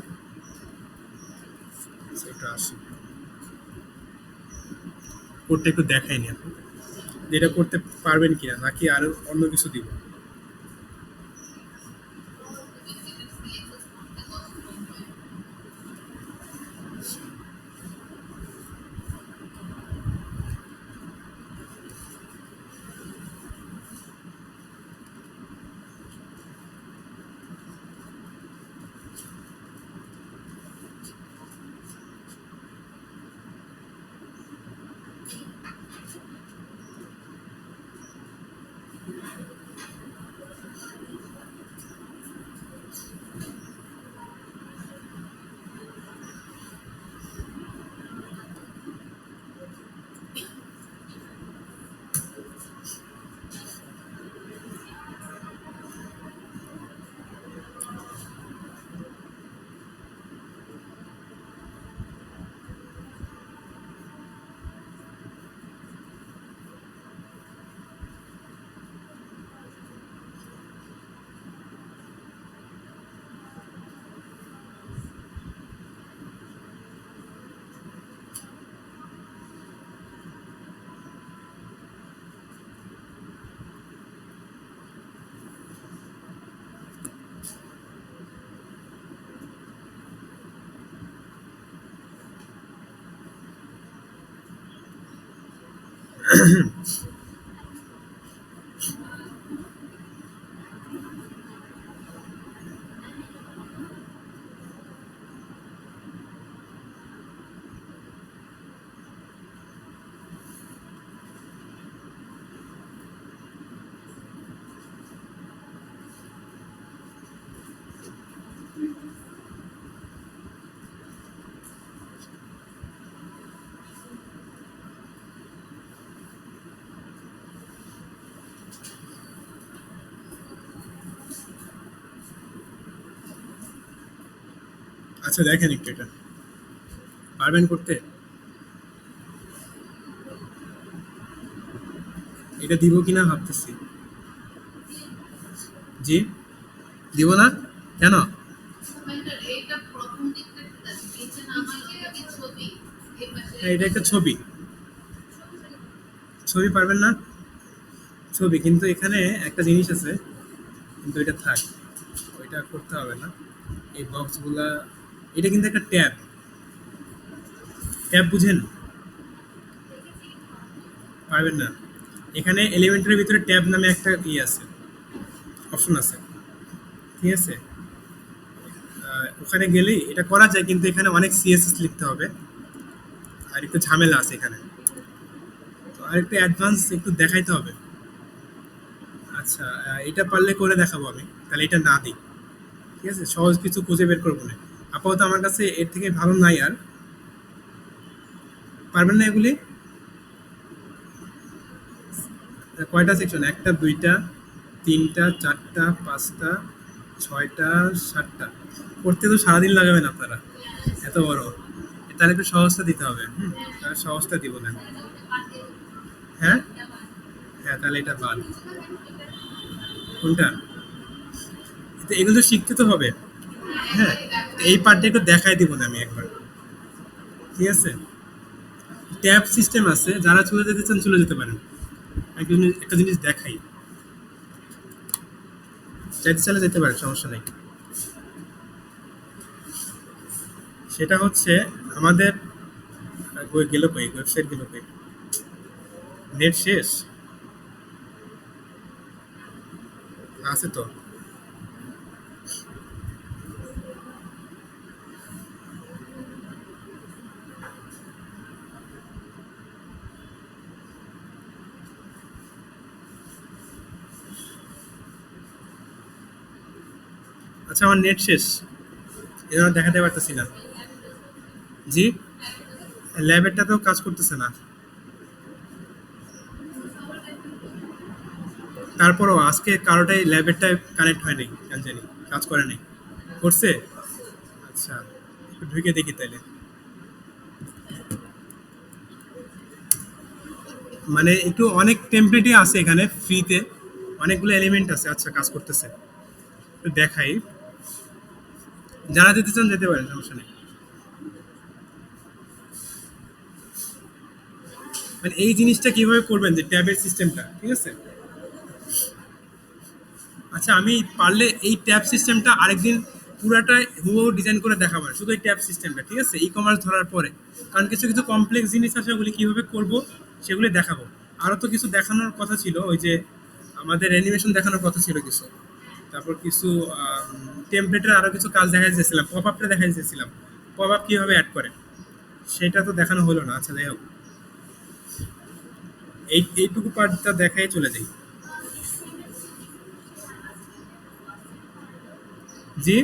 আচ্ছা, একটু আসি, কোডটা একটু দেখাইনি আপনি, যে এটা করতে পারবেন কিনা, নাকি আরো অন্য কিছু দিব। আচ্ছা, দেখেন একটু এটা পারবেন করতে। এটা দিব কিনা ভাবতেছি। জি, দিব না, কেন? হ্যাঁ, এটা একটা ছবি, ছবি পারবেন না, ছবি, কিন্তু এখানে একটা জিনিস আছে, কিন্তু এটা থাক, ওইটা করতে হবে না। এই বক্সগুলা, এটা কিন্তু একটা ট্যাব, ট্যাব বুঝেন? পারবেন না। এখানে এলিমেন্টের ভিতরে ট্যাব নামে একটা আছে, অপশন আছে, ঠিক আছে? ওখানে গেলেই এটা করা যায়, কিন্তু এখানে অনেক সিএসএস লিখতে হবে, আর একটু ঝামেলা আছে এখানে, তো আর একটু অ্যাডভান্স একটু দেখাইতে হবে। আচ্ছা, এটা পারলে করে দেখাবো আমি, তাহলে এটা না দিই, ঠিক আছে? সহজ কিছু খুঁজে বের করবো না, আপাতত আমার কাছে এর থেকে ভালো নাই আর। পারবেন না এগুলি? কয়টা সেকশন? একটা, দুইটা, তিনটা, চারটা, পাঁচটা, ছয়টা, সাতটা। করতে তো সারাদিন লাগাবেন আপনারা, এত বড়। তাহলে একটু সহজটা দিতে হবে। তাহলে সহজটা দিব না। হ্যাঁ, হ্যাঁ, তাহলে এটা বাদ। কোনটা? তো এগুলো তো শিখতে তো হবে। হ্যাঁ, তো এই পার্টটা একটু দেখাই দিব না আমি একবার, ঠিক আছে? ট্যাব সিস্টেম আছে, যারা চলে যেতে চান চলে যেতে পারেন। একটা জিনিস দেখাই, চাইতে চাইলে যেতে পারেন, সমস্যা নেই। সেটা হচ্ছে আমাদের গেল কই, ওয়েবসাইট গেল কই, নেট শেষ আছে তো। আচ্ছা আমার নেট শেষ, এজন্য দেখাতে পারতেছি না। জি, ল্যাবেরটা তো কাজ করতেছে না। তারপরও আজকে কারোটাই ল্যাবেরটাই কানেক্ট হয় নাই, কেন জানি কাজ করে নাই। করছে? আচ্ছা, একটু ঢুকে দেখি তাহলে। মানে একটু অনেক টেমপ্লেটই আছে এখানে ফ্রিতে, অনেকগুলো এলিমেন্ট আছে। আচ্ছা কাজ করতেছে, একটু দেখাই। যারা যেতে চান যেতে পারেন, সমস্যা নেই। মানে এই জিনিসটা কিভাবে করবেন যে ট্যাবের সিস্টেমটা, ঠিক আছে? আচ্ছা আমি পারলে এই ট্যাব সিস্টেমটা আরেকদিন পুরাটাই হুবহু ডিজাইন করে দেখাবো না, শুধু এই ট্যাব সিস্টেমটা, ঠিক আছে, ই কমার্স ধরার পরে। কারণ কিছু কিছু কমপ্লেক্স জিনিস আছে, ওগুলি কীভাবে করব সেগুলি দেখাবো। আরও তো কিছু দেখানোর কথা ছিল, ওই যে আমাদের অ্যানিমেশন দেখানোর কথা ছিল কিছু। তারপর কিছু টেমপ্লেটের আরও কিছু কাজ দেখা যাচ্ছিলাম, পপ আপটা দেখা যাচ্ছিলাম, পপ আপ কীভাবে অ্যাড করে সেটা তো দেখানো হলো না। আচ্ছা যাই হোক, এইটুকু পার্টটা দেখাই চলে যাই। জি,